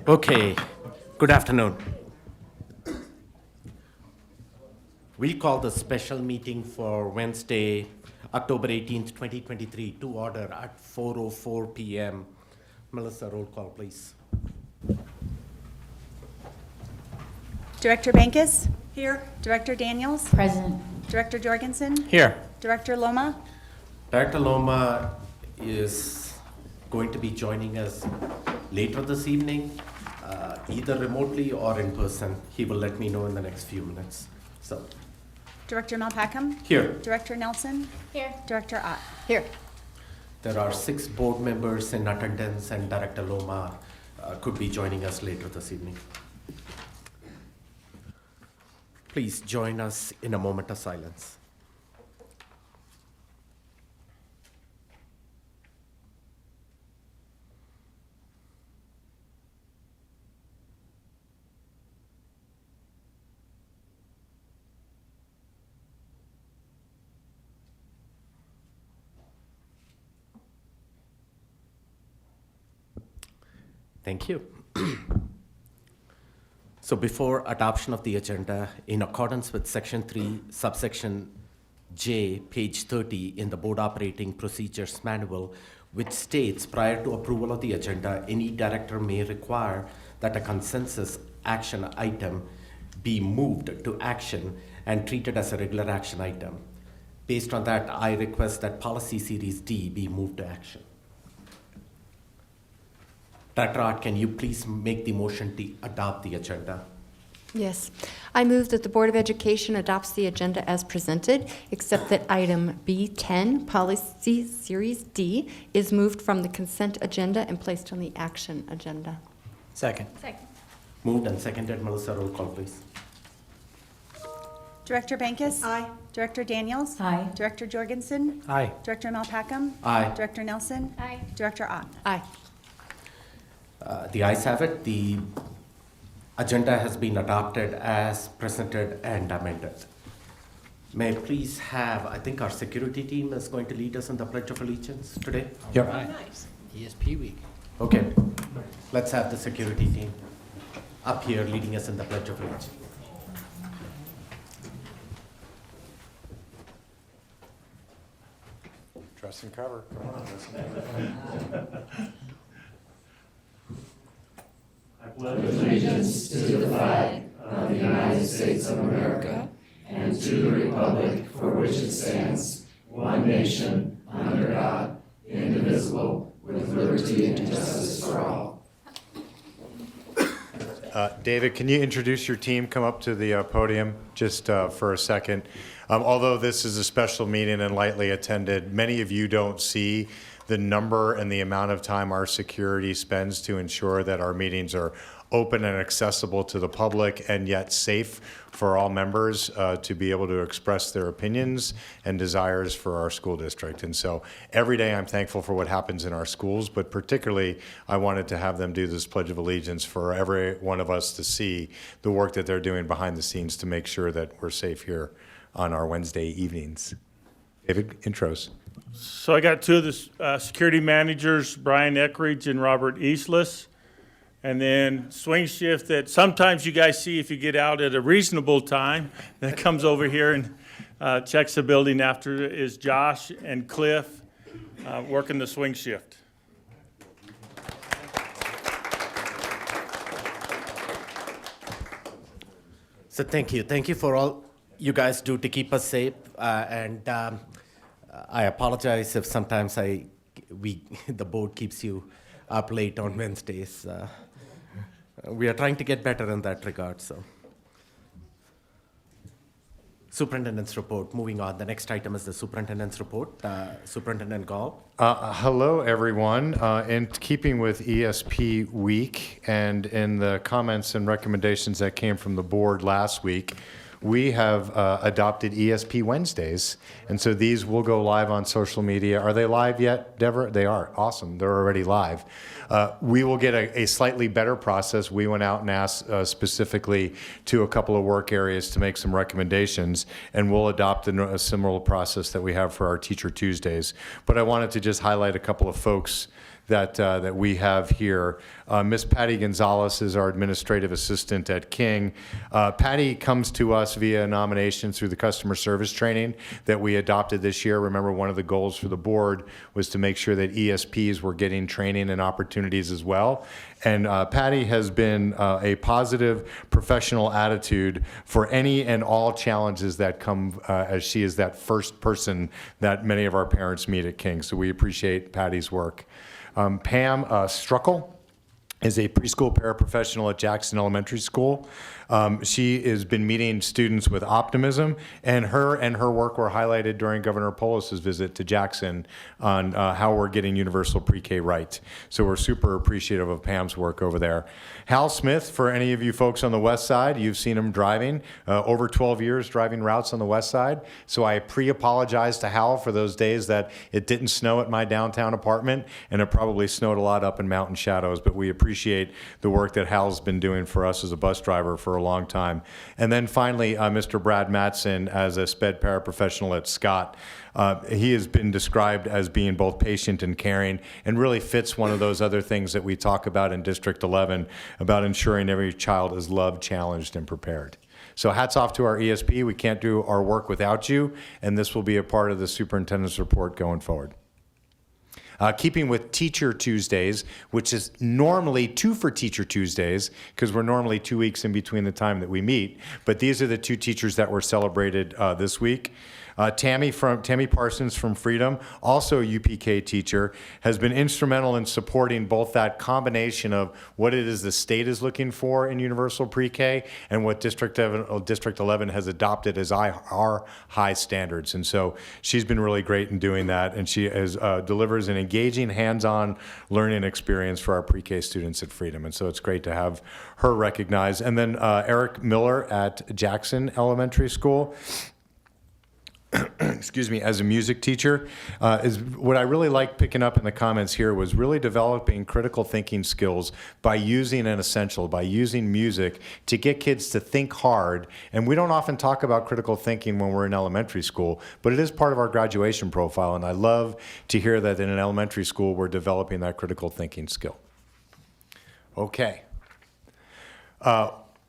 Okay, good afternoon. We call the special meeting for Wednesday, October 18th, 2023 to order at 4:04 p.m. Melissa, roll call, please. Director Bankus? Here. Director Daniels? Present. Director Jorgensen? Here. Director Loma? Director Loma is going to be joining us later this evening, either remotely or in person. He will let me know in the next few minutes. So, Director Malpacum? here. Director Nelson? Here. Director Ott? Here. There are 6 board members in attendance, and Director Loma could be joining us later this evening. Please join us in a moment of silence. Thank you. So before adoption of the agenda, in accordance with Section 3, subsection J, page 30 in the Board Operating Procedures Manual, which states prior to approval of the agenda, any director may require that a consensus action item be moved to action and treated as a regular action item. Based on that, I request that Policy Series D be moved to action. Director Ott, can you please make the motion to adopt the agenda? Yes. I move that the Board of Education adopts the agenda as presented, except that item B10, Policy Series D, is moved from the consent agenda and placed on the action agenda. Second. Moved and seconded. Melissa, roll call, please. Director Bankus? Aye. Director Daniels? Aye. Director Jorgensen? Aye. Director Malpacum? Aye. Director Nelson? Aye. Director Ott? Aye. The ayes have it. The agenda has been adopted as presented and amended. May I please have, I think our security team is going to lead us in the Pledge of Allegiance today. Yep. Nice. ESP week. Okay, let's have the security team up here leading us in the Pledge of Allegiance. Dress and cover. Come on, dress and pledge allegiance to the flag of the United States of America and to the republic for which it stands, one nation, under God, indivisible, with liberty and justice for all. David, can you introduce your team? Come up to the podium just for a second. Although this is a special meeting and lightly attended, many of you don't see the number and the amount of time our security spends to ensure that our meetings are open and accessible to the public and yet safe for all members to be able to express their opinions and desires for our school district. And so every day I'm thankful for what happens in our schools, but particularly I wanted to have them do this Pledge of Allegiance for every one of us to see the work that they're doing behind the scenes to make sure that we're safe here on our Wednesday evenings. David, intros. So I got 2 of the security managers, Brian Eckridge and Robert Eastless. And then swing shift that sometimes you guys see if you get out at a reasonable time, that comes over here and checks the building after is Josh and Cliff working the swing shift. So thank you. Thank you for all you guys do to keep us safe. I apologize if sometimes the board keeps you up late on Wednesdays. We are trying to get better in that regard. So, Superintendent's report. Moving on. The next item is the Superintendent's report. Superintendent Gall. Hello, everyone. In keeping with ESP week and in the comments and recommendations that came from the board last week, we have adopted ESP Wednesdays, and so these will go live on social media. Are they live yet, Deborah? They are. Awesome. They're already live. We will get a slightly better process. We went out and asked specifically to a couple of work areas to make some recommendations, and we'll adopt a similar process that we have for our Teacher Tuesdays. But I wanted to just highlight a couple of folks that we have here. Miss Patty Gonzalez is our administrative assistant at King. Patty comes to us via nomination through the customer service training that we adopted this year. Remember, one of the goals for the board was to make sure that ESPs were getting training and opportunities as well. And Patty has been a positive professional attitude for any and all challenges that come as she is that first person that many of our parents meet at King. So we appreciate Patty's work. Pam Struckel is a preschool paraprofessional at Jackson Elementary School. She has been meeting students with optimism, and her work were highlighted during Governor Polis's visit to Jackson on how we're getting universal pre-K right. So we're super appreciative of Pam's work over there. Hal Smith, for any of you folks on the west side, you've seen him driving, over 12 years driving routes on the west side. So I pre-apologize to Hal for those days that it didn't snow at my downtown apartment, and it probably snowed a lot up in Mountain Shadows, but we appreciate the work that Hal's been doing for us as a bus driver for a long time. And then finally, Mr. Brad Mattson as a sped paraprofessional at Scott. He has been described as being both patient and caring, and really fits one of those other things that we talk about in District 11 about ensuring every child is loved, challenged, and prepared. So hats off to our ESP. We can't do our work without you, and this will be a part of the superintendent's report going forward. Keeping with Teacher Tuesdays, which is normally 2 for Teacher Tuesdays, because we're normally 2 weeks in between the time that we meet, but these are the 2 teachers that were celebrated this week. Tammy Parsons from Freedom, also a UPK teacher, has been instrumental in supporting both that combination of what it is the state is looking for in universal pre-K and what District 11 has adopted as our high standards. And so she's been really great in doing that, and she delivers an engaging, hands-on learning experience for our pre-K students at Freedom. And so it's great to have her recognized. And then Eric Miller at Jackson Elementary School, excuse me, as a music teacher, is what I really liked picking up in the comments here was really developing critical thinking skills by using music to get kids to think hard. And we don't often talk about critical thinking when we're in elementary school, but it is part of our graduation profile. And I love to hear that in an elementary school, we're developing that critical thinking skill. Okay.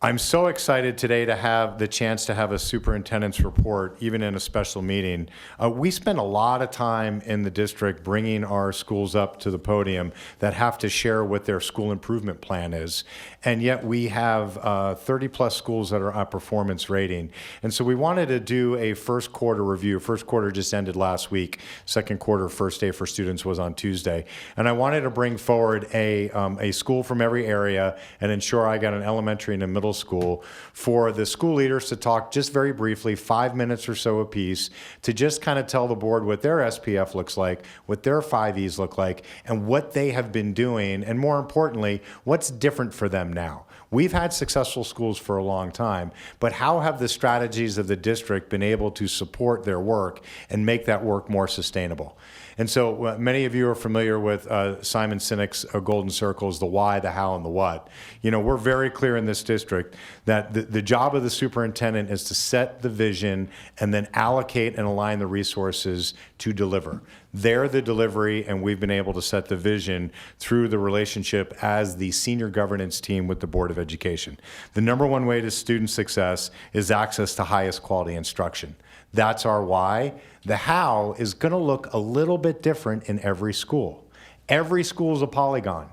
I'm so excited today to have the chance to have a superintendent's report, even in a special meeting. We spend a lot of time in the district bringing our schools up to the podium that have to share what their school improvement plan is. And yet we have 30 plus schools that are on performance rating. And so we wanted to do a first quarter review. First quarter just ended last week. Second quarter, first day for students was on Tuesday. And I wanted to bring forward a school from every area and ensure I got an elementary and a middle school for the school leaders to talk just very briefly, 5 minutes or so apiece, to just kind of tell the board what their SPF looks like, what their 5Es look like, and what they have been doing, and more importantly, what's different for them now. We've had successful schools for a long time, but how have the strategies of the district been able to support their work and make that work more sustainable? And so many of you are familiar with Simon Sinek's Golden Circles, the why, the how, and the what. You know, we're very clear in this district that the job of the superintendent is to set the vision and then allocate and align the resources to deliver. They're the delivery, and we've been able to set the vision through the relationship as the senior governance team with the Board of Education. The number one way to student success is access to highest quality instruction. That's our why. The how is going to look a little bit different in every school. Every school is a polygon.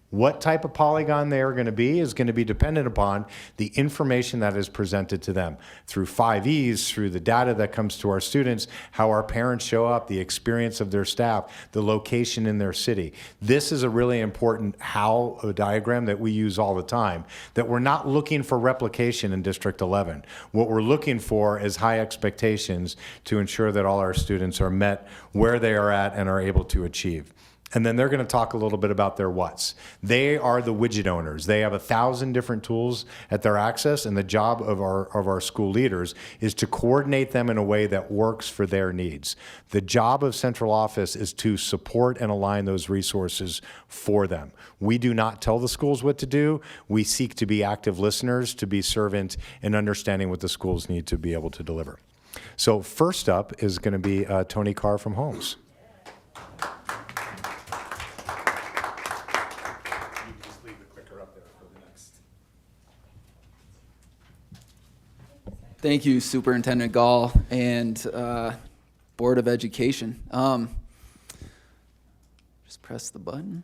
What type of polygon they are going to be is going to be dependent upon the information that is presented to them through 5Es, through the data that comes to our students, how our parents show up, the experience of their staff, the location in their city. This is a really important how diagram that we use all the time, that we're not looking for replication in District 11. What we're looking for is high expectations to ensure that all our students are met where they are at and are able to achieve. And then they're going to talk a little bit about their what's. They are the widget owners. They have 1,000 different tools at their access, and the job of our school leaders is to coordinate them in a way that works for their needs. The job of central office is to support and align those resources for them. We do not tell the schools what to do. We seek to be active listeners, to be servant in understanding what the schools need to be able to deliver. So first up is going to be Tony Carr from Holmes. Thank you, Superintendent Gall and Board of Education. Just press the button.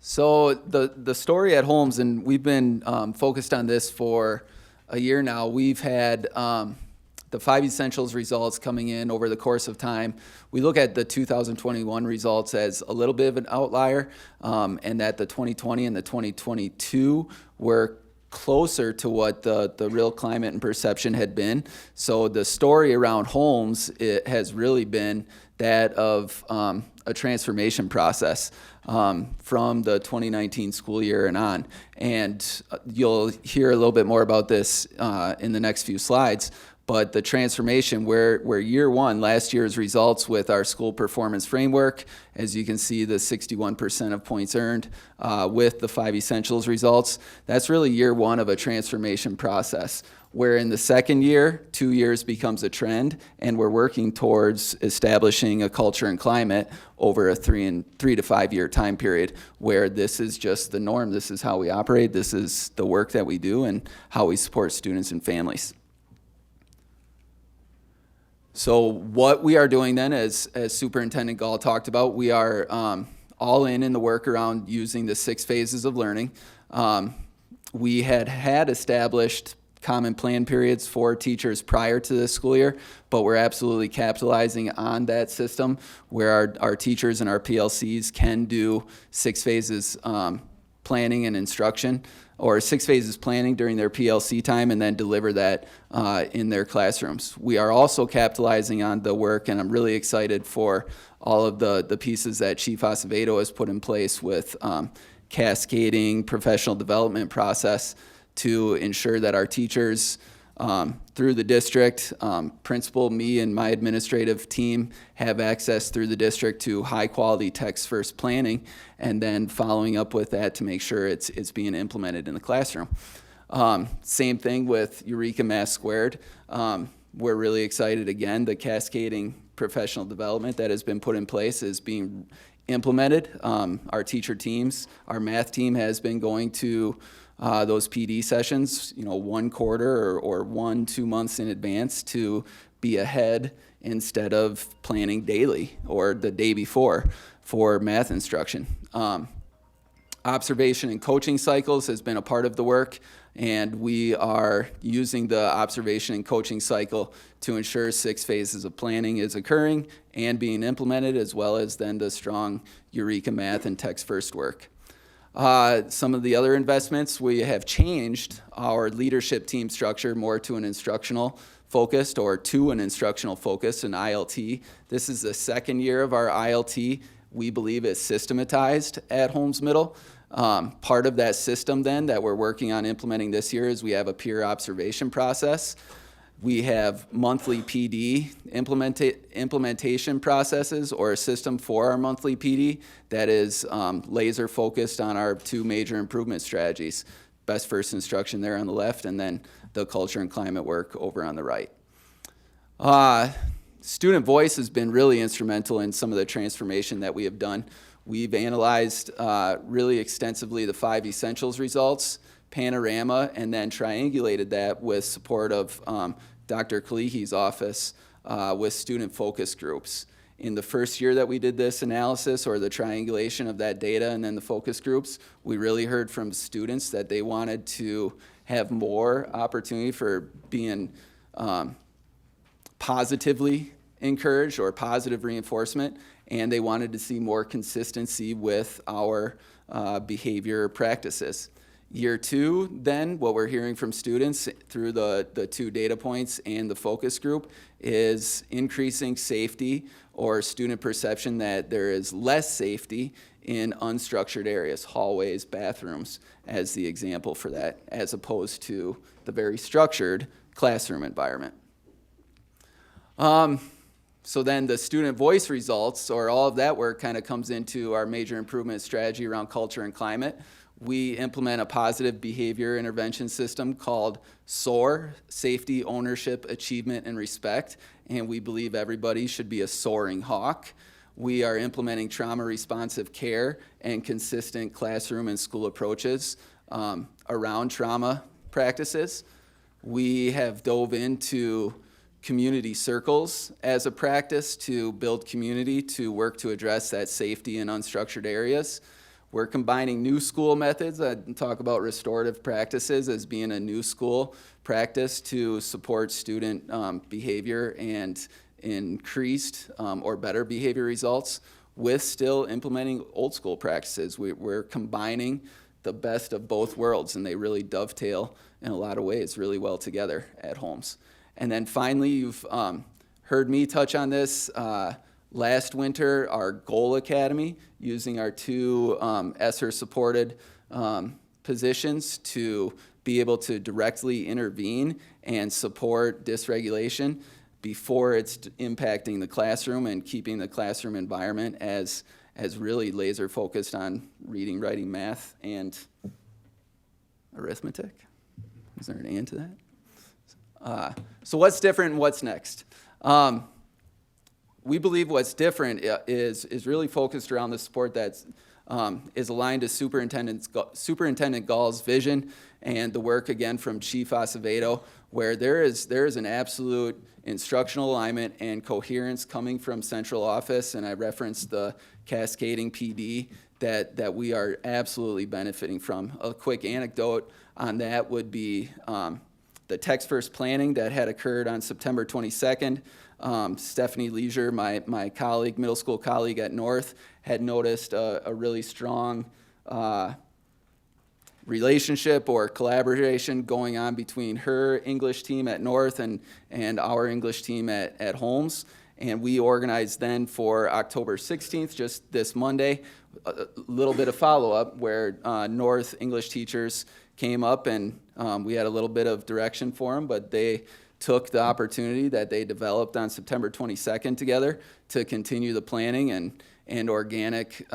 So the story at Holmes, and we've been focused on this for a year now. We've had the 5 essentials results coming in over the course of time. We look at the 2021 results as a little bit of an outlier, and that the 2020 and the 2022 were closer to what the real climate and perception had been. So the story around Holmes, it has really been that of a transformation process from the 2019 school year and on. And you'll hear a little bit more about this in the next few slides. But the transformation where year one, last year's results with our school performance framework, as you can see, the 61% of points earned with the 5 essentials results, that's really year one of a transformation process. Where in the second year, 2 years becomes a trend, and we're working towards establishing a culture and climate over a 3 to 5 year time period, where this is just the norm. This is how we operate. This is the work that we do and how we support students and families. So what we are doing then, as Superintendent Gall talked about, we are all in the work around using the 6 phases of learning. We had established common plan periods for teachers prior to this school year, but we're absolutely capitalizing on that system where our teachers and our PLCs can do 6 phases planning and instruction, or 6 phases planning during their PLC time and then deliver that in their classrooms. We are also capitalizing on the work, and I'm really excited for all of the pieces that Chief Acevedo has put in place with cascading professional development process to ensure that our teachers through the district, principal, me, and my administrative team have access through the district to high-quality text-first planning, and then following up with that to make sure it's being implemented in the classroom. Same thing with Eureka Math Squared. We're really excited, again, the cascading professional development that has been put in place is being implemented. Our teacher teams, our math team has been going to those PD sessions, 1 quarter or 1-2 months in advance to be ahead instead of planning daily or the day before for math instruction. Observation and coaching cycles has been a part of the work, and we are using the observation and coaching cycle to ensure 6 phases of planning is occurring and being implemented, as well as then the strong Eureka Math and text-first work. Some of the other investments, we have changed our leadership team structure more to an instructional focused or to an instructional focus, an ILT. This is the second year of our ILT. We believe it's systematized at Holmes Middle. Part of that system then that we're working on implementing this year is we have a peer observation process. We have monthly PD implementation processes, or a system for our monthly PD that is laser focused on our 2 major improvement strategies, best first instruction there on the left, and then the culture and climate work over on the right. Student voice has been really instrumental in some of the transformation that we have done. We've analyzed really extensively the 5 essentials results, Panorama, and then triangulated that with support of Dr. Kalihi's office with student focus groups. In the first year that we did this analysis or the triangulation of that data and then the focus groups, we really heard from students that they wanted to have more opportunity for being positively encouraged or positive reinforcement, and they wanted to see more consistency with our behavior practices. Year 2, then, what we're hearing from students through the 2 data points and the focus group is increasing safety or student perception that there is less safety in unstructured areas, hallways, bathrooms, as the example for that, as opposed to the very structured classroom environment. So then the student voice results, or all of that work, kind of comes into our major improvement strategy around culture and climate. We implement a positive behavior intervention system called SOAR, Safety, Ownership, Achievement, and Respect, and we believe everybody should be a soaring hawk. We are implementing trauma-responsive care and consistent classroom and school approaches around trauma practices. We have dove into community circles as a practice to build community, to work to address that safety in unstructured areas. We're combining new school methods. I talk about restorative practices as being a new school practice to support student behavior and increased or better behavior results, with still implementing old school practices. We're combining the best of both worlds, and they really dovetail in a lot of ways really well together at Holmes. And then finally, you've heard me touch on this last winter, our Goal Academy, using our two ESSER-supported positions to be able to directly intervene and support dysregulation before it's impacting the classroom and keeping the classroom environment as really laser focused on reading, writing, math, and arithmetic. Is there an and to that? So what's different and what's next? We believe what's different is really focused around the support that is aligned to Superintendent Gall's vision and the work, again, from Chief Acevedo, where there is an absolute instructional alignment and coherence coming from central office, and I referenced the cascading PD that we are absolutely benefiting from. A quick anecdote on that would be the text first planning that had occurred on September 22nd. Stephanie Leisure, my colleague, middle school colleague at North, had noticed a really strong relationship or collaboration going on between her English team at North and our English team at Holmes. And we organized then for October 16th, just this Monday, a little bit of follow-up where North English teachers came up and we had a little bit of direction for them, but they took the opportunity that they developed on September 22nd together to continue the planning and organic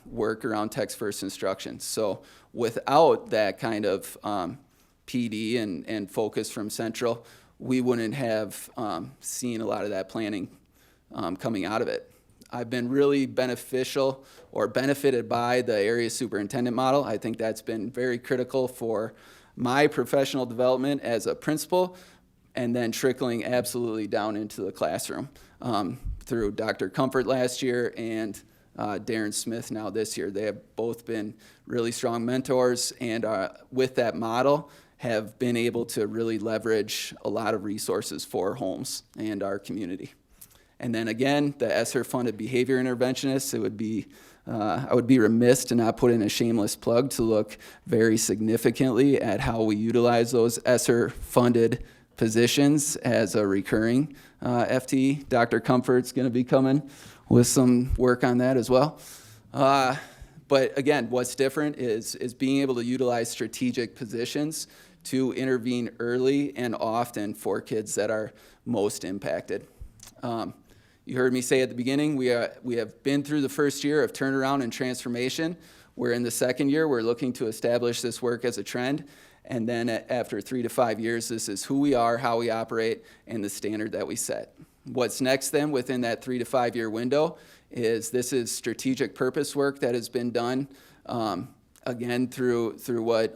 work around text-first instruction. So without that kind of PD and focus from Central, we wouldn't have seen a lot of that planning coming out of it. I've been really beneficial or benefited by the area superintendent model. I think that's been very critical for my professional development as a principal, and then trickling absolutely down into the classroom through Dr. Comfort last year and Darren Smith now this year. They have both been really strong mentors, and with that model have been able to really leverage a lot of resources for Holmes and our community. And then again, the ESSER-funded behavior interventionists, it would be I would be remiss to not put in a shameless plug to look very significantly at how we utilize those ESSER-funded positions as a recurring FTE. Dr. Comfort's going to be coming with some work on that as well. But again, what's different is being able to utilize strategic positions to intervene early and often for kids that are most impacted. You heard me say at the beginning, we have been through the first year of turnaround and transformation. We're in the second year. We're looking to establish this work as a trend. And then after 3 to 5 years, this is who we are, how we operate, and the standard that we set. What's next then within that 3 to 5 year window is this is strategic purpose work that has been done, again, through what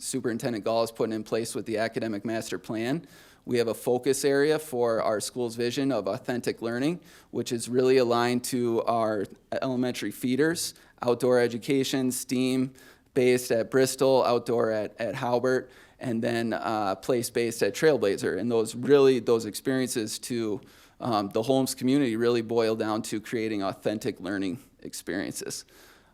Superintendent Gall is putting in place with the academic master plan. We have a focus area for our school's vision of authentic learning, which is really aligned to our elementary feeders, outdoor education, STEAM, based at Bristol, outdoor at Halbert, and then place-based at Trailblazer. And those experiences to the Holmes community really boil down to creating authentic learning experiences.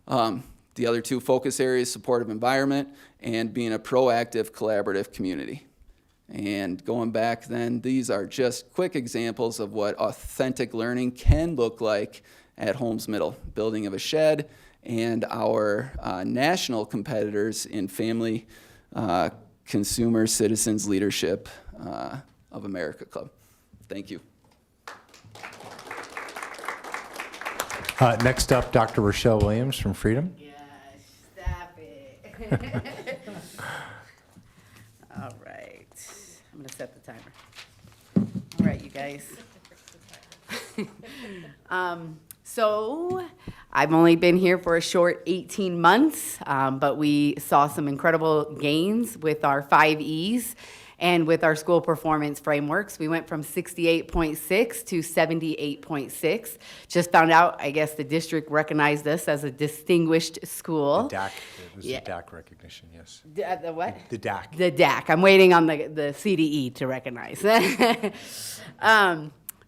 The other two focus areas, supportive environment and being a proactive, collaborative community. And going back then, these are just quick examples of what authentic learning can look like at Holmes Middle, building of a shed, and our national competitors in Family Consumer Citizens Leadership of America Club. Thank you. Next up, Dr. Rochelle Williams from Freedom. Yeah, stop it. All right, I'm gonna set the timer. All right, you guys. So I've only been here for a short 18 months, but we saw some incredible gains with our 5 E's. And with our school performance frameworks, we went from 68.6 to 78.6. Just found out, I guess the district recognized us as a distinguished school. DAC, it was Yeah. the DAC recognition, yes. The what? The DAC. The DAC. I'm waiting on the CDE to recognize.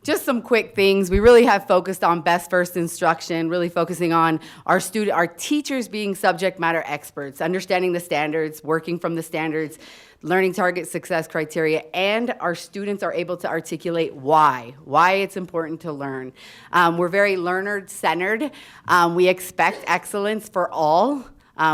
Just some quick things. We really have focused on best first instruction, really focusing on our teachers being subject matter experts, understanding the standards, working from the standards, learning target success criteria, and our students are able to articulate why it's important to learn. We're very learner-centered. We expect excellence for all.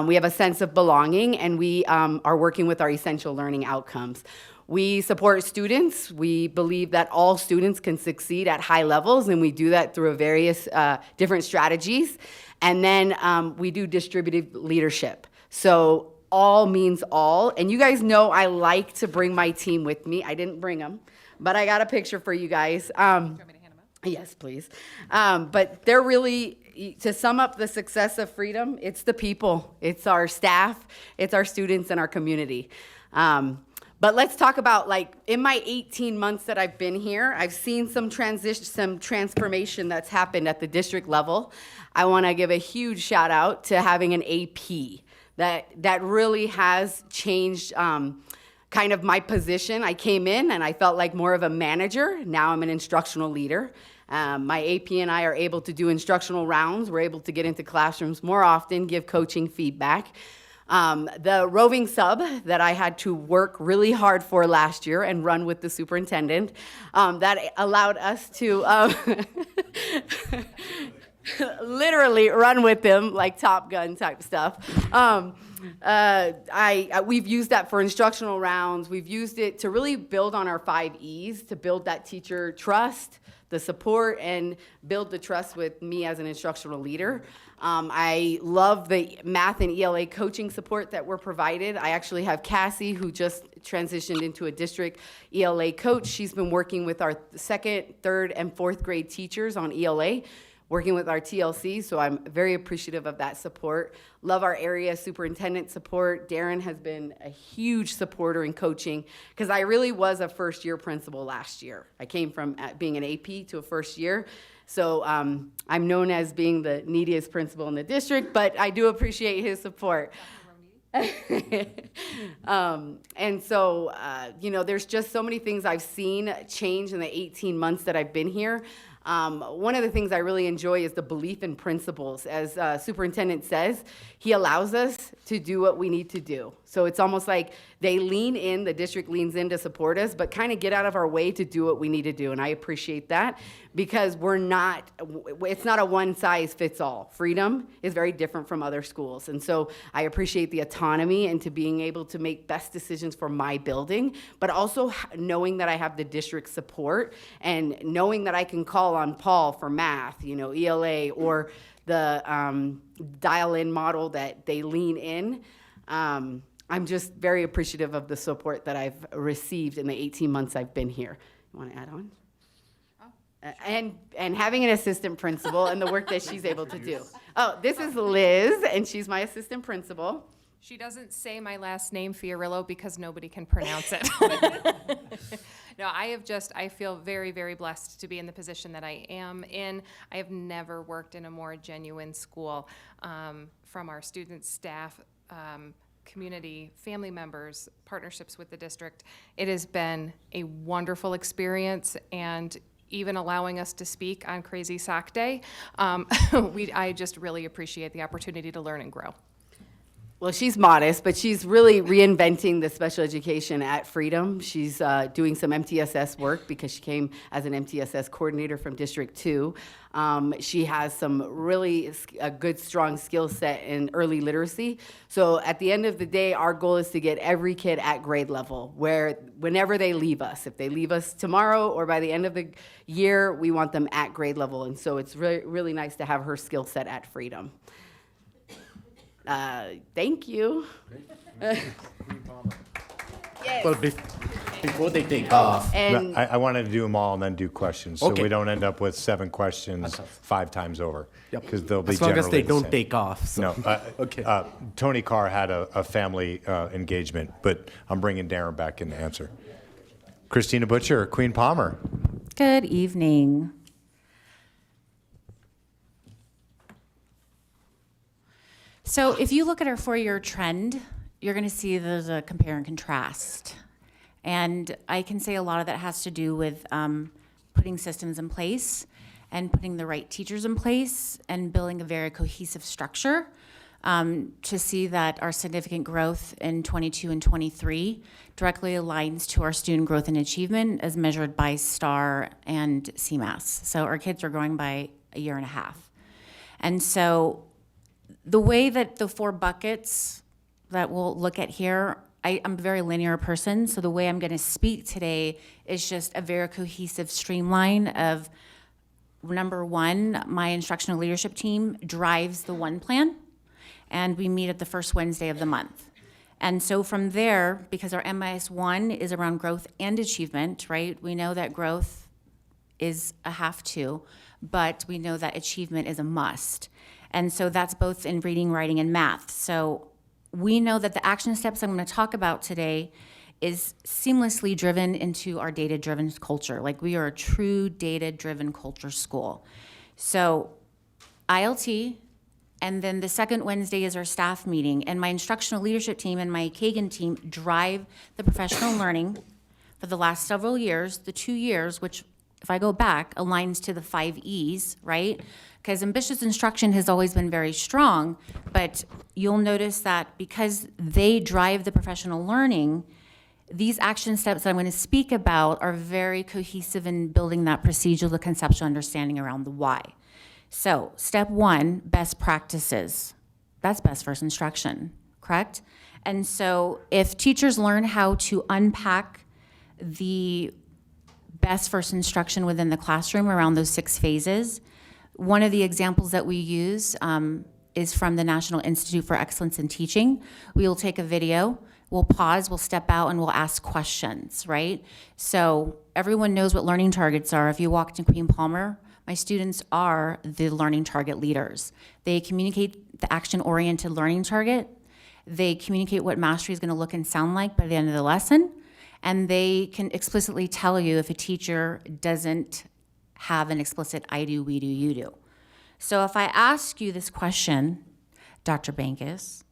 We have a sense of belonging, and we are working with our essential learning outcomes. We support students. We believe that all students can succeed at high levels, and we do that through various different strategies. And then we do distributed leadership. So all means all. And you guys know I like to bring my team with me. I didn't bring them, but I got a picture for you guys. Do you want me to hand them out? Yes, please. But they're really, to sum up the success of Freedom, it's the people. It's our staff. It's our students and our community. But let's talk about, like, in my 18 months that I've been here, I've seen some transformation that's happened at the district level. I want to give a huge shout out to having an AP that really has changed kind of my position. I came in and I felt like more of a manager. Now I'm an instructional leader. My AP and I are able to do instructional rounds. We're able to get into classrooms more often, give coaching feedback. The roving sub that I had to work really hard for last year and run with the superintendent, that allowed us to literally run with him like Top Gun type stuff. We've used that for instructional rounds. We've used it to really build on our 5 E's, to build that teacher trust, the support, and build the trust with me as an instructional leader. I love the math and ELA coaching support that we're provided. I actually have Cassie, who just transitioned into a district ELA coach. She's been working with our 2nd, 3rd, and 4th grade teachers on ELA, working with our TLC, so I'm very appreciative of that support. Love our area superintendent support. Darren has been a huge supporter in coaching, because I really was a first-year principal last year. I came from being an AP to a first year, so I'm known as being the neediest principal in the district, but I do appreciate his support. And so, there's just so many things I've seen change in the 18 months that I've been here. One of the things I really enjoy is the belief in principles. As Superintendent says, he allows us to do what we need to do. So it's almost like they lean in, the district leans in to support us, but kind of get out of our way to do what we need to do. And I appreciate that, because it's not a one size fits all. Freedom is very different from other schools. And so I appreciate the autonomy and to being able to make best decisions for my building, but also knowing that I have the district support and knowing that I can call on Paul for math, ELA, or the dial-in model that they lean in. I'm just very appreciative of the support that I've received in the 18 months I've been here. You want to add on? And having an assistant principal and the work that she's able to do. Oh, this is Liz, and she's my assistant principal. She doesn't say my last name, Fiorillo, because nobody can pronounce it. No, I feel very, very blessed to be in the position that I am in. I have never worked in a more genuine school, from our students, staff, community, family members, partnerships with the district. It has been a wonderful experience, and even allowing us to speak on Crazy Sock Day, I just really appreciate the opportunity to learn and grow. Well, she's modest, but she's really reinventing the special education at Freedom. She's doing some MTSS work because she came as an MTSS coordinator from District 2. She has some really a good, strong skill set in early literacy. So at the end of the day, our goal is to get every kid at grade level, whenever they leave us. If they leave us tomorrow or by the end of the year, we want them at grade level. And so it's really, really nice to have her skill set at Freedom. Thank you. Yes. Well, Before they take off. And I wanted to do them all and then do questions, so Okay. we don't end up with 7 questions 5 times over. Yep. Because they'll be As long as generally they the don't same. take off, so. No, Okay. Tony Carr had a family engagement, but I'm bringing Darren back in to answer. Christina Butcher, Queen Palmer. Good evening. So if you look at our 4-year trend, you're going to see there's a compare and contrast. And I can say a lot of that has to do with putting systems in place and putting the right teachers in place and building a very cohesive structure to see that our significant growth in 22 and 23 directly aligns to our student growth and achievement as measured by STAR and CMAS. So our kids are growing by a year and a half. And so the way that the 4 buckets that we'll look at here, I'm a very linear person, so the way I'm going to speak today is just a very cohesive streamline of, number 1, my instructional leadership team drives the 1 plan, and we meet at the first Wednesday of the month. And so from there, because our MIS 1 is around growth and achievement, right? We know that growth is a have to, but we know that achievement is a must. And so that's both in reading, writing, and math. So we know that the action steps I'm going to talk about today is seamlessly driven into our data-driven culture. Like, we are a true data-driven culture school. So ILT, and then the second Wednesday is our staff meeting, and my instructional leadership team and my Kagan team drive the professional learning for the last several years, the 2 years, which, if I go back, aligns to the 5 E's, right? Because ambitious instruction has always been very strong, but you'll notice that because they drive the professional learning, these action steps that I'm going to speak about are very cohesive in building that procedural to conceptual understanding around the why. So, step 1, best practices. That's best first instruction, correct? And so if teachers learn how to unpack the best first instruction within the classroom around those 6 phases, one of the examples that we use is from the National Institute for Excellence in Teaching. We will take a video, we'll pause, we'll step out, and we'll ask questions, right? So everyone knows what learning targets are. If you walked in Queen Palmer, my students are the learning target leaders. They communicate the action-oriented learning target. They communicate what mastery is going to look and sound like by the end of the lesson. And they can explicitly tell you if a teacher doesn't have an explicit I do, we do, you do. So if I ask you this question, Dr. Bankus,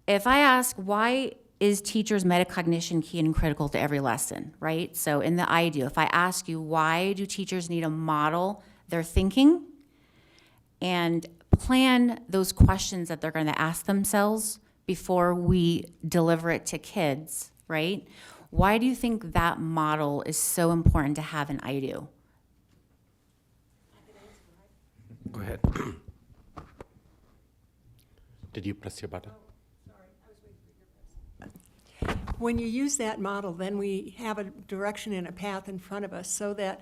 if I ask why is teachers' metacognition key and critical to every lesson, right? So in the I do, if I ask you why do teachers need to model their thinking and plan those questions that they're going to ask themselves before we deliver it to kids, right? Why do you think that model is so important to have in I do? Go ahead. Did you press your button? When you use that model, then we have a direction and a path in front of us so that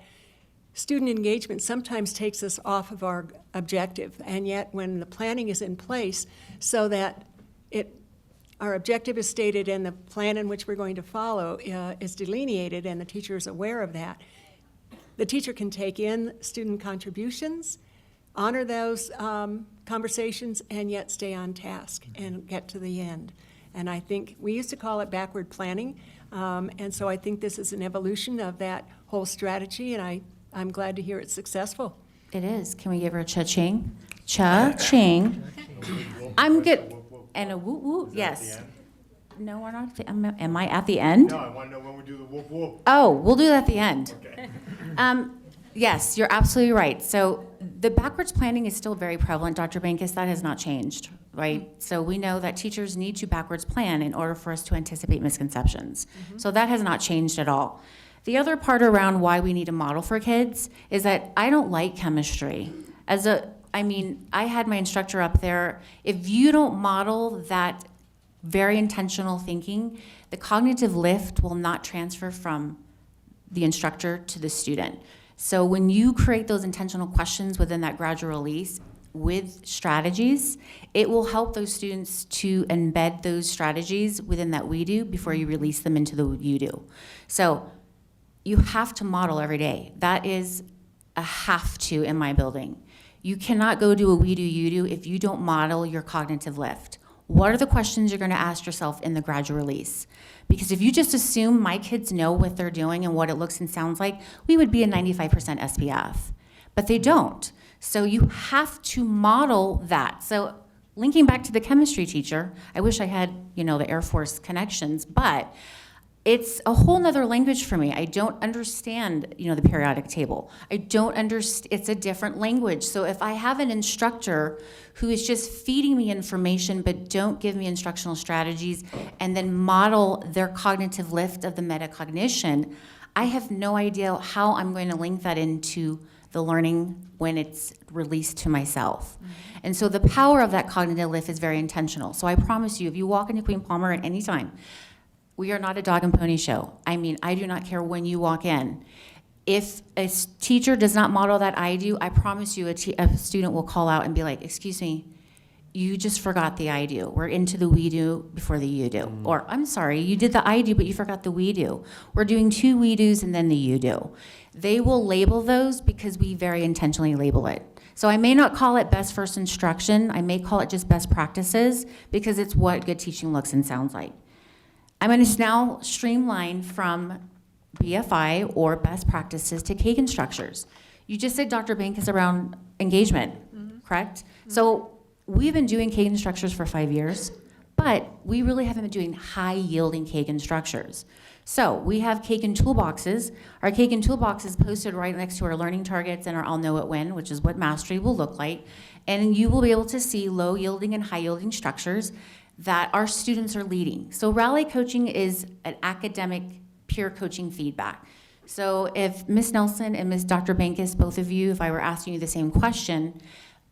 student engagement sometimes takes us off of our objective. And yet when the planning is in place so that our objective is stated and the plan in which we're going to follow is delineated and the teacher is aware of that, the teacher can take in student contributions, honor those conversations, and yet stay on task and get to the end. And I think we used to call it backward planning, and so I think this is an evolution of that whole strategy, and I'm glad to hear it's successful. It is. Can we give her a cha-ching? Cha-ching. I'm good. And a whoop-whoop, yes. No, we're not. Am I at the end? No, I want to know when we do the whoop whoop. Oh, we'll do that at the end. Okay. Yes, you're absolutely right. So the backwards planning is still very prevalent, Dr. Bankus. That has not changed, right? So we know that teachers need to backwards plan in order for us to anticipate misconceptions. Mm-hmm. So that has not changed at all. The other part around why we need a model for kids is that I don't like chemistry. I had my instructor up there. If you don't model that very intentional thinking, the cognitive lift will not transfer from the instructor to the student. So when you create those intentional questions within that gradual release, with strategies, it will help those students to embed those strategies within that we do before you release them into the you do. So you have to model every day. That is a have to in my building. You cannot go do a we do, you do if you don't model your cognitive lift. What are the questions you're going to ask yourself in the graduate release? Because if you just assume my kids know what they're doing and what it looks and sounds like, we would be a 95% SPF. But they don't. So you have to model that. So linking back to the chemistry teacher, I wish I had, the Air Force connections, but it's a whole nother language for me. I don't understand, the periodic table. I don't understand, it's a different language. So if I have an instructor who is just feeding me information but don't give me instructional strategies and then model their cognitive lift of the metacognition, I have no idea how I'm going to link that into the learning when it's released to myself. And so the power of that cognitive lift is very intentional. So I promise you, if you walk into Queen Palmer at any time, we are not a dog and pony show. I mean, I do not care when you walk in. If a teacher does not model that I do, I promise you a student will call out and be like, excuse me, you just forgot the I do. We're into the we do before the you do. Or, I'm sorry, you did the I do, but you forgot the we do. We're doing 2 we do's and then the you do. They will label those because we very intentionally label it. So I may not call it best first instruction. I may call it just best practices because it's what good teaching looks and sounds like. I'm going to now streamline from BFI or best practices to Kagan structures. You just said Dr. Bank is around engagement, correct? So we've been doing Kagan structures for 5 years, but we really haven't been doing high-yielding Kagan structures. So we have Kagan toolboxes. Our Kagan toolbox is posted right next to our learning targets and our I'll Know It When, which is what mastery will look like. And you will be able to see low-yielding and high-yielding structures that our students are leading. So rally coaching is an academic peer coaching feedback. So if Ms. Nelson and Ms. Dr. Bankus, both of you, if I were asking you the same question,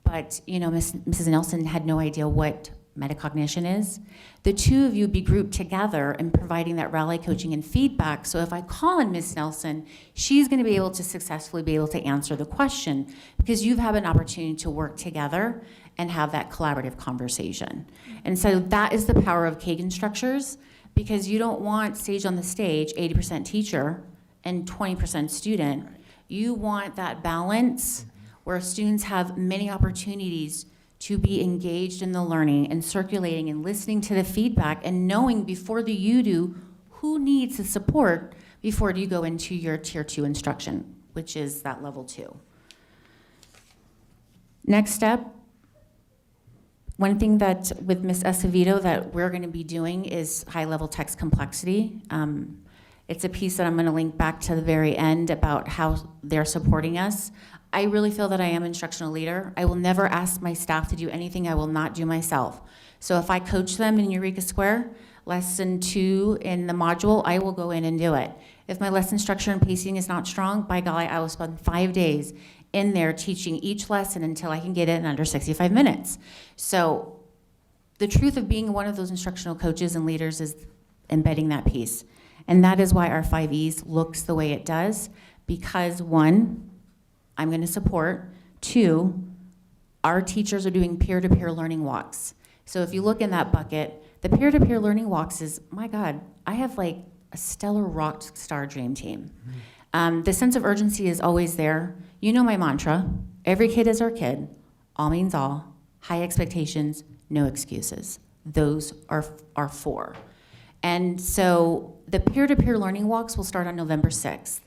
but Mrs. Nelson had no idea what metacognition is, the two of you be grouped together and providing that rally coaching and feedback. So if I call on Ms. Nelson, she's going to be able to successfully be able to answer the question because you have an opportunity to work together and have that collaborative conversation. And so that is the power of Kagan structures, because you don't want stage on the stage, 80% teacher and 20% student. You want that balance where students have many opportunities to be engaged in the learning and circulating and listening to the feedback and knowing before the you do who needs the support before you go into your tier 2 instruction, which is that level 2. Next step, one thing that with Ms. Acevedo that we're going to be doing is high-level text complexity. It's a piece that I'm going to link back to the very end about how they're supporting us. I really feel that I am an instructional leader. I will never ask my staff to do anything I will not do myself. So if I coach them in Eureka Square, lesson 2 in the module, I will go in and do it. If my lesson structure and pacing is not strong, by golly, I will spend 5 days in there teaching each lesson until I can get it in under 65 minutes. So the truth of being one of those instructional coaches and leaders is embedding that piece. And that is why our 5 E's looks the way it does, because 1, I'm going to support. 2, our teachers are doing peer-to-peer learning walks. So if you look in that bucket, the peer-to-peer learning walks is, my God, I have like a stellar rock star dream team. The sense of urgency is always there. You know my mantra, every kid is our kid, all means all, high expectations, no excuses. Those are 4. And so the peer-to-peer learning walks will start on November 6th.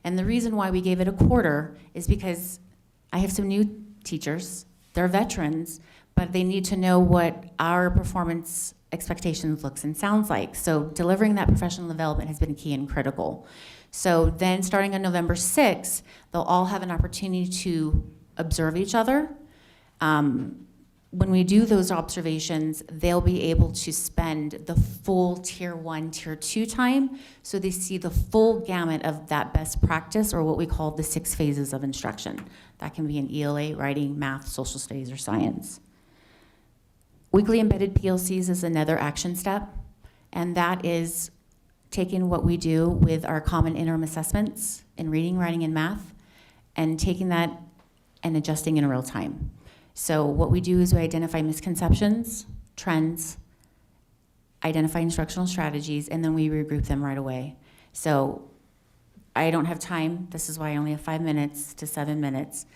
And the reason why we gave it a quarter is because I have some new teachers, they're veterans, but they need to know what our performance expectations looks and sounds like. So delivering that professional development has been key and critical. So then starting on November 6th, they'll all have an opportunity to observe each other. When we do those observations, they'll be able to spend the full tier 1, tier 2 time, so they see the full gamut of that best practice, or what we call the 6 phases of instruction. That can be in ELA, writing, math, social studies, or science. Weekly embedded PLCs is another action step, and that is taking what we do with our common interim assessments in reading, writing, and math, and taking that and adjusting in real time. So what we do is we identify misconceptions, trends, identify instructional strategies, and then we regroup them right away. So I don't have time. This is why I only have 5 minutes to 7 minutes.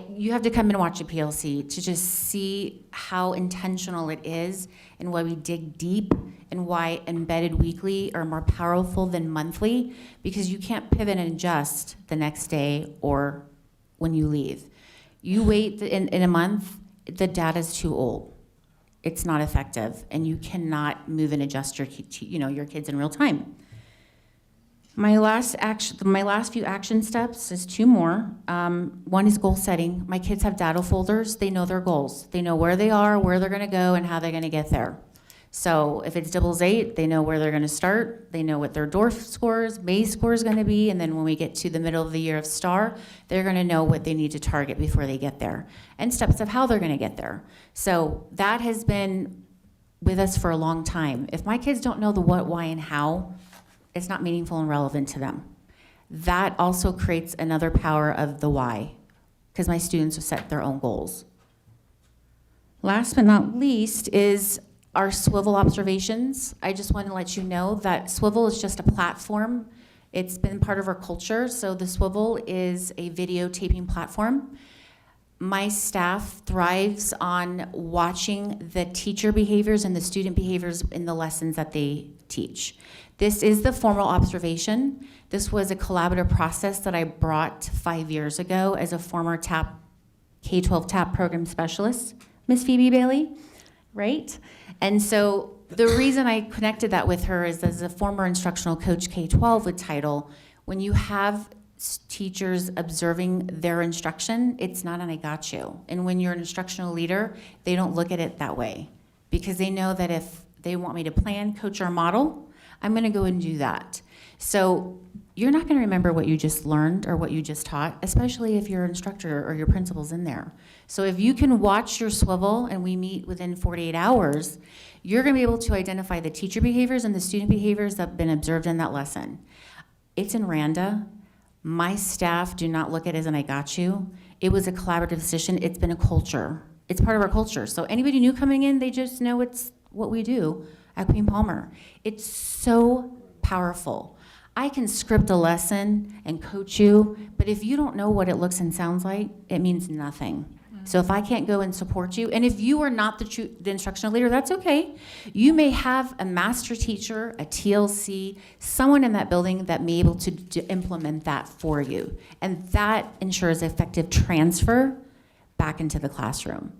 You have to come and watch a PLC to just see how intentional it is and why we dig deep and why embedded weekly are more powerful than monthly, because you can't pivot and adjust the next day or when you leave. You wait in a month, the data's too old. It's not effective, and you cannot move and adjust your kids in real time. My last few action steps is 2 more. One is goal setting. My kids have data folders. They know their goals. They know where they are, where they're gonna go, and how they're gonna get there. So if it's doubles 8, they know where they're gonna start. They know what their DORF scores, Maze score is gonna be, and then when we get to the middle of the year of STAR, they're gonna know what they need to target before they get there, and steps of how they're gonna get there. So that has been with us for a long time. If my kids don't know the what, why, and how, it's not meaningful and relevant to them. That also creates another power of the why, because my students have set their own goals. Last but not least is our swivel observations. I just want to let you know that swivel is just a platform. It's been part of our culture. So the swivel is a videotaping platform. My staff thrives on watching the teacher behaviors and the student behaviors in the lessons that they teach. This is the formal observation. This was a collaborative process that I brought 5 years ago as a former K-12 TAP program specialist, Miss Phoebe Bailey, right? And so the reason I connected that with her is, as a former instructional coach K-12 with title, when you have teachers observing their instruction, it's not an I got you. And when you're an instructional leader, they don't look at it that way, because they know that if they want me to plan, coach, or model, I'm gonna go and do that. So you're not gonna remember what you just learned or what you just taught, especially if your instructor or your principal's in there. So if you can watch your swivel and we meet within 48 hours, you're gonna be able to identify the teacher behaviors and the student behaviors that have been observed in that lesson. It's in Randa. My staff do not look at it as an I got you. It was a collaborative decision. It's been a culture. It's part of our culture. So anybody new coming in, they just know it's what we do at Queen Palmer. It's so powerful. I can script a lesson and coach you, but if you don't know what it looks and sounds like, it means nothing. So if I can't go and support you, and if you are not the instructional leader, that's okay. You may have a master teacher, a TLC, someone in that building that may be able to implement that for you. And that ensures effective transfer back into the classroom.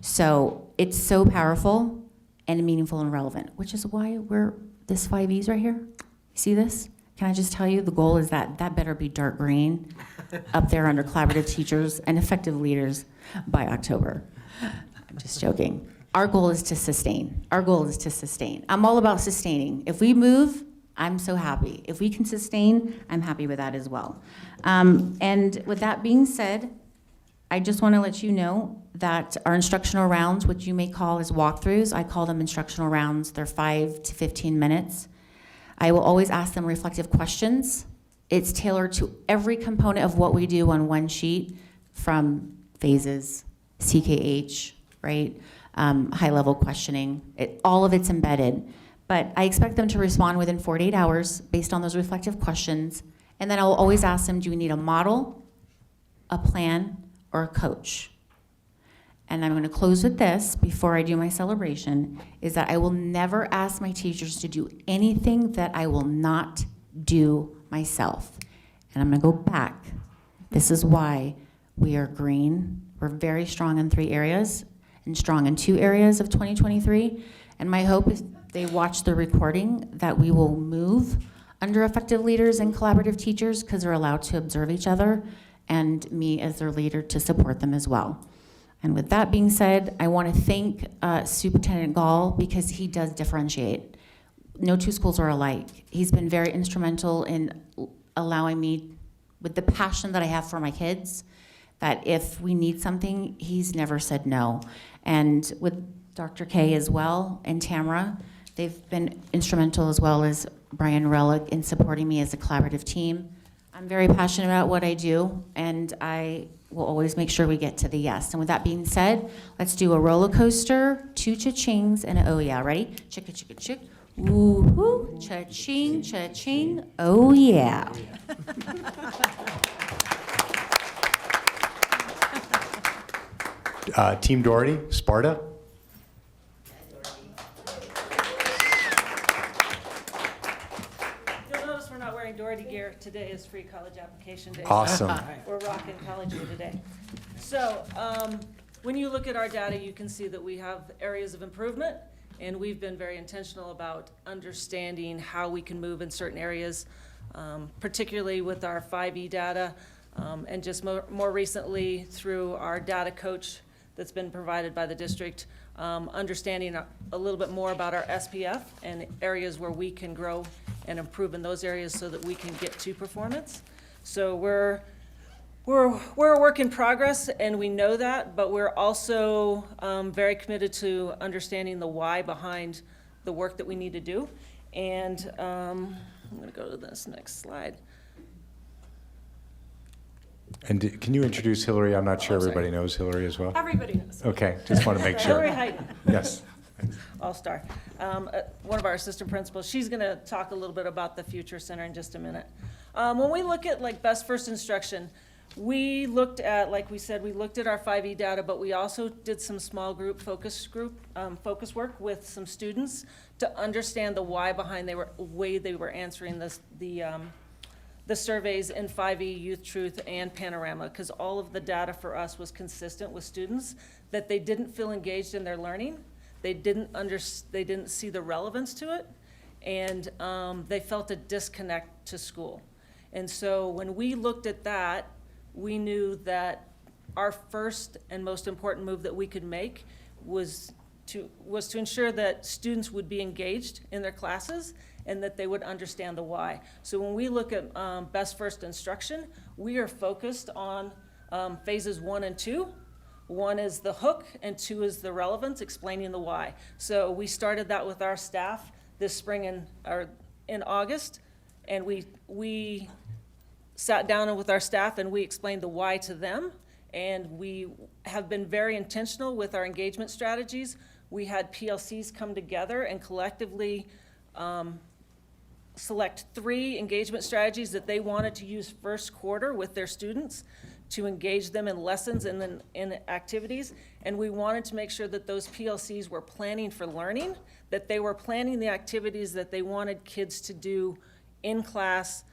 So it's so powerful and meaningful and relevant, which is why we're this 5Es right here. You see this? Can I just tell you, the goal is that better be dark green up there under collaborative teachers and effective leaders by October. I'm just joking. Our goal is to sustain. Our goal is to sustain. I'm all about sustaining. If we move, I'm so happy. If we can sustain, I'm happy with that as well. And with that being said, I just want to let you know that our instructional rounds, which you may call as walkthroughs, I call them instructional rounds. They're 5 to 15 minutes. I will always ask them reflective questions. It's tailored to every component of what we do on one sheet, from phases, CKH, right? High-level questioning. All of it's embedded. But I expect them to respond within 48 hours based on those reflective questions. And then I'll always ask them, do you need a model, a plan, or a coach? And I'm going to close with this before I do my celebration, is that I will never ask my teachers to do anything that I will not do myself. And I'm going to go back. This is why we are green. We're very strong in 3 areas and strong in 2 areas of 2023. And my hope is they watch the recording that we will move under effective leaders and collaborative teachers, because they're allowed to observe each other, and me as their leader to support them as well. And with that being said, I want to thank Superintendent Gall, because he does differentiate. No 2 schools are alike. He's been very instrumental in allowing me, with the passion that I have for my kids, that if we need something, he's never said no. And with Dr. K as well, and Tamara, they've been instrumental, as well as Brian Relic, in supporting me as a collaborative team. I'm very passionate about what I do, and I will always make sure we get to the yes. And with that being said, let's do a roller coaster, 2 cha-chings, and an oh yeah. Ready? Chicka, chicka, chick. Woo-hoo, cha-ching, cha-ching, oh yeah. Team Doherty, Sparta. You'll notice we're not wearing Doherty gear. Today is free college application day. Awesome. We're rocking college gear today. So, when you look at our data, you can see that we have areas of improvement, and we've been very intentional about understanding how we can move in certain areas, particularly with our 5E data, and just more recently through our data coach that's been provided by the district, understanding a little bit more about our SPF and areas where we can grow and improve in those areas so that we can get to performance. So we're a work in progress, and we know that, but we're also very committed to understanding the why behind the work that we need to do. And I'm going to go to this next slide. And can you introduce Hillary? I'm not sure everybody knows Hillary as well. Everybody knows. Okay, just want to make Hillary sure. Hayden, Yes. all-star. One of our assistant principals, she's going to talk a little bit about the Future Center in just a minute. When we look at like best first instruction, we looked at, like we said, we looked at our 5E data, but we also did some small group focus work with some students to understand the why behind the way they were answering the surveys in 5E, Youth Truth, and Panorama, because all of the data for us was consistent with students, that they didn't feel engaged in their learning, they didn't see the relevance to it, and they felt a disconnect to school. And so when we looked at that, we knew that our first and most important move that we could make was to ensure that students would be engaged in their classes and that they would understand the why. So when we look at best first instruction, we are focused on phases 1 and 2. 1 is the hook, and 2 is the relevance, explaining the why. So we started that with our staff this spring in August, and we sat down with our staff and we explained the why to them. And we have been very intentional with our engagement strategies. We had PLCs come together and collectively select 3 engagement strategies that they wanted to use first quarter with their students to engage them in lessons and in activities. And we wanted to make sure that those PLCs were planning for learning, that they were planning the activities that they wanted kids to do in class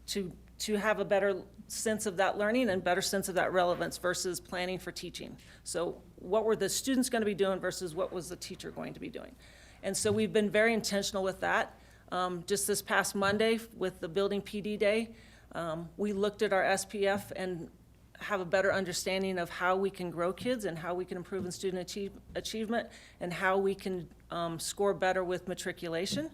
to have a better sense of that learning and better sense of that relevance versus planning for teaching. So what were the students going to be doing versus what was the teacher going to be doing? And so we've been very intentional with that. Just this past Monday with the Building PD Day, we looked at our SPF and have a better understanding of how we can grow kids and how we can improve in student achievement and how we can score better with matriculation.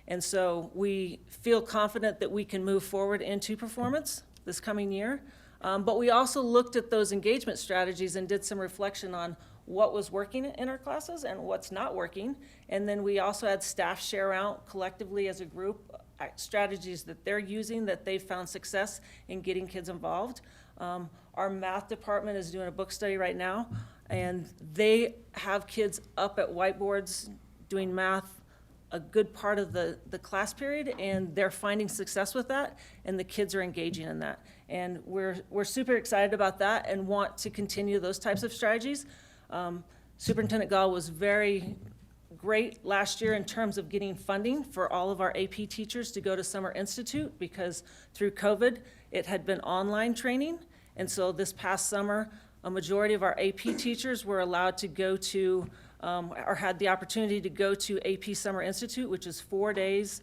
And so we feel confident that we can move forward into performance this coming year. But we also looked at those engagement strategies and did some reflection on what was working in our classes and what's not working. And then we also had staff share out collectively as a group strategies that they're using that they've found success in getting kids involved. Our math department is doing a book study right now, and they have kids up at whiteboards doing math a good part of the class period, and they're finding success with that, and the kids are engaging in that. And we're super excited about that and want to continue those types of strategies. Superintendent Gall was very great last year in terms of getting funding for all of our AP teachers to go to Summer Institute, because through COVID, it had been online training. And so this past summer, a majority of our AP teachers were allowed to go to or had the opportunity to go to AP Summer Institute, which is 4 days,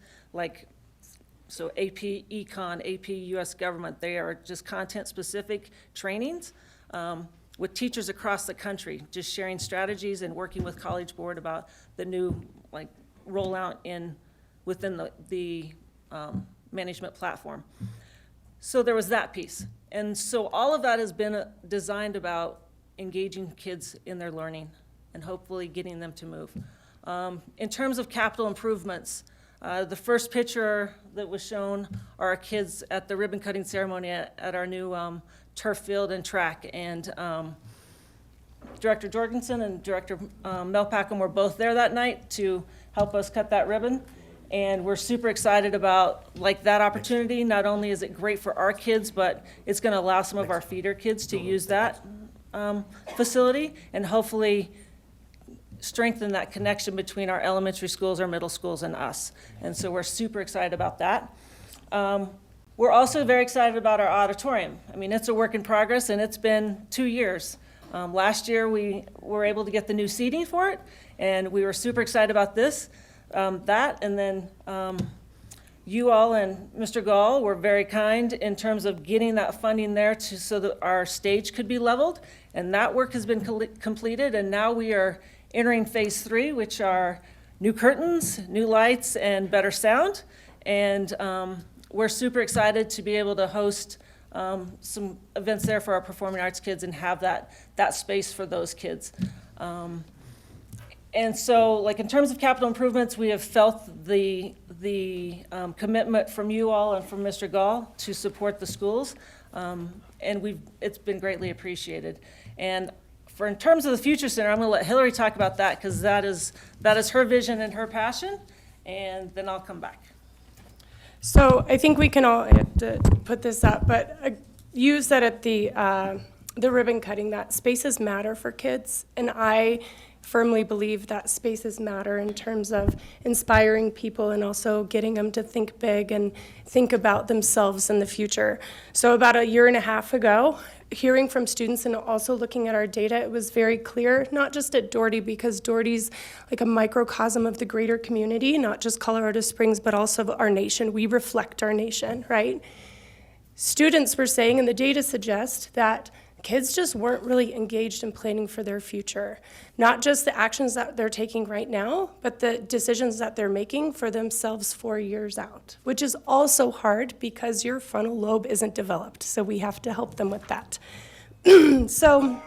so AP Econ, AP US Government. They are just content-specific trainings with teachers across the country, just sharing strategies and working with College Board about the new rollout within the management platform. So there was that piece. And so all of that has been designed about engaging kids in their learning and hopefully getting them to move. In terms of capital improvements, The first picture that was shown are our kids at the ribbon cutting ceremony at our new turf field and track. And Director Jorgensen and Director Melpackham were both there that night to help us cut that ribbon. And we're super excited about that opportunity. Not only is it great for our kids, but it's going to allow some of our feeder kids to use that facility and hopefully strengthen that connection between our elementary schools, our middle schools, and us. And so we're super excited about that. We're also very excited about our auditorium. I mean, it's a work in progress, and it's been 2 years. Last year, we were able to get the new seating for it, and we were super excited about that. And then you all and Mr. Gall were very kind in terms of getting that funding there so that our stage could be leveled. And that work has been completed, and now we are entering phase 3, which are new curtains, new lights, and better sound. And we're super excited to be able to host some events there for our performing arts kids and have that space for those kids. And so, in terms of capital improvements, we have felt the commitment from you all and from Mr. Gall to support the schools, and it's been greatly appreciated. And in terms of the Future Center, I'm going to let Hillary talk about that because that is her vision and her passion, and then I'll come back. So I think we can all have to put this up, but you said at the ribbon cutting that spaces matter for kids, and I firmly believe that spaces matter in terms of inspiring people and also getting them to think big and think about themselves in the future. So about 1.5 years ago, hearing from students and also looking at our data, it was very clear, not just at Doherty, because Doherty's like a microcosm of the greater community, not just Colorado Springs, but also our nation. We reflect our nation, right? Students were saying, and the data suggest, that kids just weren't really engaged in planning for their future. Not just the actions that they're taking right now, but the decisions that they're making for themselves 4 years out, which is also hard because your frontal lobe isn't developed. So we have to help them with that. So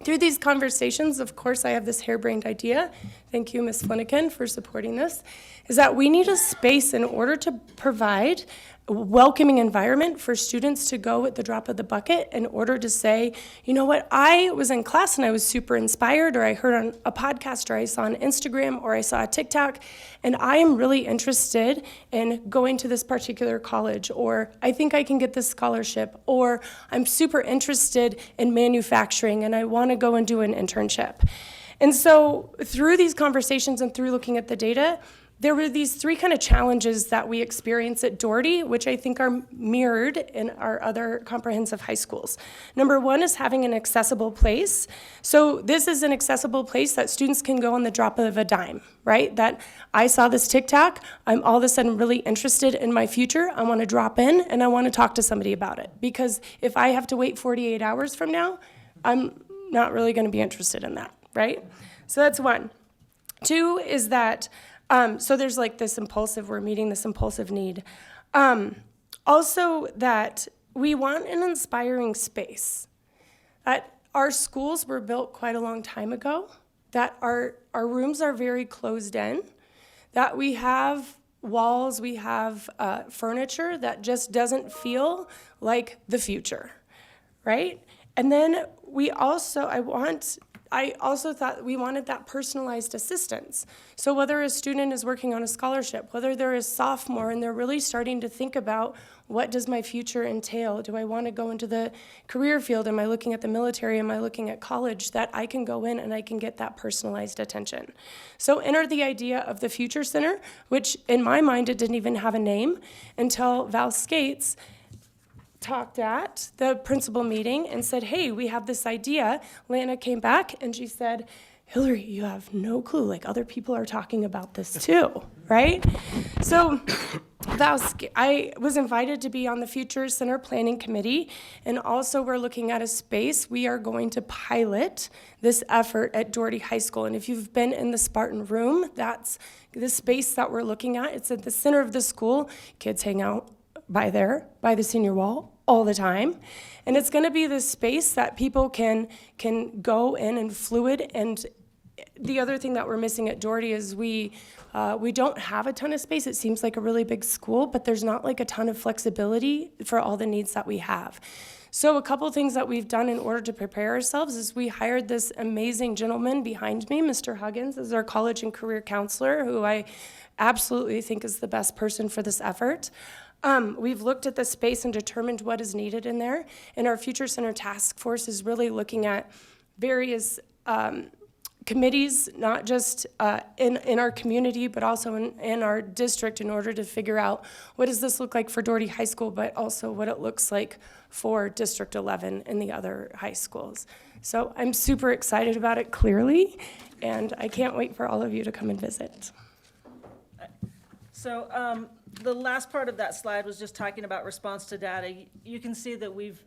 through these conversations, of course, I have this harebrained idea. Thank you, Ms. Flanagan, for supporting this, is that we need a space in order to provide a welcoming environment for students to go at the drop of the bucket in order to say, you know what, I was in class and I was super inspired, or I heard on a podcast, or I saw on Instagram, or I saw a TikTok, and I am really interested in going to this particular college, or I think I can get this scholarship, or I'm super interested in manufacturing and I want to go and do an internship. And so through these conversations and through looking at the data, there were these 3 kind of challenges that we experience at Doherty, which I think are mirrored in our other comprehensive high schools. Number 1 is having an accessible place. So this is an accessible place that students can go on the drop of a dime, right? That I saw this TikTok, I'm all of a sudden really interested in my future, I want to drop in and I want to talk to somebody about it. Because if I have to wait 48 hours from now, I'm not really going to be interested in that, right? So that's 1. 2 is that so there's we're meeting this impulsive need. Also that we want an inspiring space. That our schools were built quite a long time ago, that our rooms are very closed in, that we have walls, we have furniture that just doesn't feel like the future, right? And then I also thought we wanted that personalized assistance. So whether a student is working on a scholarship, whether they're a sophomore and they're really starting to think about what does my future entail? Do I want to go into the career field? Am I looking at the military? Am I looking at college? That I can go in and I can get that personalized attention. So enter the idea of the Future Center, which in my mind, it didn't even have a name until Val Skates talked at the principal meeting and said, hey, we have this idea. Lana came back and she said, Hillary, you have no clue, other people are talking about this too, right? So I was invited to be on the Future Center Planning Committee, and also we're looking at a space. We are going to pilot this effort at Doherty High School, and if you've been in the Spartan room, that's the space that we're looking at. It's at the center of the school. Kids hang out by the senior wall all the time. And it's going to be this space that people can go in and fluid and the other thing that we're missing at Doherty is we don't have a ton of space. It seems like a really big school, but there's not like a ton of flexibility for all the needs that we have. So a couple things that we've done in order to prepare ourselves is we hired this amazing gentleman behind me, Mr. Huggins, as our college and career counselor, who I absolutely think is the best person for this effort. We've looked at the space and determined what is needed in there, and our Future Center Task Force is really looking at various committees, not just in our community, but also in our district, in order to figure out what does this look like for Doherty High School, but also what it looks like for District 11 and the other high schools. So I'm super excited about it, clearly, and I can't wait for all of you to come and visit. So the last part of that slide was just talking about response to data. You can see that we've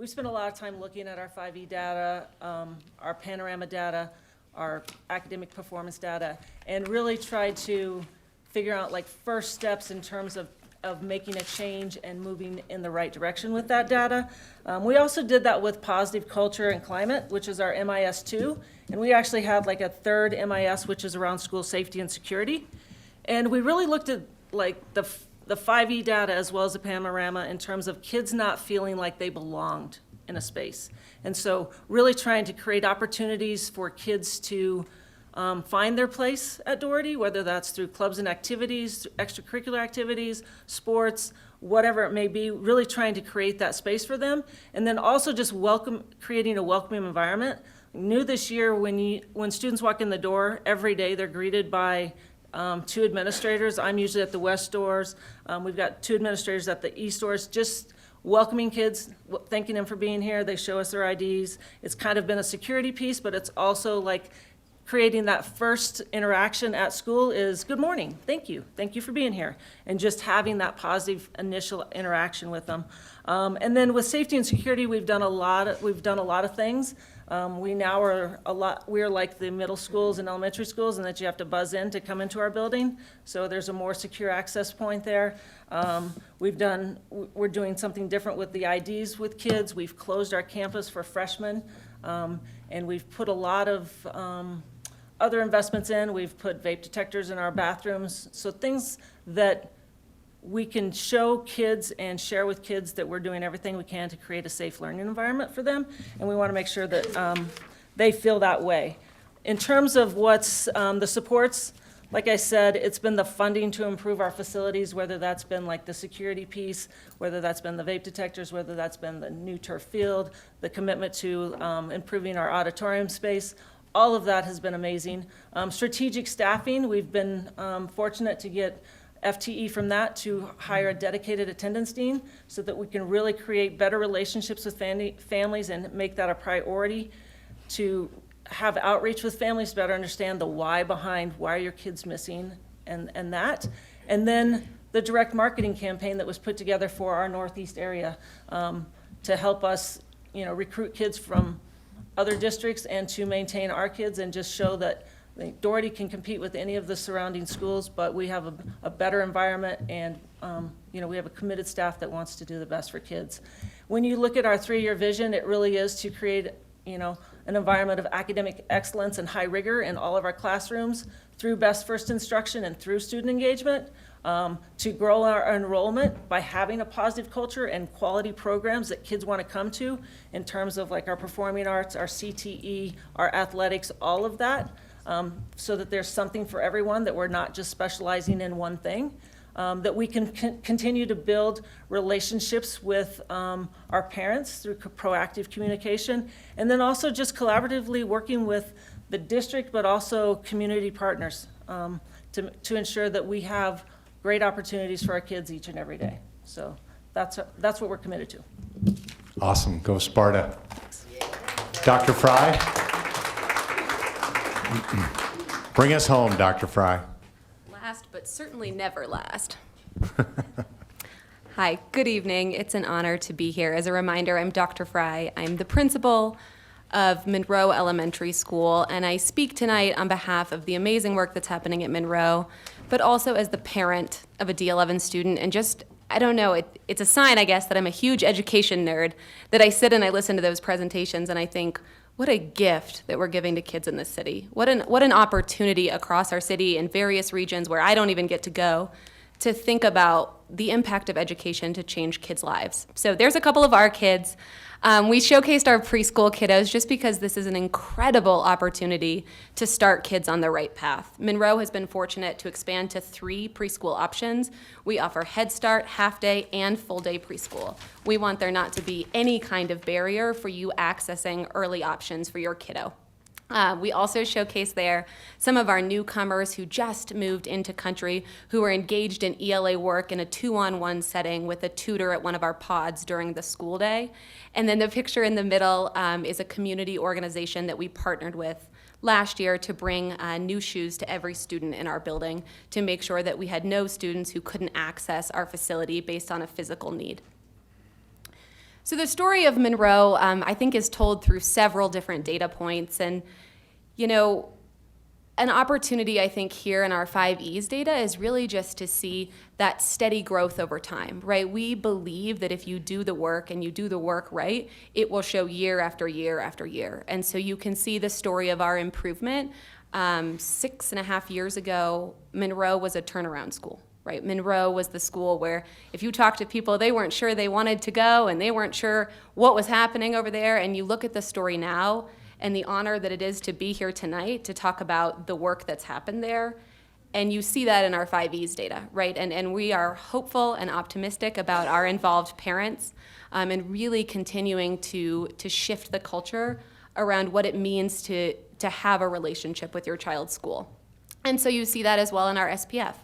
spent a lot of time looking at our 5E data, our panorama data, our academic performance data, and really tried to figure out like first steps in terms of making a change and moving in the right direction with that data. We also did that with positive culture and climate, which is our MIS2, and we actually had like a third MIS, which is around school safety and security. And we really looked at like the 5E data as well as the panorama in terms of kids not feeling like they belonged in a space. And so really trying to create opportunities for kids to find their place at Doherty, whether that's through clubs and activities, extracurricular activities, sports, whatever it may be, really trying to create that space for them. And then also just creating a welcoming environment. New this year, when students walk in the door, every day they're greeted by 2 administrators. I'm usually at the west doors. We've got 2 administrators at the east doors, just welcoming kids, thanking them for being here. They show us their IDs. It's kind of been a security piece, but it's also like creating that first interaction at school is good morning, thank you for being here, and just having that positive initial interaction with them. And then with safety and security, we've done a lot of things. We are like the middle schools and elementary schools, and that you have to buzz in to come into our building. So there's a more secure access point there. We're doing something different with the IDs with kids. We've closed our campus for freshmen, and we've put a lot of other investments in. We've put vape detectors in our bathrooms. So things that we can show kids and share with kids that we're doing everything we can to create a safe learning environment for them, and we want to make sure that they feel that way. In terms of what's the supports, like I said, it's been the funding to improve our facilities, whether that's been like the security piece, whether that's been the vape detectors, whether that's been the new turf field, the commitment to improving our auditorium space. All of that has been amazing. Strategic staffing, we've been fortunate to get FTE from that to hire a dedicated attendance dean so that we can really create better relationships with families and make that a priority, to have outreach with families to better understand the why behind why are your kids missing and that. And then the direct marketing campaign that was put together for our Northeast area to help us, recruit kids from other districts and to maintain our kids and just show that Doherty can compete with any of the surrounding schools, but we have a better environment, and we have a committed staff that wants to do the best for kids. When you look at our 3-year vision, it really is to create an environment of academic excellence and high rigor in all of our classrooms through best first instruction and through student engagement, to grow our enrollment by having a positive culture and quality programs that kids want to come to in terms of like our performing arts, our CTE, our athletics, all of that. So that there's something for everyone, that we're not just specializing in one thing, that we can continue to build relationships with our parents through proactive communication, and then also just collaboratively working with the district, but also community partners to ensure that we have great opportunities for our kids each and every day. So that's what we're committed to. Awesome. Go Sparta. Dr. Fry? Bring us home, Dr. Fry. Last, but certainly never last. Hi, good evening. It's an honor to be here. As a reminder, I'm Dr. Fry. I'm the principal of Monroe Elementary School, and I speak tonight on behalf of the amazing work that's happening at Monroe, but also as the parent of a D11 student, and just, I don't know, it's a sign, I guess, that I'm a huge education nerd, that I sit and I listen to those presentations and I think, what a gift that we're giving to kids in this city. What an opportunity across our city in various regions where I don't even get to go to think about the impact of education to change kids' lives. So there's a couple of our kids. We showcased our preschool kiddos just because this is an incredible opportunity to start kids on the right path. Monroe has been fortunate to expand to 3 preschool options. We offer Head Start, half day, and full day preschool. We want there not to be any kind of barrier for you accessing early options for your kiddo. We also showcase there some of our newcomers who just moved into country, who are engaged in ELA work in a 2-on-1 setting with a tutor at one of our pods during the school day. And then the picture in the middle is a community organization that we partnered with last year to bring new shoes to every student in our building to make sure that we had no students who couldn't access our facility based on a physical need. So the story of Monroe, I think, is told through several different data points. And, you know, an opportunity, I think, here in our 5Es data is really just to see that steady growth over time, right? We believe that if you do the work and you do the work right, it will show year after year after year. And so you can see the story of our improvement. 6.5 years ago, Monroe was a turnaround school. Right, Monroe was the school where if you talk to people, they weren't sure they wanted to go and they weren't sure what was happening over there. And you look at the story now and the honor that it is to be here tonight to talk about the work that's happened there. And you see that in our 5Es data, right? And we are hopeful and optimistic about our involved parents and really continuing to shift the culture around what it means to have a relationship with your child's school. And so you see that as well in our SPF.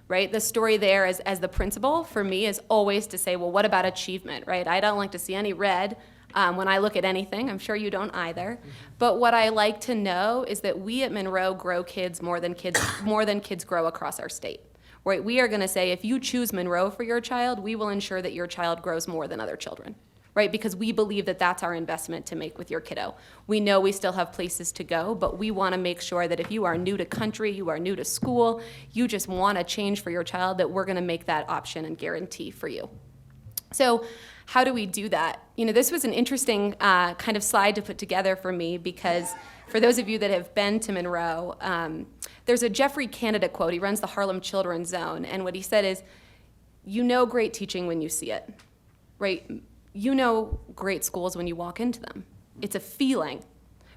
Right? The story there as the principal for me is always to say, well, what about achievement, right? I don't like to see any red when I look at anything. I'm sure you don't either. But what I like to know is that we at Monroe grow kids more than kids grow across our state. Right? We are going to say, if you choose Monroe for your child, we will ensure that your child grows more than other children. Right? Because we believe that that's our investment to make with your kiddo. We know we still have places to go, but we want to make sure that if you are new to country, you are new to school, you just want to change for your child, that we're going to make that option and guarantee for you. So how do we do that? You know, this was an interesting kind of slide to put together for me because for those of you that have been to Monroe, there's a Jeffrey Canada quote. He runs the Harlem Children's Zone, and what he said is, you know great teaching when you see it, right? You know great schools when you walk into them. It's a feeling,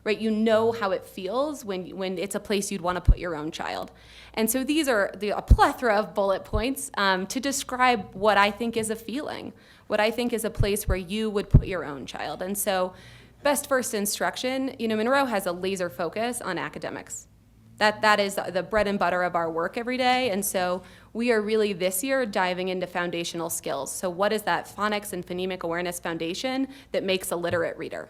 right? You know how it feels when it's a place you'd want to put your own child. And so these are a plethora of bullet points to describe what I think is a feeling, what I think is a place where you would put your own child. And so best first instruction, you know, Monroe has a laser focus on academics. That is the bread and butter of our work every day. And so we are really this year diving into foundational skills. So what is that phonics and phonemic awareness foundation that makes a literate reader?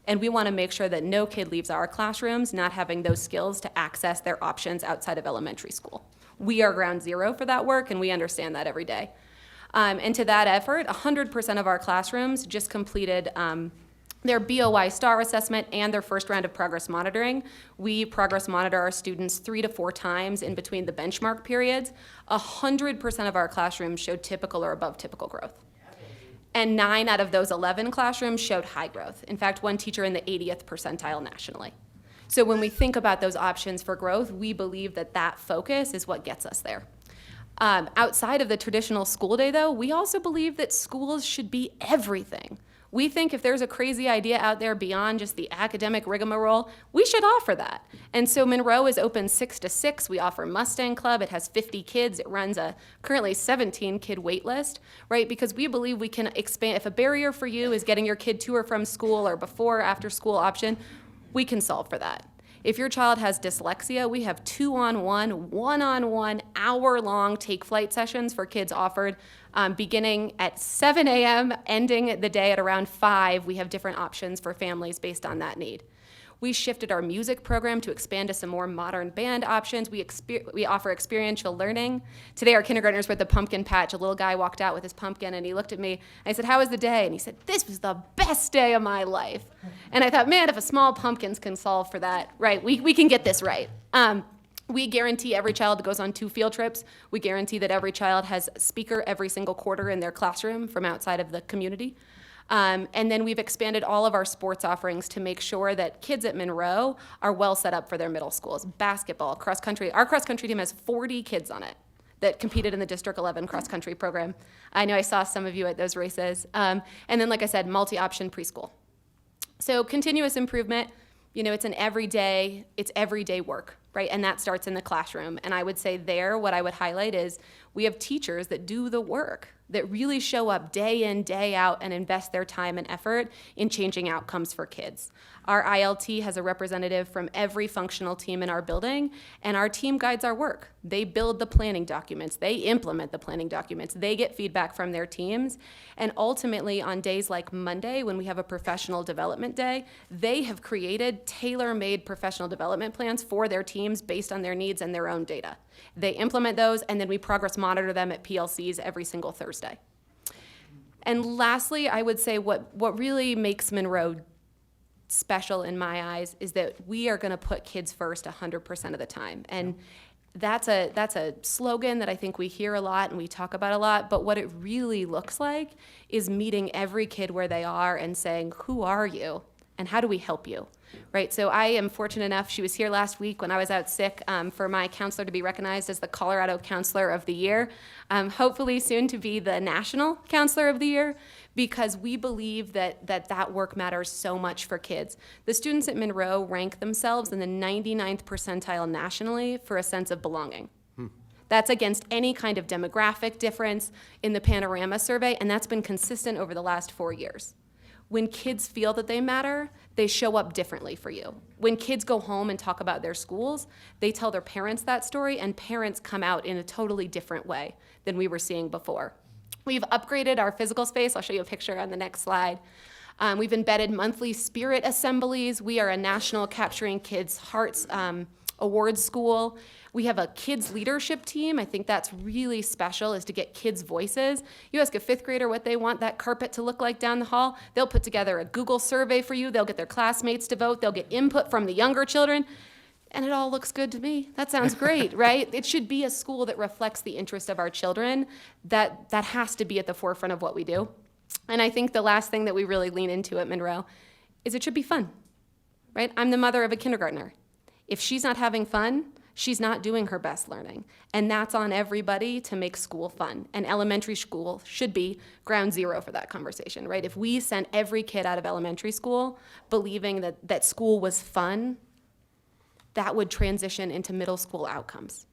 And we want to make sure that no kid leaves our classrooms not having those skills to access their options outside of elementary school. We are ground zero for that work, and we understand that every day. And to that effort, 100% of our classrooms just completed their BOE STAR assessment and their first round of progress monitoring. We progress monitor our students 3 to 4 times in between the benchmark periods. 100% of our classrooms showed typical or above typical growth. And 9 out of those 11 classrooms showed high growth. In fact, one teacher in the 80th percentile nationally. So when we think about those options for growth, we believe that that focus is what gets us there. Outside of the traditional school day, though, we also believe that schools should be everything. We think if there's a crazy idea out there beyond just the academic rigmarole, we should offer that. And so Monroe is open 6 to 6. We offer Mustang Club. It has 50 kids. It runs a currently 17-kid wait list, right? Because we believe we can expand. If a barrier for you is getting your kid to or from school or before or after school option, we can solve for that. If your child has dyslexia, we have 2-on-1, 1-on-1, hour-long take-flight sessions for kids offered beginning at 7 a.m., ending the day at around 5. We have different options for families based on that need. We shifted our music program to expand to some more modern band options. We offer experiential learning. Today, our kindergartners were at the pumpkin patch. A little guy walked out with his pumpkin, and he looked at me. And I said, "How was the day?" And he said, "This was the best day of my life." And I thought, man, if a small pumpkins can solve for that, right, we can get this right. We guarantee every child goes on 2 field trips. We guarantee that every child has a speaker every single quarter in their classroom from outside of the community. And then we've expanded all of our sports offerings to make sure that kids at Monroe are well set up for their middle schools. Basketball, cross country. Our cross country team has 40 kids on it that competed in the District 11 cross country program. I know I saw some of you at those races. And then, like I said, multi-option preschool. So continuous improvement, it's everyday work, right? And that starts in the classroom. And I would say there, what I would highlight is we have teachers that do the work, that really show up day in, day out, and invest their time and effort in changing outcomes for kids. Our ILT has a representative from every functional team in our building, and our team guides our work. They build the planning documents. They implement the planning documents. They get feedback from their teams. And ultimately, on days like Monday, when we have a professional development day, they have created tailor-made professional development plans for their teams based on their needs and their own data. They implement those, and then we progress monitor them at PLCs every single Thursday. And lastly, I would say what really makes Monroe special in my eyes is that we are going to put kids first 100% of the time. And that's a slogan that I think we hear a lot and we talk about a lot, but what it really looks like is meeting every kid where they are and saying, who are you and how do we help you? Right, so I am fortunate enough, she was here last week when I was out sick, for my counselor to be recognized as the Colorado Counselor of the Year, hopefully soon to be the National Counselor of the Year, because we believe that work matters so much for kids. The students at Monroe rank themselves in the 99th percentile nationally for a sense of belonging. That's against any kind of demographic difference in the Panorama survey, and that's been consistent over the last 4 years. When kids feel that they matter, they show up differently for you. When kids go home and talk about their schools, they tell their parents that story, and parents come out in a totally different way than we were seeing before. We've upgraded our physical space. I'll show you a picture on the next slide. We've embedded monthly spirit assemblies. We are a national Capturing Kids' Hearts awards school. We have a kids leadership team. I think that's really special, is to get kids' voices. You ask a fifth grader what they want that carpet to look like down the hall, they'll put together a Google survey for you. They'll get their classmates to vote. They'll get input from the younger children. And it all looks good to me. That sounds great, right? It should be a school that reflects the interest of our children. That has to be at the forefront of what we do. And I think the last thing that we really lean into at Monroe is it should be fun, right? I'm the mother of a kindergartner. If she's not having fun, she's not doing her best learning. And that's on everybody to make school fun. And elementary school should be ground zero for that conversation, right? If we sent every kid out of elementary school believing that school was fun, that would transition into middle school outcomes.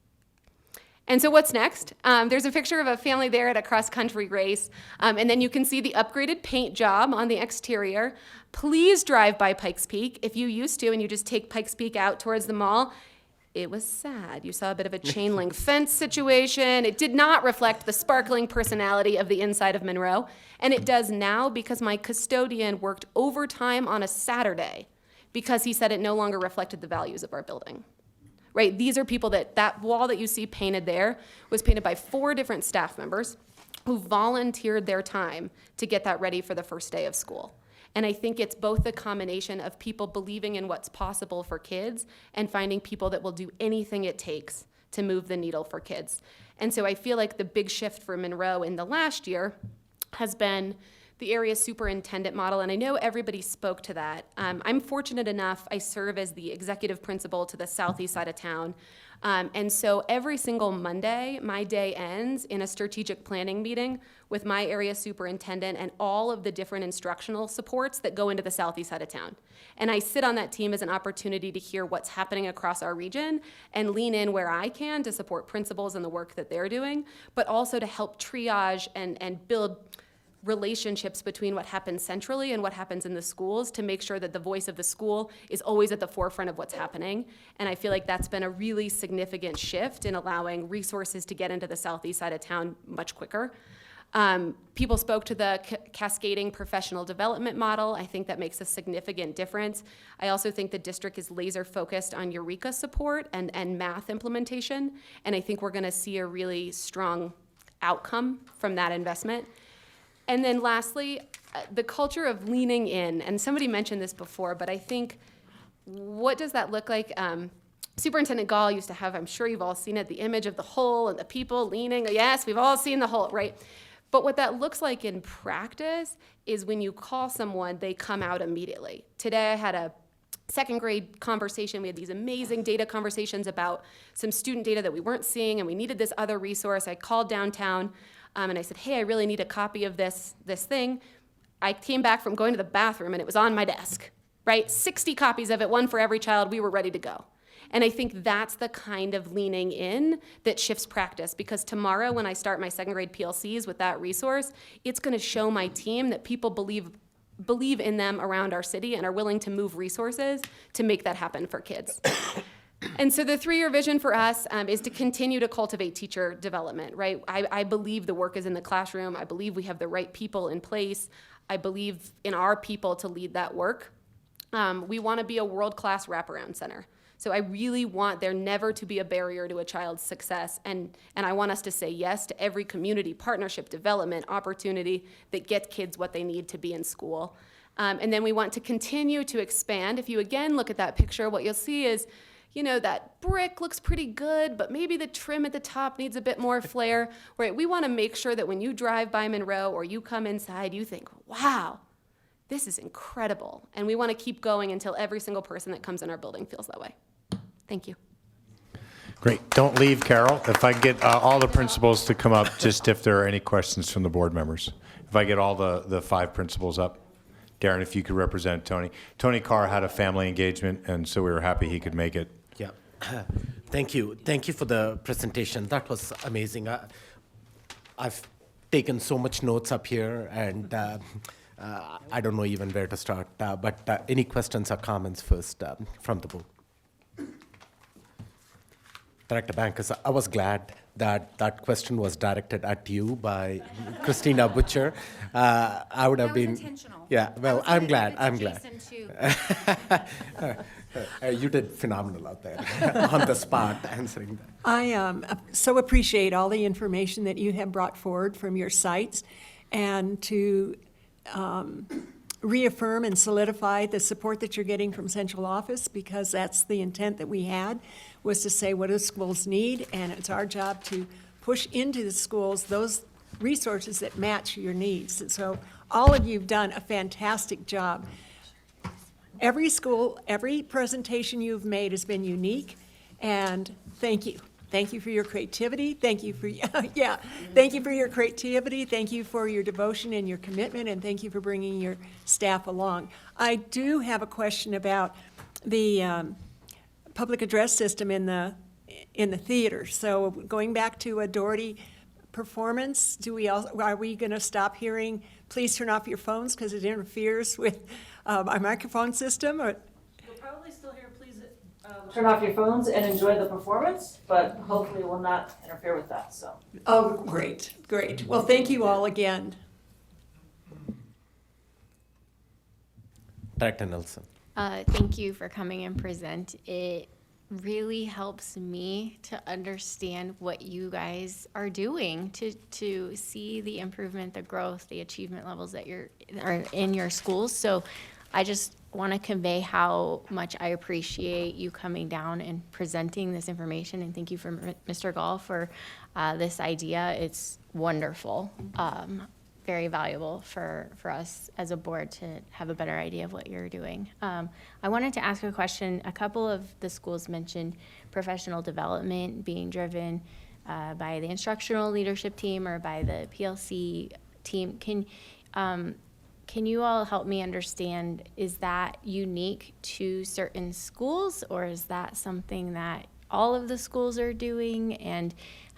And so what's next? There's a picture of a family there at a cross-country race, and then you can see the upgraded paint job on the exterior. Please drive by Pikes Peak. If you used to and you just take Pikes Peak out towards the mall, it was sad. You saw a bit of a chain link fence situation. It did not reflect the sparkling personality of the inside of Monroe, and it does now because my custodian worked overtime on a Saturday because he said it no longer reflected the values of our building. Right, these are people that wall that you see painted there was painted by 4 different staff members who volunteered their time to get that ready for the first day of school. And I think it's both the combination of people believing in what's possible for kids and finding people that will do anything it takes to move the needle for kids. And so I feel like the big shift for Monroe in the last year has been the area superintendent model, and I know everybody spoke to that. I'm fortunate enough, I serve as the executive principal to the southeast side of town. And so every single Monday, my day ends in a strategic planning meeting with my area superintendent and all of the different instructional supports that go into the southeast side of town. And I sit on that team as an opportunity to hear what's happening across our region and lean in where I can to support principals and the work that they're doing, but also to help triage and build relationships between what happens centrally and what happens in the schools to make sure that the voice of the school is always at the forefront of what's happening. And I feel like that's been a really significant shift in allowing resources to get into the southeast side of town much quicker. People spoke to the cascading professional development model. I think that makes a significant difference. I also think the district is laser focused on Eureka support and math implementation. And I think we're gonna see a really strong outcome from that investment. And then lastly, the culture of leaning in, and somebody mentioned this before, but I think, what does that look like? Superintendent Gall used to have, I'm sure you've all seen it, the image of the hole and the people leaning. Yes, we've all seen the hole, right? But what that looks like in practice is when you call someone, they come out immediately. Today I had a second grade conversation. We had these amazing data conversations about some student data that we weren't seeing, and we needed this other resource. I called downtown and I said, hey, I really need a copy of this thing. I came back from going to the bathroom and it was on my desk, right? 60 copies of it, one for every child. We were ready to go. And I think that's the kind of leaning in that shifts practice, because tomorrow when I start my second grade PLCs with that resource, it's going to show my team that people believe in them around our city and are willing to move resources to make that happen for kids. And so the 3-year vision for us is to continue to cultivate teacher development, right? I believe the work is in the classroom. I believe we have the right people in place. I believe in our people to lead that work. We want to be a world-class wraparound center. So I really want there never to be a barrier to a child's success, and I want us to say yes to every community partnership development opportunity that gets kids what they need to be in school. And then we want to continue to expand. If you again look at that picture, what you'll see is, you know, that brick looks pretty good, but maybe the trim at the top needs a bit more flair, right? We want to make sure that when you drive by Monroe or you come inside, you think, wow, this is incredible. And we want to keep going until every single person that comes in our building feels that way. Thank you. Great. Don't leave, Carol. If I get all the principals to come up, just if there are any questions from the board members. If I get all the 5 principals up. Darren, if you could represent Tony. Tony Carr had a family engagement, and so we were happy he could make it. Yeah. Thank you. Thank you for the presentation. That was amazing. I've taken so much notes up here, and I don't know even where to start. But any questions or comments first from the board? Director Bankus, I was glad that that question was directed at you by Christina Butcher. I would have been intentional. Yeah. Well, I'm glad. I'm glad. Jason, too. You did phenomenal out there on the spot answering that. I so appreciate all the information that you have brought forward from your sites, and to reaffirm and solidify the support that you're getting from central office, because that's the intent that we had, was to say what do schools need, and it's our job to push into the schools those resources that match your needs. And so all of you have done a fantastic job. Every school, every presentation you've made has been unique, and thank you. Thank you for your creativity. Thank you for, thank you for your creativity. Thank you for your devotion and your commitment, and thank you for bringing your staff along. I do have a question about the public address system in the theater. So going back to a Doherty performance, are we going to stop hearing, please turn off your phones because it interferes with our microphone system? Or You'll probably still hear, please turn off your phones and enjoy the performance, but hopefully it will not interfere with that, so. Oh, great, great. Well, thank you all again. Director Nelson. Thank you for coming and present. It really helps me to understand what you guys are doing to see the improvement, the growth, the achievement levels that are in your schools. So I just want to convey how much I appreciate you coming down and presenting this information, and thank you for Mr. Gall for this idea. It's wonderful. Very valuable for us as a board to have a better idea of what you're doing. I wanted to ask a question. A couple of the schools mentioned professional development being driven by the instructional leadership team or by the PLC team. Can you all help me understand, is that unique to certain schools, or is that something that all of the schools are doing? And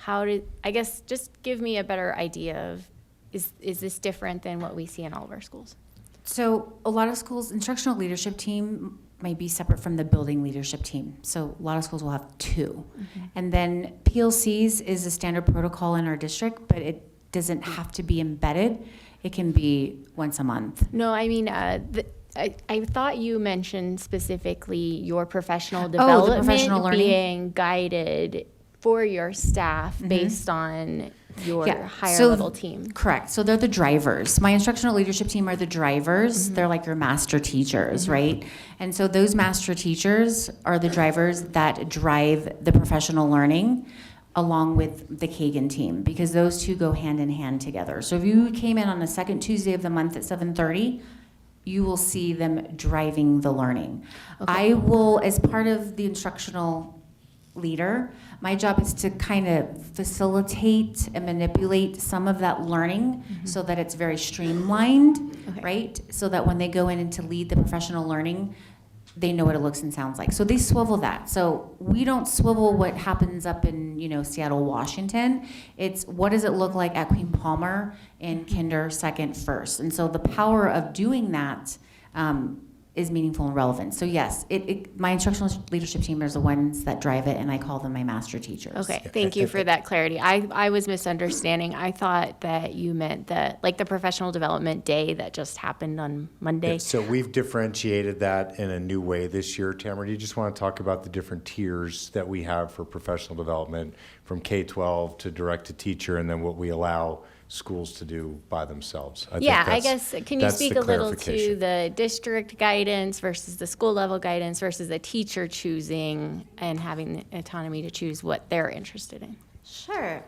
I guess just give me a better idea of, is this different than what we see in all of our schools? So a lot of schools, instructional leadership team might be separate from the building leadership team. So a lot of schools will have 2. Mm-hmm. And then PLCs is a standard protocol in our district, but it doesn't have to be embedded. It can be once a month. No, I mean, I thought you mentioned specifically your professional development professional learning being guided for your staff based on your higher level team. Correct. So they're the drivers. My instructional leadership team are the drivers. They're like your master teachers, right? And so those master teachers are the drivers that drive the professional learning. along with the Kagan team, because those two go hand in hand together. So if you came in on the second Tuesday of the month at 7:30, you will see them driving the learning. I will, as part of the instructional leader, my job is to kind of facilitate and manipulate some of that learning so that it's very streamlined, right? So that when they go in and to lead the professional learning, they know what it looks and sounds like. So they swivel that. So we don't swivel what happens up in, Seattle, Washington. It's what does it look like at Queen Palmer in kinder, second, first. And so the power of doing that is meaningful and relevant. So yes, my instructional leadership team are the ones that drive it, and I call them my master teachers. Okay, thank you for that clarity. I was misunderstanding. I thought that you meant the professional development day that just happened on Monday. Yeah, so we've differentiated that in a new way this year. Tamara, do you just want to talk about the different tiers that we have for professional development from K-12 to direct to teacher, and then what we allow schools to do by themselves? I guess, can you speak a little to the district guidance versus the school level guidance versus the teacher choosing and having the autonomy to choose what they're interested in? Sure.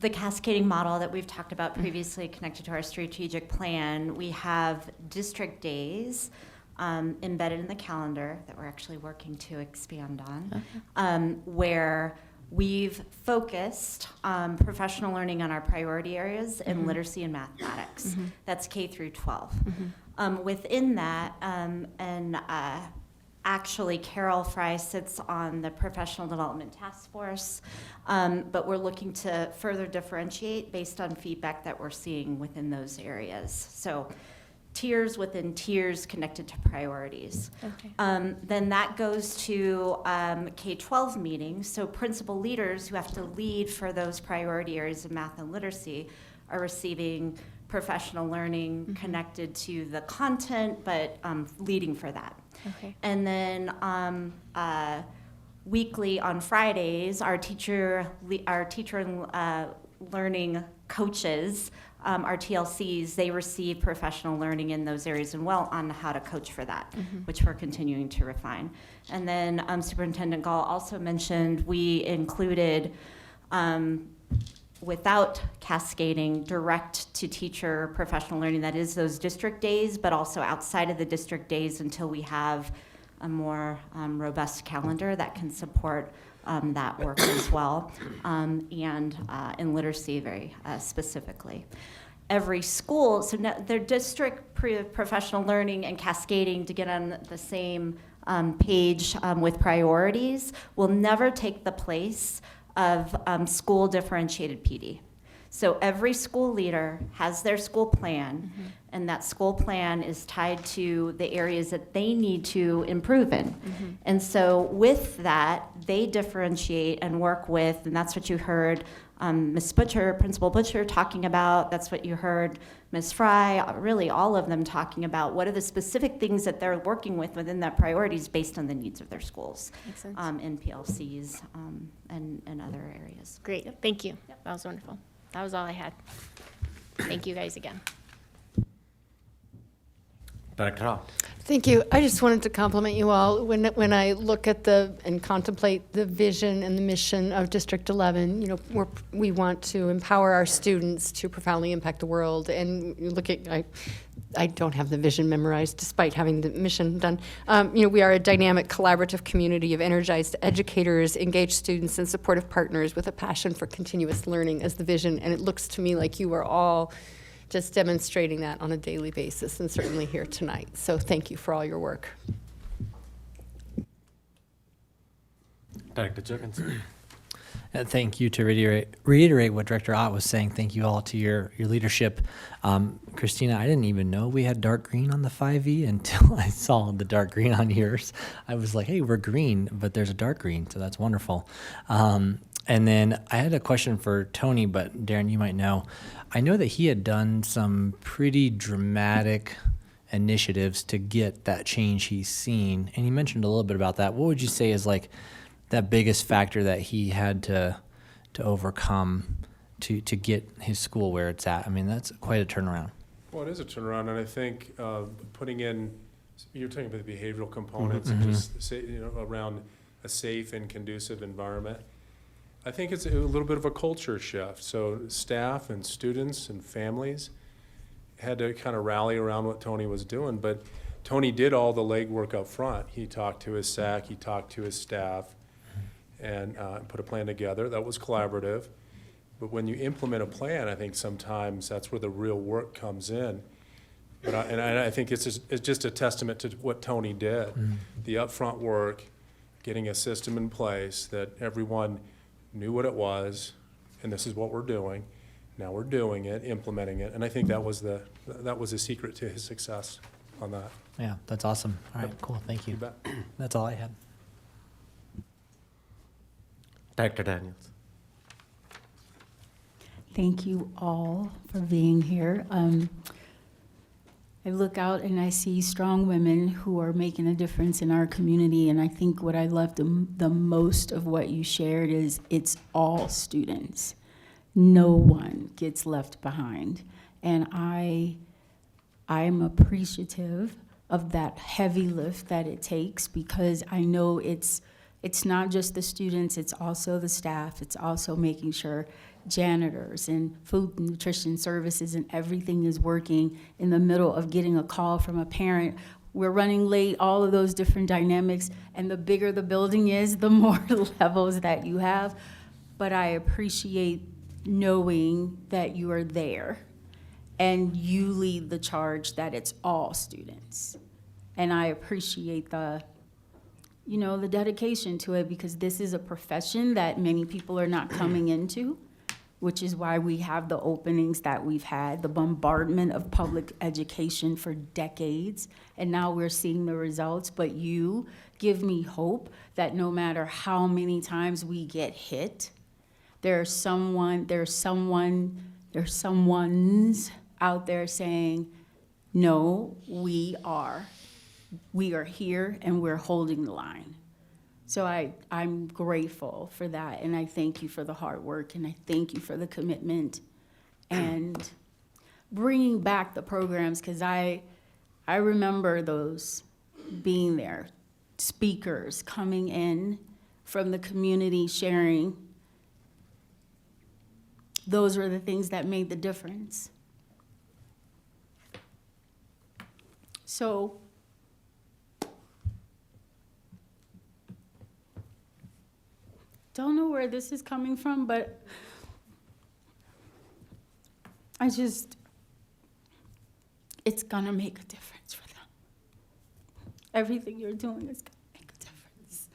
The cascading model that we've talked about previously connected to our strategic plan, we have district days embedded in the calendar that we're actually working to expand on, where we've focused professional learning on our priority areas in literacy and mathematics. That's K through 12. Within that, actually Carol Fry sits on the professional development task force, but we're looking to further differentiate based on feedback that we're seeing within those areas. So tiers within tiers connected to priorities. Then that goes to K-12 meetings. So principal leaders who have to lead for those priority areas of math and literacy are receiving professional learning connected to the content, but leading for that. And then weekly on Fridays, our teacher and learning coaches, our TLCs, they receive professional learning in those areas and on how to coach for that, which we're continuing to refine. And then Superintendent Gall also mentioned we included, without cascading, direct to teacher professional learning, that is those district days, but also outside of the district days until we have a more robust calendar that can support that work as well, and in literacy very specifically. Every school, so their district professional learning and cascading to get on the same page with priorities will never take the place of school differentiated PD. So every school leader has their school plan, and that school plan is tied to the areas that they need to improve in. And so with that, they differentiate and work with, and that's what you heard Ms. Butcher, Principal Butcher talking about, that's what you heard Ms. Fry, really all of them talking about what are the specific things that they're working with within that priorities based on the needs of their schools in PLCs and other areas. Great, thank you. That was wonderful. That was all I had. Thank you guys again. Director Ott. Thank you. I just wanted to compliment you all. When I look at and contemplate the vision and the mission of District 11, we want to empower our students to profoundly impact the world. And you look at, I don't have the vision memorized despite having the mission done. We are a dynamic, collaborative community of energized educators, engaged students, and supportive partners with a passion for continuous learning as the vision. And it looks to me like you are all just demonstrating that on a daily basis, and certainly here tonight. So thank you for all your work. Director Jurgensen. Thank you. To reiterate what Director Ott was saying, thank you all to your leadership. Christina, I didn't even know we had dark green on the 5E until I saw the dark green on yours. I was like, hey, we're green, but there's a dark green, so that's wonderful. And then I had a question for Tony, but Darren, you might know. I know that he had done some pretty dramatic initiatives to get that change he's seen, and he mentioned a little bit about that. What would you say is like that biggest factor that he had to overcome to get his school where it's at? I mean, that's quite a turnaround. Well, it is a turnaround, and I think putting in, you're talking about the behavioral components and just say, around a safe and conducive environment. I think it's a little bit of a culture shift. So staff and students and families had to kind of rally around what Tony was doing, but Tony did all the legwork up front. He talked to his SAC, he talked to his staff, and put a plan together that was collaborative. But when you implement a plan, I think sometimes that's where the real work comes in. But I think it's just a testament to what Tony did. The upfront work, getting a system in place that everyone knew what it was, and this is what we're doing. Now we're doing it, implementing it, and I think that was the secret to his success on that. Yeah, that's awesome. All right, cool, thank you. You bet. That's all I had. Dr. Daniels. Thank you all for being here. I look out and I see strong women who are making a difference in our community, and I think what I loved the most of what you shared is it's all students. No one gets left behind. And I'm appreciative of that heavy lift that it takes, because I know it's not just the students, it's also the staff, it's also making sure janitors and food and nutrition services and everything is working in the middle of getting a call from a parent. We're running late, all of those different dynamics, and the bigger the building is, the more levels that you have. But I appreciate knowing that you are there and you lead the charge that it's all students. And I appreciate the dedication to it, because this is a profession that many people are not coming into, which is why we have the openings that we've had, the bombardment of public education for decades, and now we're seeing the results. But you give me hope that no matter how many times we get hit, there's someone's out there saying, no, we are here and we're holding the line. So I'm grateful for that, and I thank you for the hard work, and I thank you for the commitment and bringing back the programs, because I remember those being there, speakers coming in from the community sharing. Those were the things that made the difference. So don't know where this is coming from, but it's gonna make a difference for them. Everything you're doing is gonna make a difference.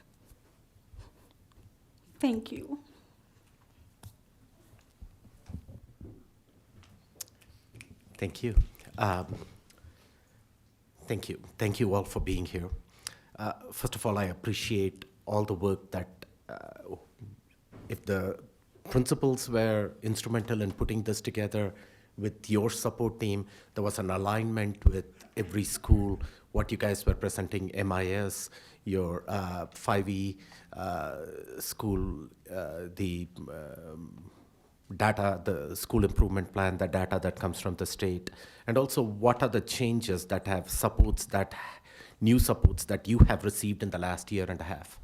Thank you. Thank you. Thank you all for being here. First of all, I appreciate all the work that if the principals were instrumental in putting this together with your support team, there was an alignment with every school, what you guys were presenting, MIS, your 5E school, the data, the school improvement plan, the data that comes from the state, and also what are the changes that have new supports that you have received in the last year and a half.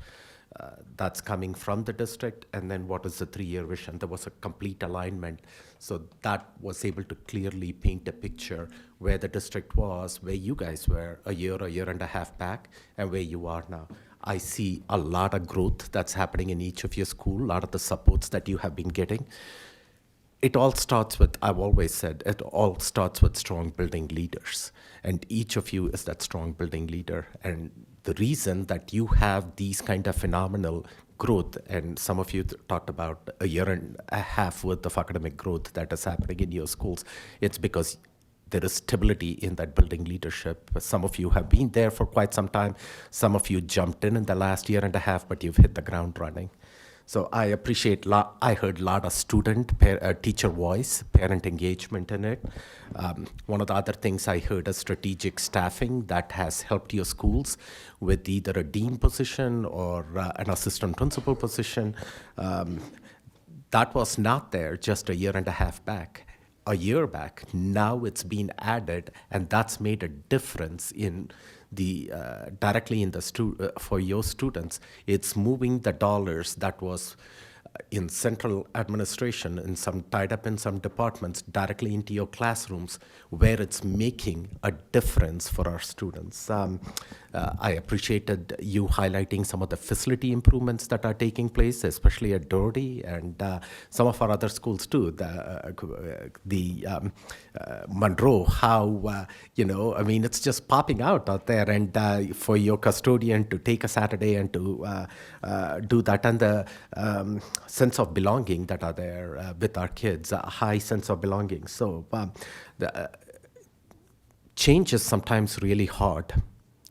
That's coming from the district, and then what is the 3-year vision? There was a complete alignment, so that was able to clearly paint a picture where the district was, where you guys were a year and a half back, and where you are now. I see a lot of growth that's happening in each of your school, a lot of the supports that you have been getting. It all starts with, I've always said, it all starts with strong building leaders, and each of you is that strong building leader. And the reason that you have these kind of phenomenal growth, and some of you talked about a year and a half worth of academic growth that is happening in your schools, it's because there is stability in that building leadership. Some of you have been there for quite some time. Some of you jumped in the last year and a half, but you've hit the ground running. So I appreciate, I heard a lot of teacher voice, parent engagement in it. One of the other things I heard is strategic staffing that has helped your schools with either a dean position or an assistant principal position. That was not there just a year and a half back. a year back. Now it's been added, and that's made a difference in the directly in the for your students. It's moving the dollars that was in central administration and some tied up in some departments directly into your classrooms, where it's making a difference for our students. I appreciated you highlighting some of the facility improvements that are taking place, especially at Doherty and some of our other schools too. The Monroe, how I mean, it's just popping out there, and for your custodian to take a Saturday and to do that, and the sense of belonging that are there with our kids, a high sense of belonging. So the change is sometimes really hard.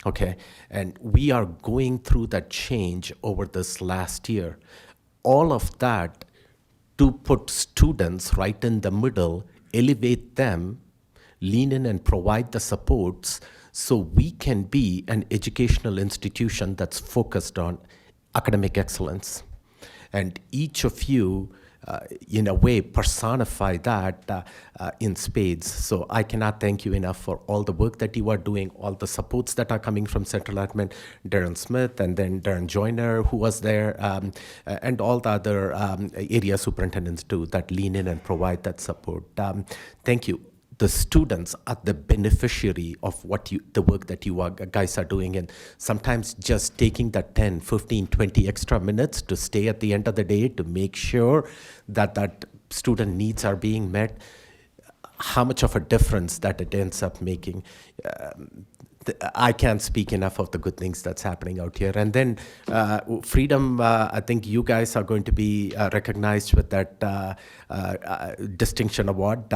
Okay, and we are going through that change over this last year. All of that to put students right in the middle, elevate them, lean in and provide the supports so we can be an educational institution that's focused on academic excellence. And each of you, in a way, personify that in spades. So I cannot thank you enough for all the work that you are doing, all the supports that are coming from Central Admin, Darren Smith, and then Darren Joyner, who was there, and all the other area superintendents too, that lean in and provide that support. Thank you. The students are the beneficiary of the work that you guys are doing, and sometimes just taking that 10, 15, 20 extra minutes to stay at the end of the day to make sure that student needs are being met, how much of a difference that it ends up making. I can't speak enough of the good things that's happening out here. And then Freedom, I think you guys are going to be recognized with that distinction award.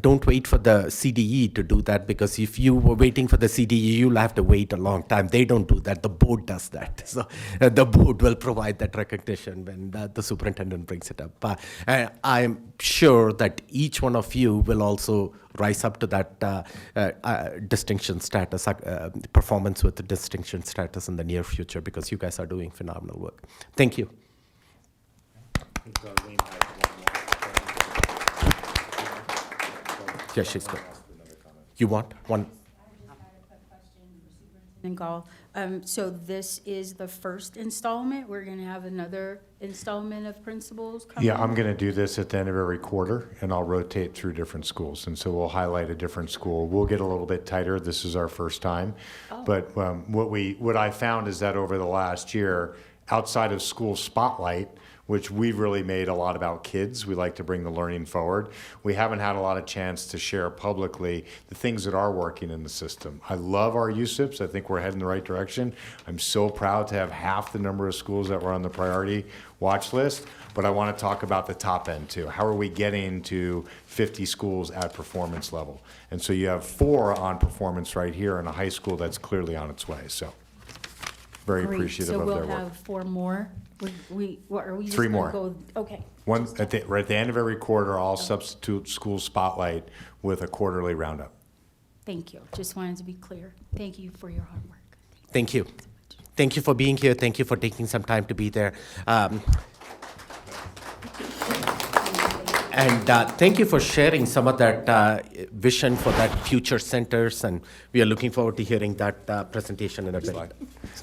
Don't wait for the CDE to do that, because if you were waiting for the CDE, you'll have to wait a long time. They don't do that. The board does that. So the board will provide that recognition when the superintendent brings it up. And I'm sure that each one of you will also rise up to that distinction status, performance with the distinction status in the near future, because you guys are doing phenomenal work. Thank you. Yeah, she's good. You want one? So this is the first installment. We're going to have another installment of principals coming. Yeah, I'm going to do this at the end of every quarter, and I'll rotate through different schools. And so we'll highlight a different school. We'll get a little bit tighter. This is our first time. Oh. But what I found is that over the last year, outside of school spotlight, which we've really made a lot about kids. We like to bring the learning forward. We haven't had a lot of chance to share publicly the things that are working in the system. I love our USIPs. I think we're heading in the right direction. I'm so proud to have half the number of schools that were on the priority watch list, but I want to talk about the top end too. How are we getting to 50 schools at performance level? And so you have 4 on performance right here in a high school that's clearly on its way. So very Great. appreciative of their work. So we'll have 4 more? What are we just 3 gonna more. go? Okay. One right at the end of every quarter, I'll substitute school spotlight with a quarterly roundup. Thank you. Just wanted to be clear. Thank you for your hard work. Thank you. Thank you for being here. Thank you for taking some time to be there. And thank you for sharing some of that vision for that future centers, and we are looking forward to hearing that presentation in a bit.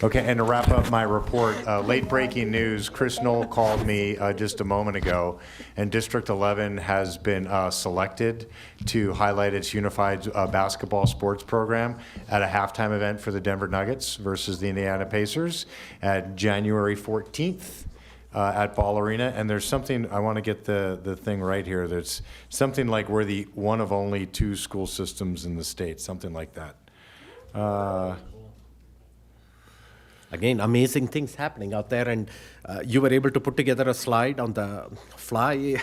Okay, and to wrap up my report, late breaking news, Chris Knoll called me just a moment ago, and District 11 has been selected to highlight its unified basketball sports program at a halftime event for the Denver Nuggets versus the Indiana Pacers at January 14th. At Ball Arena, and there's something, I want to get the thing right here, there's something like we're the one of only 2 school systems in the state, something like that. Again, amazing things happening out there, and you were able to put together a slide on the fly,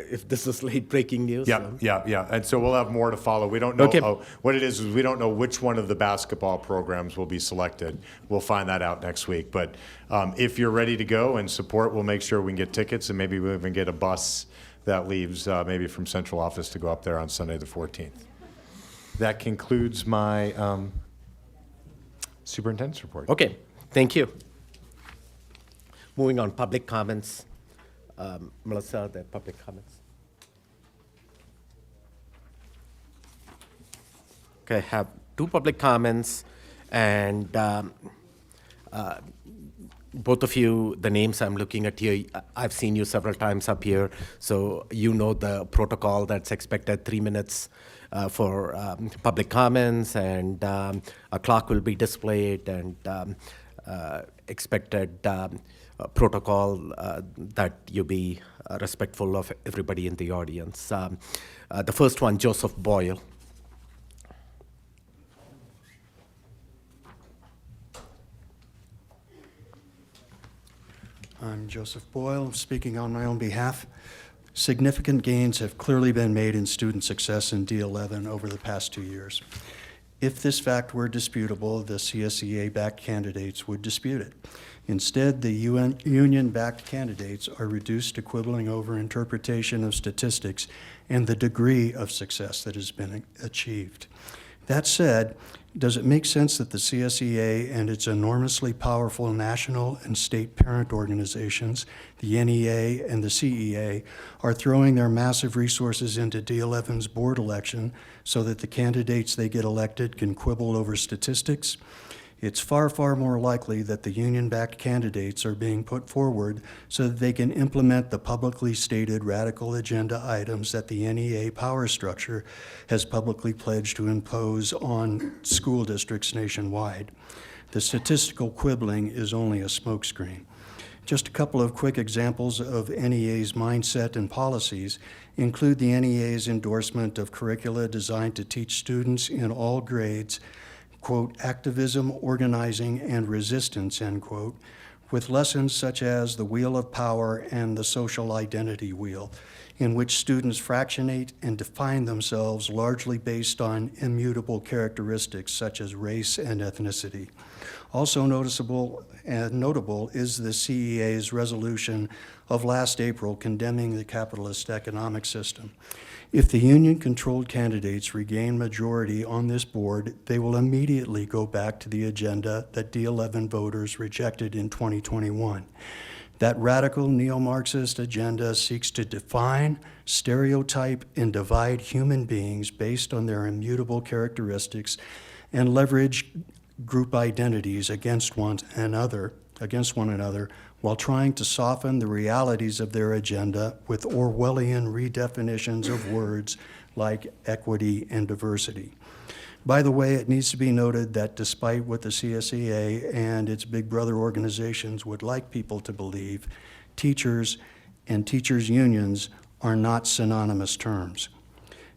if this is late breaking news. Yeah, and so we'll have more to follow. We don't know, Okay. what it is we don't know which one of the basketball programs will be selected. We'll find that out next week, but if you're ready to go and support, we'll make sure we can get tickets, and maybe we'll even get a bus that leaves maybe from central office to go up there on Sunday the 14th. That concludes my superintendent's report. Okay, thank you. Moving on, public comments. Melissa, the public comments. Okay, have 2 public comments, and both of you, the names I'm looking at here, I've seen you several times up here, so you know the protocol that's expected, 3 minutes for public comments, and a clock will be displayed, and expected protocol that you be respectful of everybody in the audience. The first one, Joseph Boyle. I'm Joseph Boyle, speaking on my own behalf. Significant gains have clearly been made in student success in D11 over the past 2 years. If this fact were disputable, the CSEA-backed candidates would dispute it. Instead, the union-backed candidates are reduced to quibbling over interpretation of statistics and the degree of success that has been achieved. That said, does it make sense that the CSEA and its enormously powerful national and state parent organizations, the NEA and the CEA, are throwing their massive resources into D11's board election so that the candidates they get elected can quibble over statistics? It's far, far more likely that the union-backed candidates are being put forward so that they can implement the publicly stated radical agenda items that the NEA power structure has publicly pledged to impose on school districts nationwide. The statistical quibbling is only a smokescreen. Just a couple of quick examples of NEA's mindset and policies include the NEA's endorsement of curricula designed to teach students in all grades, quote, activism, organizing, and resistance, end quote, with lessons such as the wheel of power and the social identity wheel, in which students fractionate and define themselves largely based on immutable characteristics such as race and ethnicity. Also noticeable and notable is the CEA's resolution of last April condemning the capitalist economic system. If the union-controlled candidates regain majority on this board, they will immediately go back to the agenda that D11 voters rejected in 2021. That radical neo-Marxist agenda seeks to define, stereotype, and divide human beings based on their immutable characteristics and leverage group identities against one another, while trying to soften the realities of their agenda with Orwellian redefinitions of words like equity and diversity. By the way, it needs to be noted that despite what the CSEA and its big brother organizations would like people to believe, teachers and teachers' unions are not synonymous terms.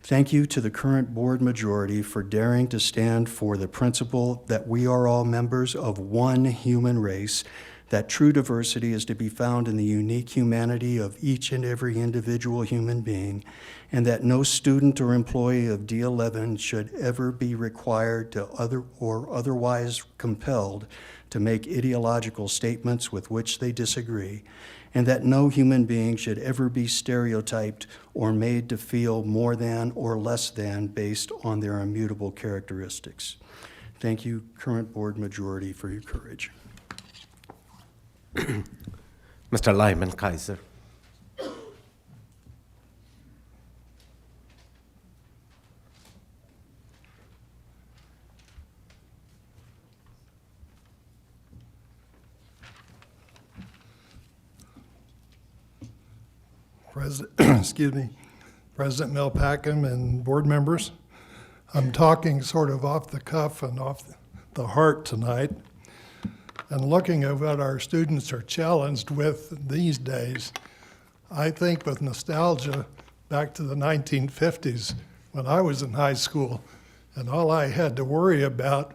Thank you to the current board majority for daring to stand for the principle that we are all members of one human race, that true diversity is to be found in the unique humanity of each and every individual human being, and that no student or employee of D11 should ever be required to otherwise compelled to make ideological statements with which they disagree, and that no human being should ever be stereotyped or made to feel more than or less than based on their immutable characteristics. Thank you, current board majority, for your courage. Mr. Lyman Kaiser. President Mel Packham and board members. I'm talking sort of off the cuff and off the heart tonight. And looking at what our students are challenged with these days, I think with nostalgia back to the 1950s when I was in high school, and all I had to worry about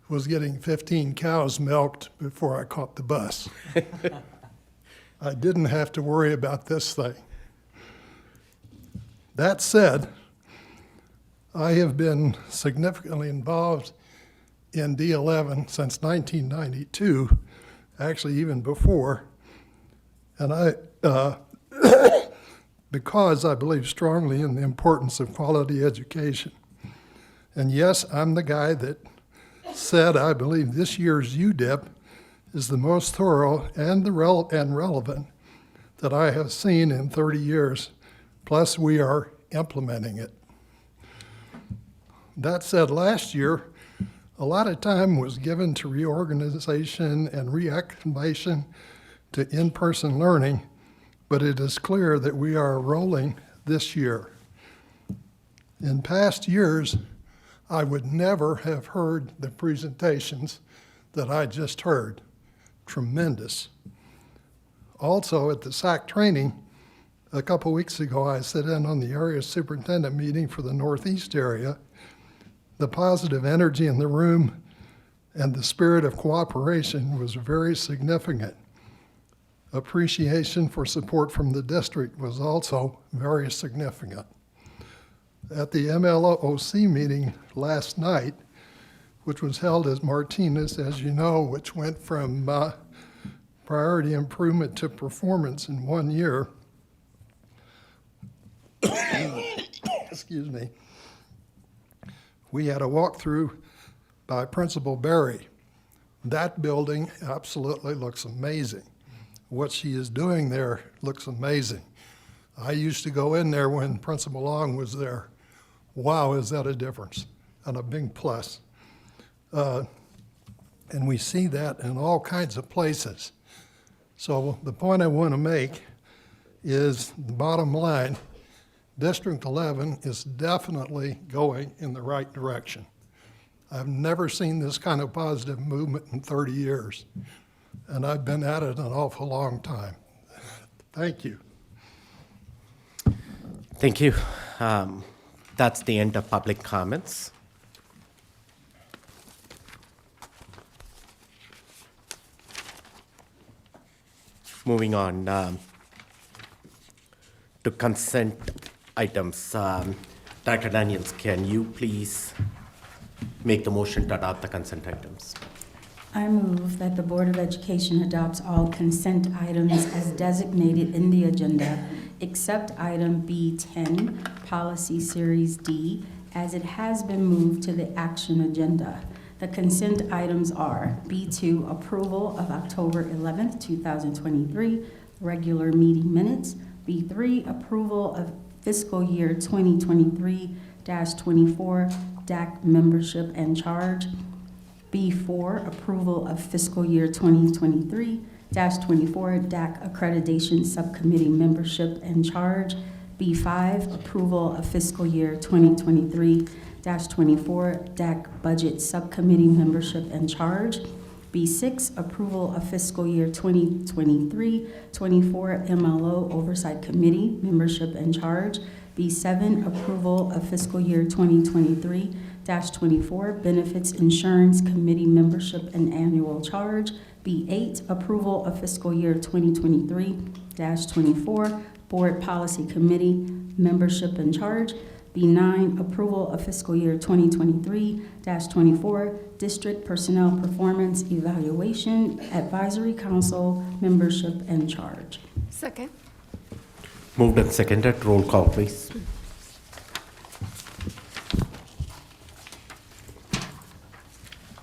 was getting 15 cows milked before I caught the bus. I didn't have to worry about this thing. That said, I have been significantly involved in D11 since 1992, actually even before, and because I believe strongly in the importance of quality education. And yes, I'm the guy that said I believe this year's UDEP is the most thorough and relevant that I have seen in 30 years, plus we are implementing it. That said, last year, a lot of time was given to reorganization and reactivation to in-person learning, but it is clear that we are rolling this year. In past years, I would never have heard the presentations that I just heard. Tremendous. Also, at the SAC training, a couple weeks ago, I sat in on the area superintendent meeting for the Northeast area. The positive energy in the room and the spirit of cooperation was very significant. Appreciation for support from the district was also very significant. At the MLOC meeting last night, which was held at Martinez, as you know, which went from priority improvement to performance in 1 year, excuse me, we had a walkthrough by Principal Berry. That building absolutely looks amazing. What she is doing there looks amazing. I used to go in there when Principal Long was there. Wow, is that a difference and a big plus. And we see that in all kinds of places. So the point I want to make is the bottom line, District 11 is definitely going in the right direction. I've never seen this kind of positive movement in 30 years, and I've been at it an awful long time. Thank you. Thank you. That's the end of public comments. Moving on to consent items. Director Daniels, can you please make the motion to adopt the consent items? I move that the Board of Education adopts all consent items as designated in the agenda, except item B10, Policy Series D, as it has been moved to the action agenda. The consent items are B2, approval of October 11th, 2023, regular meeting minutes. B3, approval of fiscal year 2023-24 DAC membership and charge. B4, approval of fiscal year 2023-24 DAC Accreditation Subcommittee membership and charge. B5, approval of fiscal year 2023-24 DAC Budget Subcommittee membership and charge. B6, approval of fiscal year 2023-24 MLO Oversight Committee membership and charge. B7, approval of fiscal year 2023-24 Benefits Insurance Committee membership and annual charge. B8, approval of fiscal year 2023-24 Board Policy Committee membership and charge. B9, approval of fiscal year 2023-24 District Personnel Performance Evaluation Advisory Council membership and charge. Second. Moved and seconded. Roll call, please.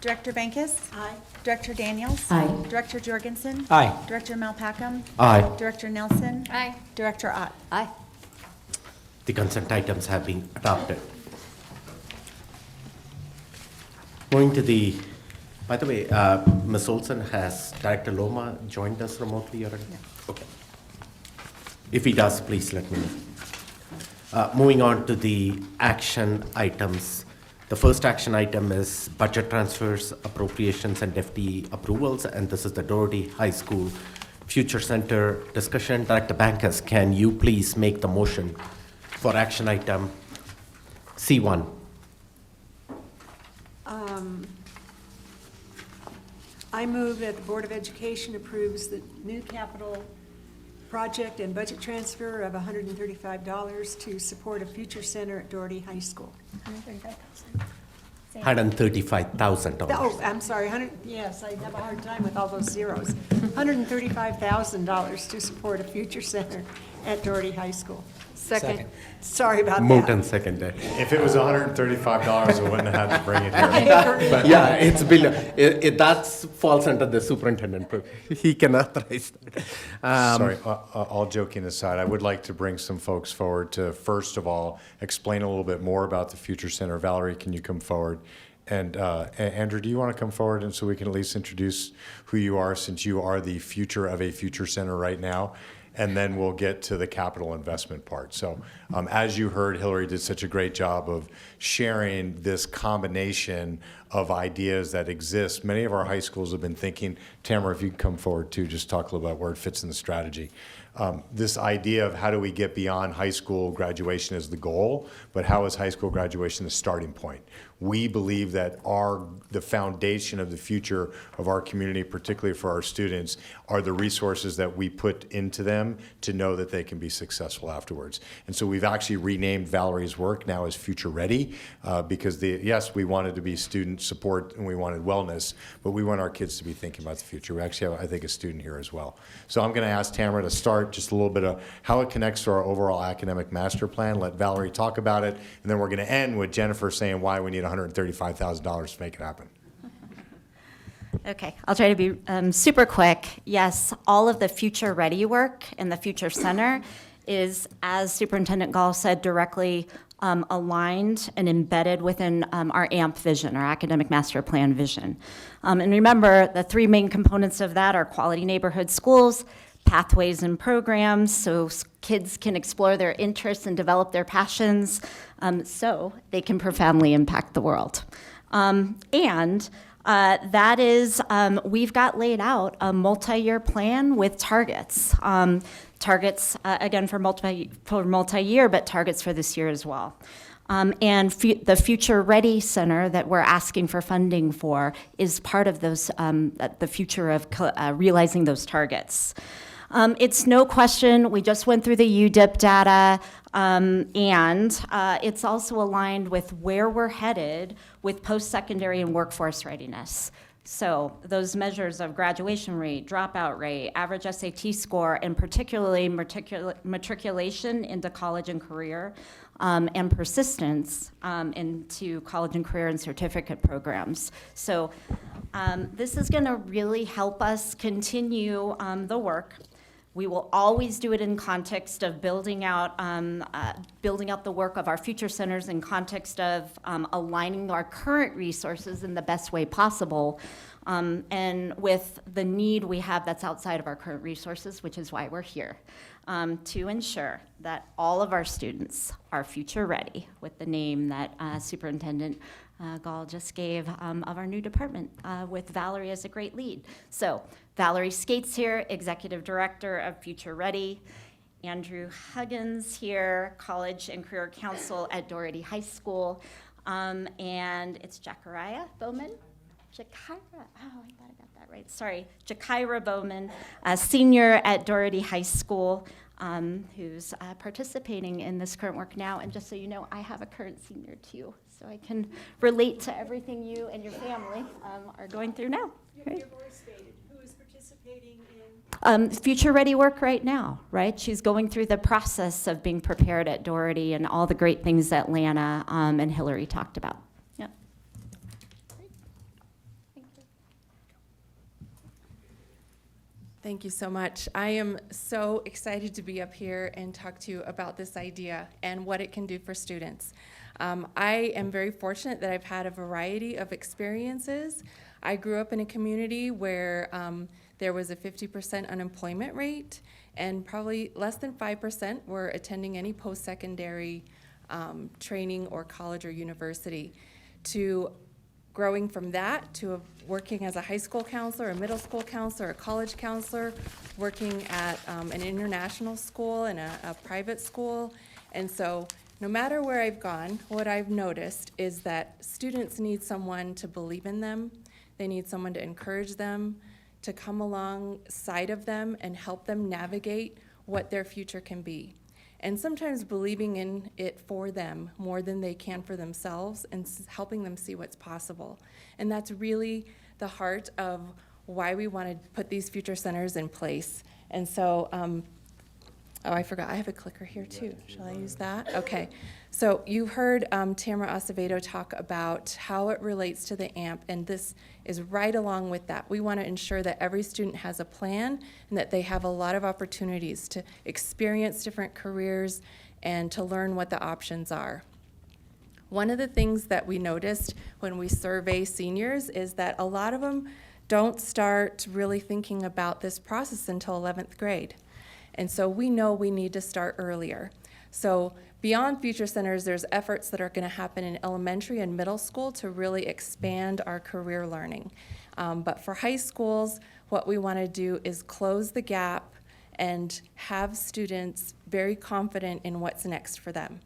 Director Bankus? Aye. Director Daniels? Aye. Director Jorgensen? Aye. Director Malpacum? Aye. Director Nelson? Aye. Director Ott? Aye. The consent items have been adopted. Going to the, by the way, Ms. Olson, has Director Loma joined us remotely already? No. Okay. If he does, please let me know. Moving on to the action items. The first action item is budget transfers, appropriations, and FTE approvals, and this is the Doherty High School Future Center discussion. Director Bankus, can you please make the motion for action item C1? I move that the Board of Education approves the new capital project and budget transfer of $135 to support a future center at Doherty High School. $135,000. Oh, I'm sorry, yes, I have a hard time with all those zeros. $135,000 to support a future center at Doherty High School. Second. Sorry about Moved that. and seconded. If it was $135, we wouldn't have had to bring it here. But yeah, it's below. That falls under the superintendent. He can authorize that. Sorry, all joking aside, I would like to bring some folks forward to, first of all, explain a little bit more about the Future Center. Valerie, can you come forward? And Andrew, do you want to come forward and so we can at least introduce who you are, since you are the future of a Future Center right now? And then we'll get to the capital investment part. So as you heard, Hillary did such a great job of sharing this combination of ideas that exist. Many of our high schools have been thinking, Tamara, if you can come forward too, just talk a little about where it fits in the strategy. This idea of how do we get beyond high school graduation as the goal, but how is high school graduation the starting point? We believe that the foundation of the future of our community, particularly for our students, are the resources that we put into them to know that they can be successful afterwards. And so we've actually renamed Valerie's work now as Future Ready, because yes, we wanted to be student support and we wanted wellness, but we want our kids to be thinking about the future. We actually have, I think, a student here as well. So I'm going to ask Tamara to start just a little bit of how it connects to our overall academic master plan, let Valerie talk about it, and then we're going to end with Jennifer saying why we need $135,000 to make it happen. Okay, I'll try to be super quick. Yes, all of the Future Ready work in the Future Center is, as Superintendent Gall said, directly aligned and embedded within our AMP vision, our Academic Master Plan vision. And remember, the three main components of that are quality neighborhood schools, pathways and programs, so kids can explore their interests and develop their passions, so they can profoundly impact the world. That is, we've got laid out a multi-year plan with targets. Targets, again, for multi-year, but targets for this year as well. The Future Ready Center that we're asking for funding for is part of those, the future of realizing those targets. It's no question, we just went through the UDIP data, and it's also aligned with where we're headed with post-secondary and workforce readiness. So those measures of graduation rate, dropout rate, average SAT score, and particularly matriculation into college and career, and persistence into college and career and certificate programs. So this is going to really help us continue the work. We will always do it in context of building out the work of our future centers in context of aligning our current resources in the best way possible, and with the need we have that's outside of our current resources, which is why we're here, to ensure that all of our students are future ready, with the name that Superintendent Gall just gave of our new department, with Valerie as a great lead. So Valerie Skates here, Executive Director of Future Ready. Andrew Huggins here, College and Career Counsel at Doherty High School. And it's Jakira Bowman. Jakira, oh, I thought I got that right. Sorry, Jakira Bowman, a senior at Doherty High School, who's participating in this current work now. And just so you know, I have a current senior too, so I can relate to everything you and your family are going through now. Right? Your voice faded. Who is participating in? Future Ready work right now, right? She's going through the process of being prepared at Doherty and all the great things that Lana and Hillary talked about. Yeah. Thank you so much. I am so excited to be up here and talk to you about this idea and what it can do for students. I am very fortunate that I've had a variety of experiences. I grew up in a community where there was a 50% unemployment rate, and probably less than 5% were attending any post-secondary training or college or university. To growing from that to working as a high school counselor, a middle school counselor, a college counselor, working at an international school and a private school. And so no matter where I've gone, what I've noticed is that students need someone to believe in them. They need someone to encourage them, to come alongside of them and help them navigate what their future can be. And sometimes believing in it for them more than they can for themselves, and helping them see what's possible. And that's really the heart of why we want to put these future centers in place. And so Oh, I forgot, I have a clicker here too. Shall I use that? Okay. So you heard Tamara Acevedo talk about how it relates to the AMP, and this is right along with that. We want to ensure that every student has a plan and that they have a lot of opportunities to experience different careers and to learn what the options are. One of the things that we noticed when we survey seniors is that a lot of them don't start really thinking about this process until 11th grade. And so we know we need to start earlier. So beyond Future Centers, there's efforts that are going to happen in elementary and middle school to really expand our career learning. But for high schools, what we want to do is close the gap and have students very confident in what's next for them.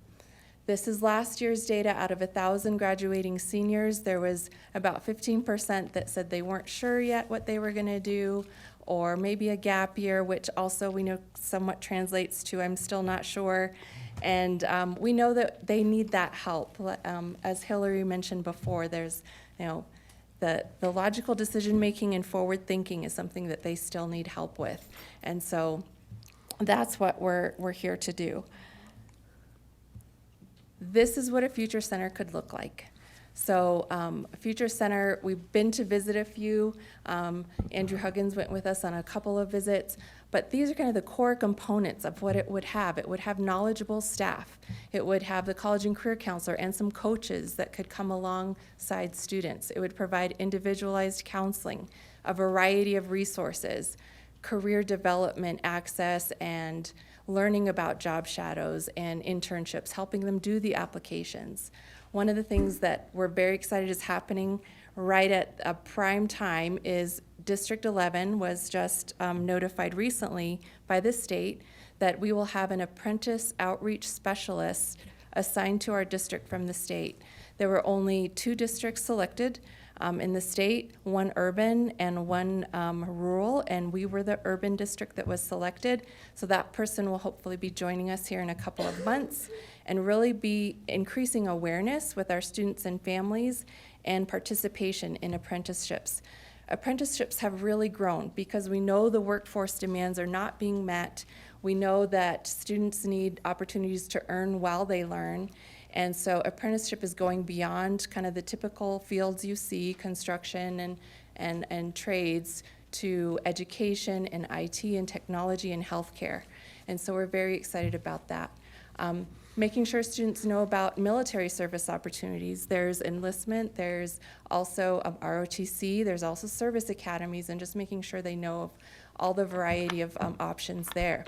This is last year's data. Out of 1,000 graduating seniors, there was about 15% that said they weren't sure yet what they were going to do, or maybe a gap year, which also we know somewhat translates to I'm still not sure. And we know that they need that help. As Hillary mentioned before, there's, the logical decision making and forward thinking is something that they still need help with. And so that's what we're here to do. This is what a Future Center could look like. So a Future Center, we've been to visit a few. Andrew Huggins went with us on a couple of visits, but these are kind of the core components of what it would have. It would have knowledgeable staff. It would have the college and career counselor and some coaches that could come alongside students. It would provide individualized counseling, a variety of resources, career development access, and learning about job shadows and internships, helping them do the applications. One of the things that we're very excited is happening right at a prime time is District 11 was just notified recently by the state that we will have an apprentice outreach specialist assigned to our district from the state. There were only 2 districts selected in the state, one urban and one rural, and we were the urban district that was selected. So that person will hopefully be joining us here in a couple of months and really be increasing awareness with our students and families and participation in apprenticeships. Apprenticeships have really grown because we know the workforce demands are not being met. We know that students need opportunities to earn while they learn. And so apprenticeship is going beyond kind of the typical fields you see, construction and trades, to education and IT and technology and healthcare. And so we're very excited about that. Making sure students know about military service opportunities. There's enlistment, there's also ROTC, there's also service academies, and just making sure they know of all the variety of options there.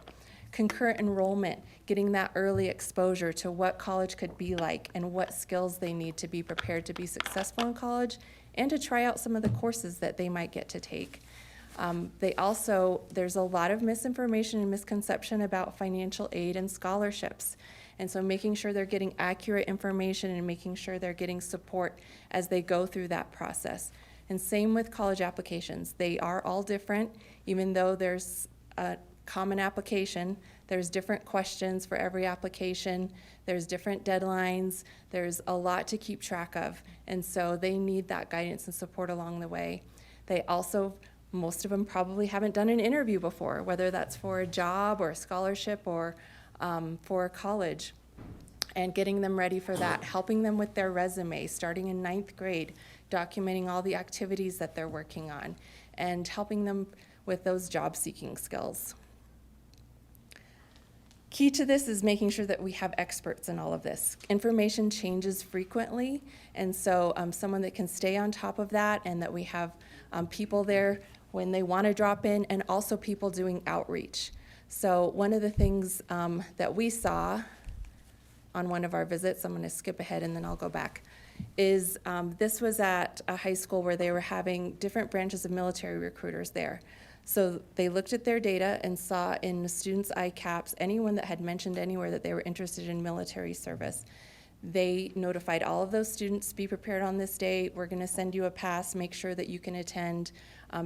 Concurrent enrollment, getting that early exposure to what college could be like and what skills they need to be prepared to be successful in college and to try out some of the courses that they might get to take. There's a lot of misinformation and misconception about financial aid and scholarships. And so making sure they're getting accurate information and making sure they're getting support as they go through that process. And same with college applications. They are all different, even though there's a common application. There's different questions for every application. There's different deadlines. There's a lot to keep track of. And so they need that guidance and support along the way. They also, most of them probably haven't done an interview before, whether that's for a job or a scholarship or for college, and getting them ready for that, helping them with their resume, starting in 9th grade, documenting all the activities that they're working on, and helping them with those job-seeking skills. Key to this is making sure that we have experts in all of this. Information changes frequently, and so someone that can stay on top of that, and that we have people there when they want to drop in, and also people doing outreach. So one of the things that we saw on one of our visits, I'm going to skip ahead and then I'll go back, is this was at a high school where they were having different branches of military recruiters there. So they looked at their data and saw in the students' ICAPs anyone that had mentioned anywhere that they were interested in military service. They notified all of those students, be prepared on this day, we're going to send you a pass, make sure that you can attend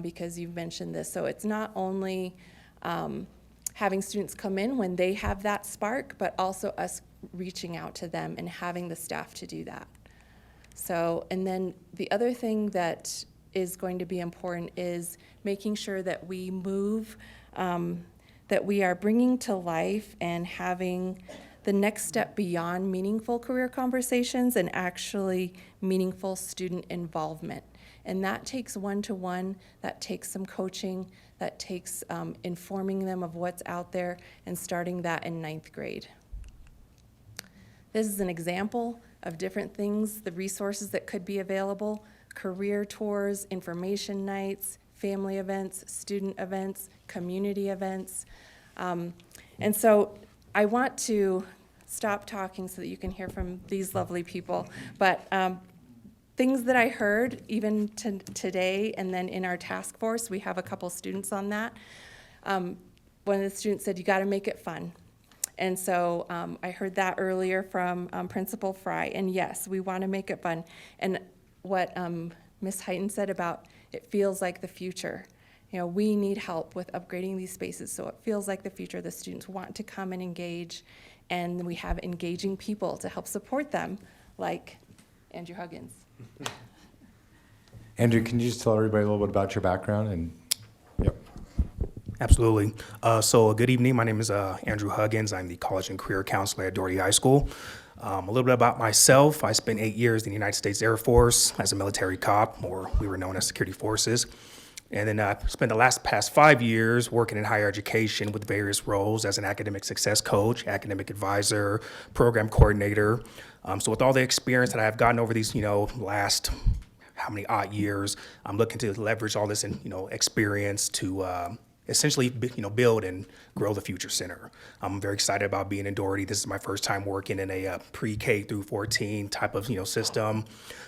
because you've mentioned this. So it's not only having students come in when they have that spark, but also us reaching out to them and having the staff to do that. So, and then the other thing that is going to be important is making sure that we move that we are bringing to life and having the next step beyond meaningful career conversations and actually meaningful student involvement. And that takes one-to-one, that takes some coaching, that takes informing them of what's out there and starting that in 9th grade. This is an example of different things, the resources that could be available: career tours, information nights, family events, student events, community events. And so I want to stop talking so that you can hear from these lovely people. But things that I heard even today, and then in our task force, we have a couple students on that. One of the students said, you got to make it fun. And so I heard that earlier from Principal Fry. And yes, we want to make it fun. And what Ms. Heighton said about it feels like the future. You know, we need help with upgrading these spaces so it feels like the future. The students want to come and engage, and we have engaging people to help support them, like Andrew Huggins. Andrew, can you just tell everybody a little bit about your background? And yep. Absolutely. So good evening. My name is Andrew Huggins. I'm the College and Career Counselor at Doherty High School. A little bit about myself. I spent 8 years in the United States Air Force as a military cop, or we were known as security forces. And then I spent the past 5 years working in higher education with various roles as an academic success coach, academic advisor, program coordinator. So with all the experience that I've gotten over these, last how many odd years, I'm looking to leverage all this, experience to essentially, build and grow the Future Center. I'm very excited about being in Doherty. This is my first time working in a pre-K through 14 type of, system.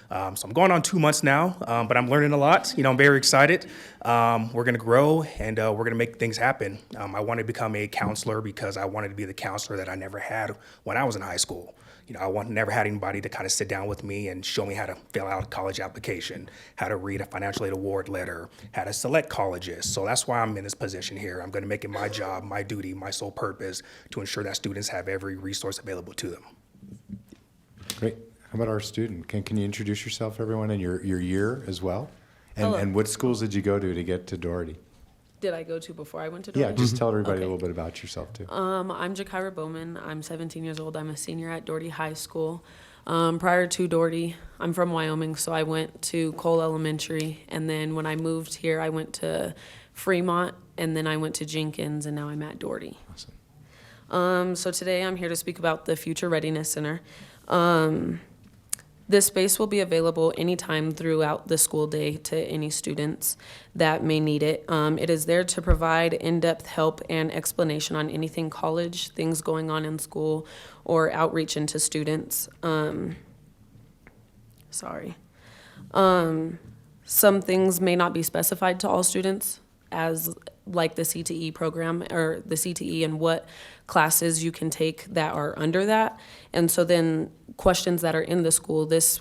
So I'm going on 2 months now, but I'm learning a lot. I'm very excited. We're going to grow, and we're going to make things happen. I want to become a counselor because I wanted to be the counselor that I never had when I was in high school. I never had anybody to kind of sit down with me and show me how to fill out a college application, how to read a financial aid award letter, how to select colleges. So that's why I'm in this position here. I'm going to make it my job, my duty, my sole purpose to ensure that students have every resource available to them. Great. How about our student? Can you introduce yourself, everyone, and your year as well? And what schools did you go to get to Doherty? Did I go to before I went to Doherty? Yeah, just tell everybody a little bit about yourself, too. I'm Jakira Bowman. I'm 17 years old. I'm a senior at Doherty High School. Prior to Doherty, I'm from Wyoming, so I went to Cole Elementary. And then when I moved here, I went to Fremont, and then I went to Jenkins, and now I'm at Doherty. Awesome. So today I'm here to speak about the Future Readiness Center. This space will be available anytime throughout the school day to any students that may need it. It is there to provide in-depth help and explanation on anything college, things going on in school, or outreach into students. Some things may not be specified to all students, as like the CTE program or the CTE and what classes you can take that are under that. And so then questions that are in the school, the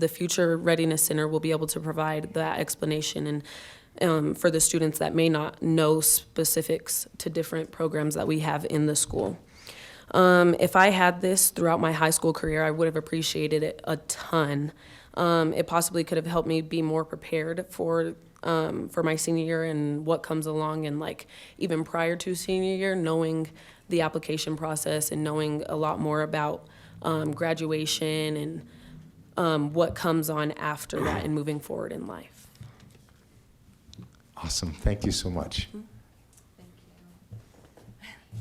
Future Readiness Center will be able to provide that explanation and for the students that may not know specifics to different programs that we have in the school. If I had this throughout my high school career, I would have appreciated it a ton. It possibly could have helped me be more prepared for my senior year and what comes along, and like even prior to senior year, knowing the application process and knowing a lot more about graduation and what comes on after that and moving forward in life. Awesome. Thank you so much. Thank you.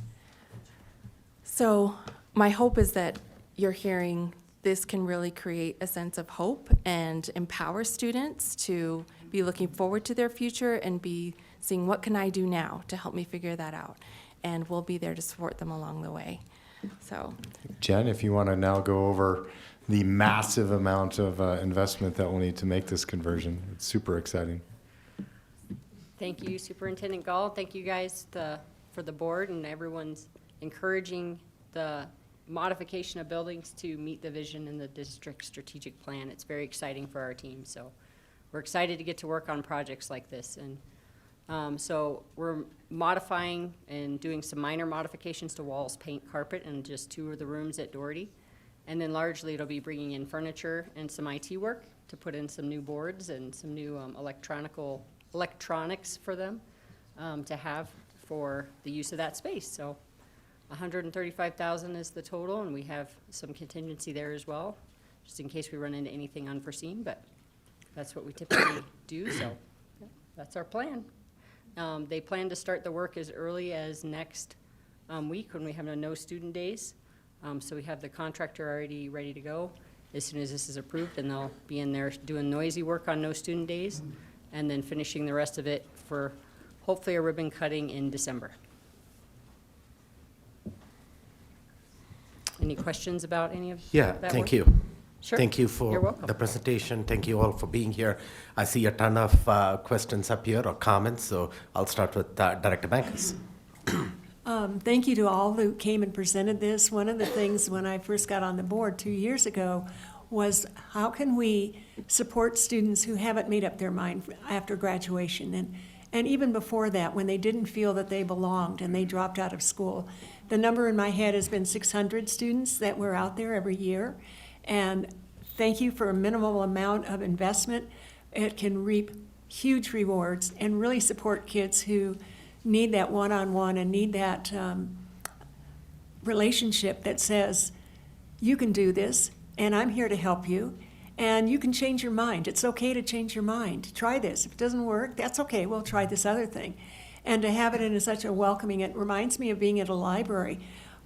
So my hope is that you're hearing this can really create a sense of hope and empower students to be looking forward to their future and be seeing what can I do now to help me figure that out. And we'll be there to support them along the way. So, Jen, if you want to now go over the massive amount of investment that we'll need to make this conversion. It's super exciting. Thank you, Superintendent Gall. Thank you guys for the board and everyone's encouraging the modification of buildings to meet the vision in the district strategic plan. It's very exciting for our team. So we're excited to get to work on projects like this. And so we're modifying and doing some minor modifications to walls, paint, carpet, and just 2 of the rooms at Doherty. And then largely it'll be bringing in furniture and some IT work to put in some new boards and some new electronics for them to have for the use of that space. So 135,000 is the total, and we have some contingency there as well, just in case we run into anything unforeseen, but that's what we typically do, so yeah, that's our plan. They plan to start the work as early as next week when we have no student days. So we have the contractor already ready to go as soon as this is approved, and they'll be in there doing noisy work on no student days, and then finishing the rest of it for hopefully a ribbon cutting in December. Any questions about any of Yeah, that thank work? you. Sure. Thank you You're for welcome. the presentation. Thank you all for being here. I see a ton of questions up here or comments, so I'll start with Director Bankus. Thank you to all who came and presented this. One of the things when I first got on the board 2 years ago was how can we support students who haven't made up their mind after graduation, and even before that, when they didn't feel that they belonged and they dropped out of school. The number in my head has been 600 students that were out there every year, and thank you for a minimal amount of investment. It can reap huge rewards and really support kids who need that one-on-one and need that relationship that says, you can do this, and I'm here to help you, and you can change your mind. It's okay to change your mind. Try this. If it doesn't work, that's okay. We'll try this other thing. And to have it in such a welcoming, it reminds me of being at a library.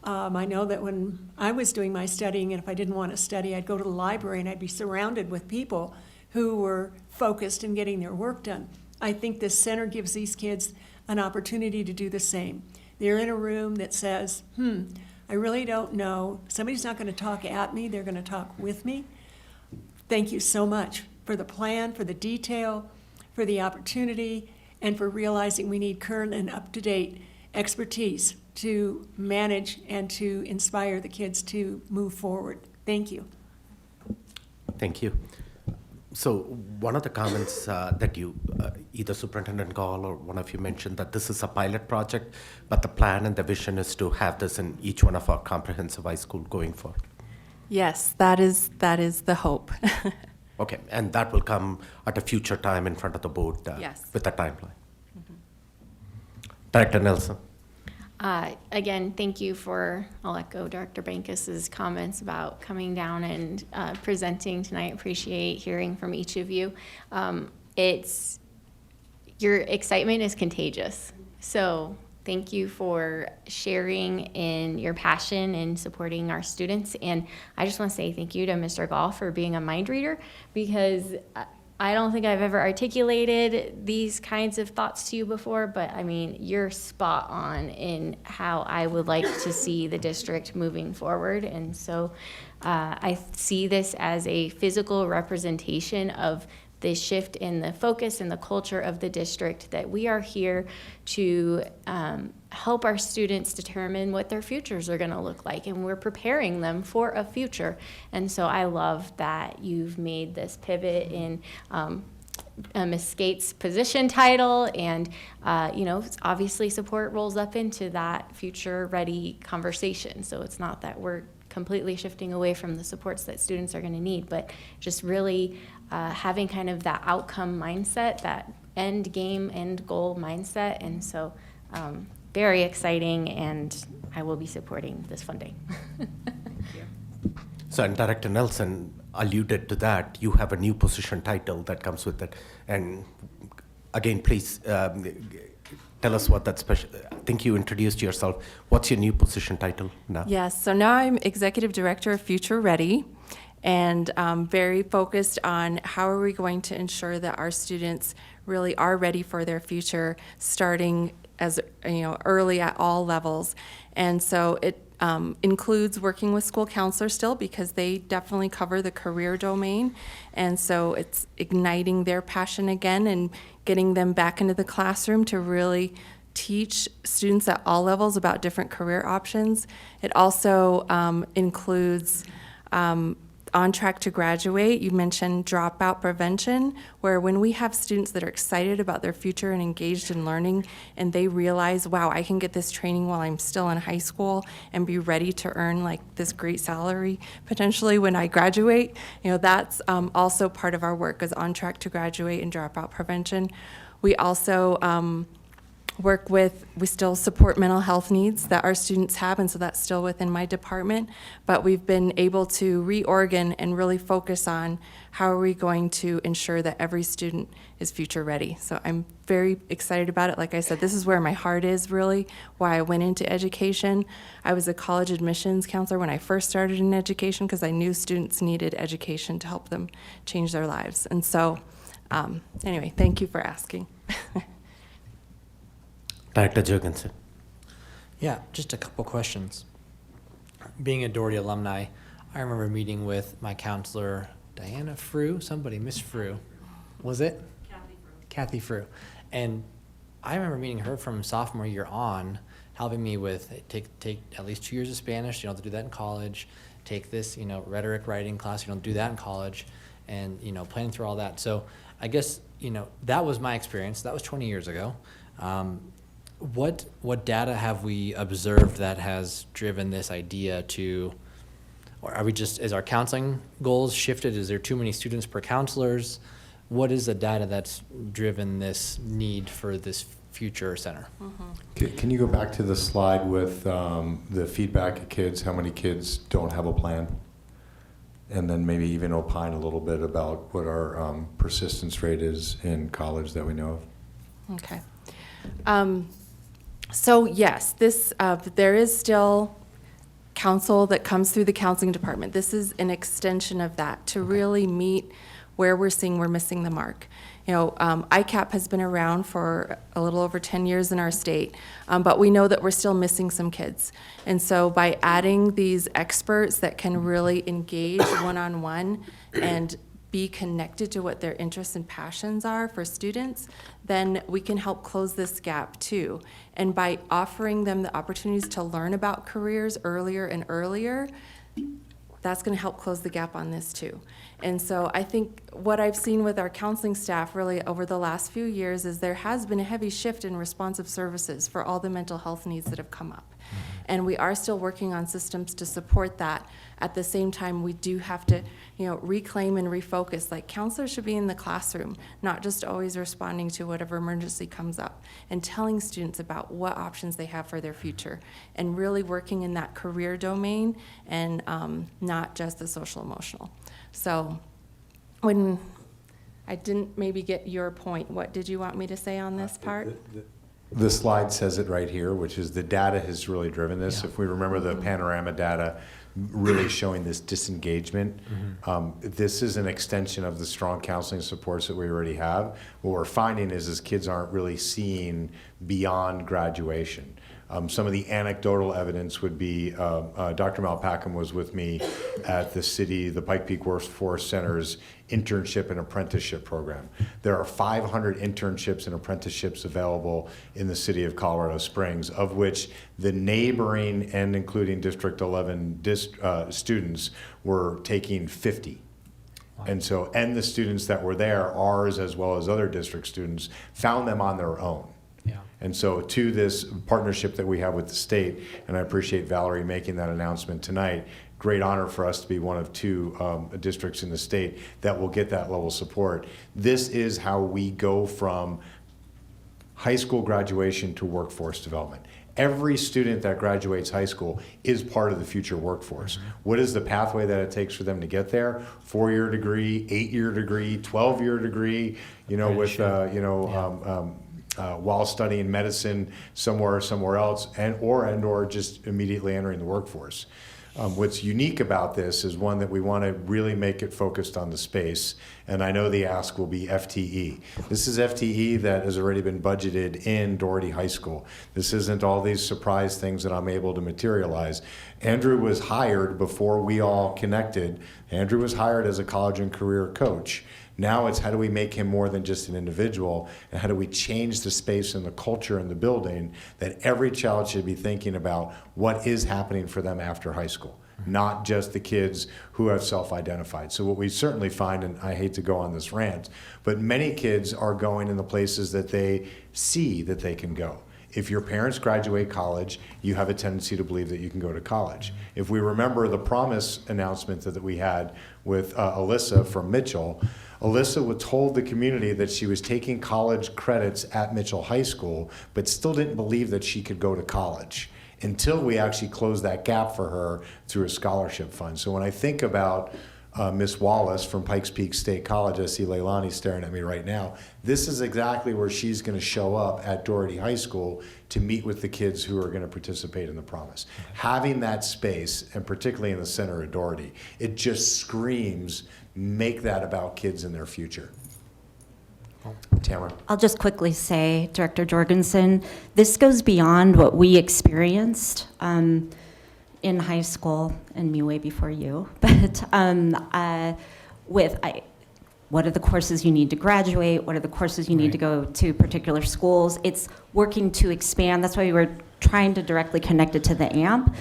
I know that when I was doing my studying, and if I didn't want to study, I'd go to the library and I'd be surrounded with people who were focused in getting their work done. I think this center gives these kids an opportunity to do the same. They're in a room that says, I really don't know. Somebody's not going to talk at me, they're going to talk with me. Thank you so much for the plan, for the detail, for the opportunity, and for realizing we need current and up-to-date expertise to manage and to inspire the kids to move forward. Thank you. Thank you. So one of the comments that you, either Superintendent Gall or one of you mentioned that this is a pilot project, but the plan and the vision is to have this in each one of our comprehensive high school going forward. Yes, that is the hope. Okay, and that will come at a future time in front of the board Yes. with a timeline. Director Nelson. Again, thank you for, I'll echo Director Bankus's comments about coming down and presenting tonight. Appreciate hearing from each of you. Your excitement is contagious. So thank you for sharing in your passion and supporting our students. And I just want to say thank you to Mr. Gall for being a mind reader, because I don't think I've ever articulated these kinds of thoughts to you before, but I mean, you're spot on in how I would like to see the district moving forward. And so I see this as a physical representation of the shift in the focus and the culture of the district, that we are here to help our students determine what their futures are going to look like, and we're preparing them for a future. And so I love that you've made this pivot in Ms. Skate's position title, and obviously support rolls up into that future-ready conversation. So it's not that we're completely shifting away from the supports that students are going to need, but just really having kind of that outcome mindset, that end game, end goal mindset. And so very exciting, and I will be supporting this funding. So, and Director Nelson alluded to that. You have a new position title that comes with it. And again, please tell us what that special, I think you introduced yourself. What's your new position title now? Yes, so now I'm Executive Director of Future Ready, and very focused on how are we going to ensure that our students really are ready for their future, starting as early at all levels. And so it includes working with school counselors still, because they definitely cover the career domain. And so it's igniting their passion again and getting them back into the classroom to really teach students at all levels about different career options. It also includes on track to graduate. You mentioned dropout prevention, where when we have students that are excited about their future and engaged in learning, and they realize, wow, I can get this training while I'm still in high school and be ready to earn like this great salary potentially when I graduate, that's also part of our work, is on track to graduate and dropout prevention. We also we still support mental health needs that our students have, and so that's still within my department, but we've been able to reorgan and really focus on how are we going to ensure that every student is future ready. So I'm very excited about it. Like I said, this is where my heart is really, why I went into education. I was a college admissions counselor when I first started in education because I knew students needed education to help them change their lives. And so, anyway, thank you for asking. Director Jorgensen. Yeah, just a couple questions. Being a Doherty alumni, I remember meeting with my counselor, Diana Frew, Miss Frew. Was it? Kathy Frew. And I remember meeting her from sophomore year on, helping me with take at least 2 years of Spanish. You don't have to do that in college. Take this, rhetoric writing class. You don't do that in college. And, planning through all that. So I guess, that was my experience. That was 20 years ago. What data have we observed that has driven this idea to, or are we just, is our counseling goals shifted? Is there too many students per counselors? What is the data that's driven this need for this future center? Can you go back to the slide with the feedback of kids, how many kids don't have a plan? And then maybe even opine a little bit about what our persistence rate is in college that we know of. Okay. So yes, there is still counsel that comes through the counseling department. This is an extension of that to really meet where we're seeing we're missing the mark. ICAP has been around for a little over 10 years in our state, but we know that we're still missing some kids. And so by adding these experts that can really engage one-on-one and be connected to what their interests and passions are for students, then we can help close this gap too. And by offering them the opportunities to learn about careers earlier and earlier, that's going to help close the gap on this too. And so I think what I've seen with our counseling staff really over the last few years is there has been a heavy shift in responsive services for all the mental health needs that have come up. And we are still working on systems to support that. At the same time, we do have to, reclaim and refocus. Like, counselors should be in the classroom, not just always responding to whatever emergency comes up, and telling students about what options they have for their future, and really working in that career domain and not just the social emotional. So when I didn't maybe get your point, what did you want me to say on this part? The slide says it right here, which is the data has really driven this. Yeah. If we remember the panorama data really showing this disengagement, this is an extension of the strong counseling supports that we already have. What we're finding is kids aren't really seeing beyond graduation. Some of the anecdotal evidence would be, Dr. Malpacum was with me at the Pike Peak Workforce Center's internship and apprenticeship program. There are 500 internships and apprenticeships available in the city of Colorado Springs, of which the neighboring and including District 11 students were taking 50. And the students that were there, ours as well as other district students, found them on their own. And so to this partnership that we have with the state, and I appreciate Valerie making that announcement tonight, great honor for us to be one of 2 districts in the state that will get that level of support. This is how we go from high school graduation to workforce development. Every student that graduates high school is part of the future workforce. What is the pathway that it takes for them to get there? 4-year degree, 8-year degree, 12-year degree, while studying medicine somewhere else, and/or just immediately entering the workforce. What's unique about this is one that we want to really make it focused on the space, and I know the ask will be FTE. This is FTE that has already been budgeted in Doherty High School. This isn't all these surprise things that I'm able to materialize. Andrew was hired before we all connected. Andrew was hired as a college and career coach. Now it's how do we make him more than just an individual, and how do we change the space and the culture in the building that every child should be thinking about what is happening for them after high school, not just the kids who have self-identified. So what we certainly find, and I hate to go on this rant, but many kids are going in the places that they see that they can go. If your parents graduate college, you have a tendency to believe that you can go to college. If we remember the promise announcement that we had with Alyssa from Mitchell, Alyssa told the community that she was taking college credits at Mitchell High School, but still didn't believe that she could go to college until we actually closed that gap for her through a scholarship fund. So when I think about Miss Wallace from Pikes Peak State College, I see Leilani staring at me right now, this is exactly where she's going to show up at Doherty High School to meet with the kids who are going to participate in the promise. Having that space, and particularly in the center of Doherty, it just screams, make that about kids and their future. Tamara. I'll just quickly say, Director Jorgensen, this goes beyond what we experienced in high school, and me way before you, but what are the courses you need to graduate? What are the courses you need to go to particular schools? It's working to expand. That's why we were trying to directly connect it to the AMP,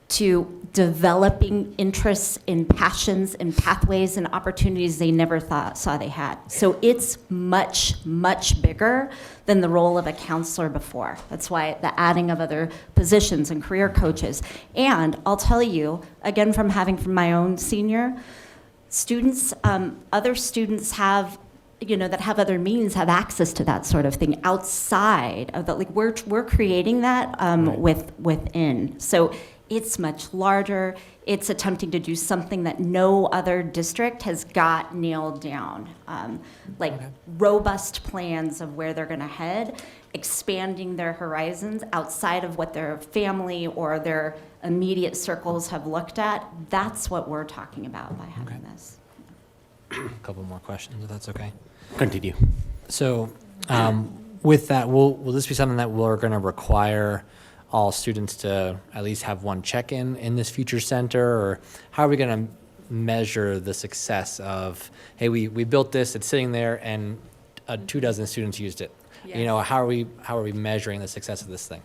to developing interests and passions and pathways and opportunities they never saw they had. So it's much, much bigger than the role of a counselor before. That's why the adding of other positions and career coaches. And I'll tell you, again, from my own senior, students, other students have, that have other means, have access to that sort of thing outside of that. Like we're creating that within. So it's much larger. It's attempting to do something that no other district has got nailed down. Robust plans of where they're gonna head, expanding their horizons outside of what their family or their immediate circles have looked at. That's what we're talking about by having this. A couple more questions, if that's okay. Continue. So with that, will this be something that we're going to require all students to at least have one check-in in this future center? Or how are we going to measure the success of, hey, we built this, it's sitting there, and 24 students used it? Yes. How are we measuring the success of this thing?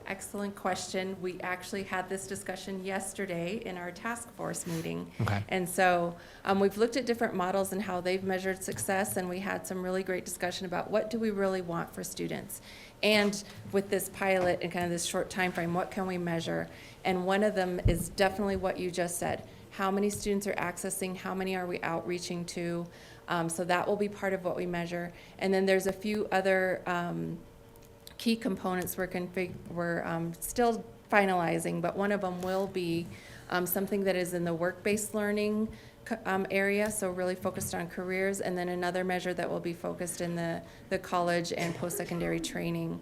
Excellent question. We actually had this discussion yesterday in our task force meeting. Okay. And so we've looked at different models and how they've measured success, and we had some really great discussion about what do we really want for students. And with this pilot and kind of this short time frame, what can we measure? And one of them is definitely what you just said. How many students are accessing? How many are we outreaching to? So that will be part of what we measure. And then there's a few other key components we're still finalizing, but one of them will be something that is in the work-based learning area, so really focused on careers, and then another measure that will be focused in the college and post-secondary training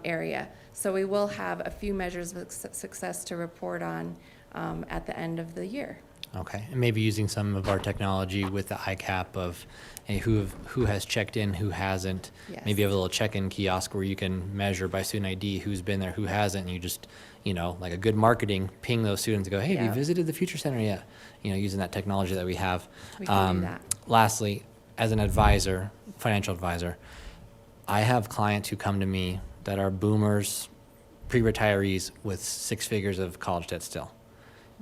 area. So we will have a few measures of success to report on at the end of the year. Okay, and maybe using some of our technology with the ICAP of hey, who has checked in, who hasn't. Yes. Maybe you have a little check-in kiosk where you can measure by student ID who's been there, who hasn't, and you just, like a good marketing, ping those students and go, hey, have you visited the Future Center yet? Using that technology that we have. We can do that. Lastly, as an advisor, financial advisor, I have clients who come to me that are boomers, pre-retirees with 6 figures of college debt still.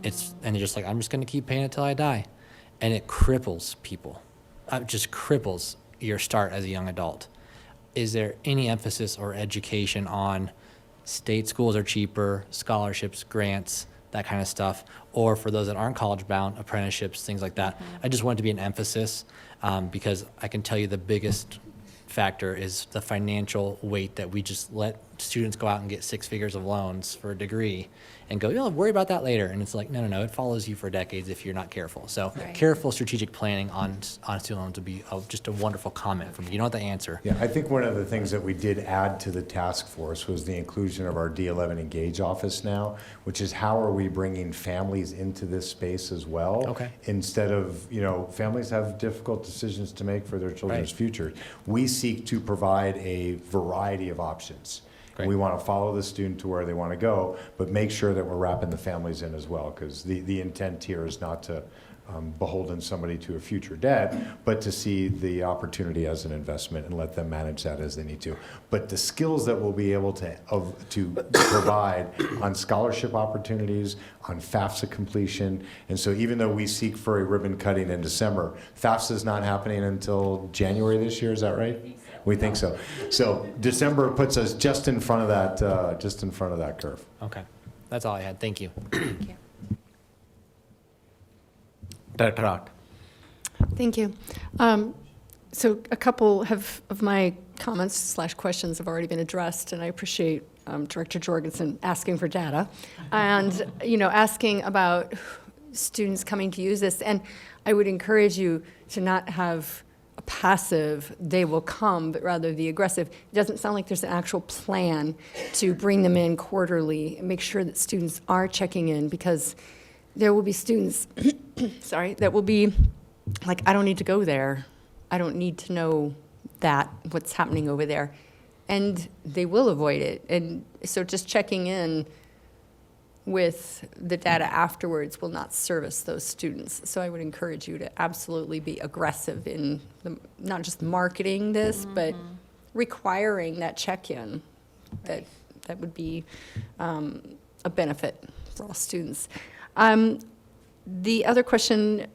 And they're just like, I'm just going to keep paying it till I die. And it cripples people. It just cripples your start as a young adult. Is there any emphasis or education on state schools are cheaper, scholarships, grants, that kind of stuff, or for those that aren't college bound, apprenticeships, things like that? I just want it to be an emphasis because I can tell you the biggest factor is the financial weight that we just let students go out and get 6 figures of loans for a degree and go, worry about that later. And it's like, no, it follows you for decades if you're not careful. So careful strategic planning on student loans would be just a wonderful comment from you. You know what the answer. Yeah, I think one of the things that we did add to the task force was the inclusion of our D11 Engage office now, which is how are we bringing families into this space as well? Okay. Instead of, families have difficult decisions to make for their children's future. We seek to provide a variety of options. Great. We want to follow the student to where they want to go, but make sure that we're wrapping the families in as well, because the intent here is not to beholden somebody to a future debt, but to see the opportunity as an investment and let them manage that as they need to. But the skills that we'll be able to provide on scholarship opportunities, on FAFSA completion, and so even though we seek for a ribbon cutting in December, FAFSA is not happening until January this year, is that right? We think so. So December puts us just in front of that curve. Okay, that's all I had. Thank you. Director Ott. Thank you. So a couple of my comments / questions have already been addressed, and I appreciate Director Jorgensen asking for data and, asking about students coming to use this. And I would encourage you to not have a passive, they will come, but rather the aggressive. It doesn't sound like there's an actual plan to bring them in quarterly and make sure that students are checking in, because there will be students, that will be like, I don't need to go there. I don't need to know what's happening over there. And they will avoid it. And so just checking in with the data afterwards will not service those students. So I would encourage you to absolutely be aggressive in not just marketing this, but requiring that check-in. That would be a benefit for all students. The other question,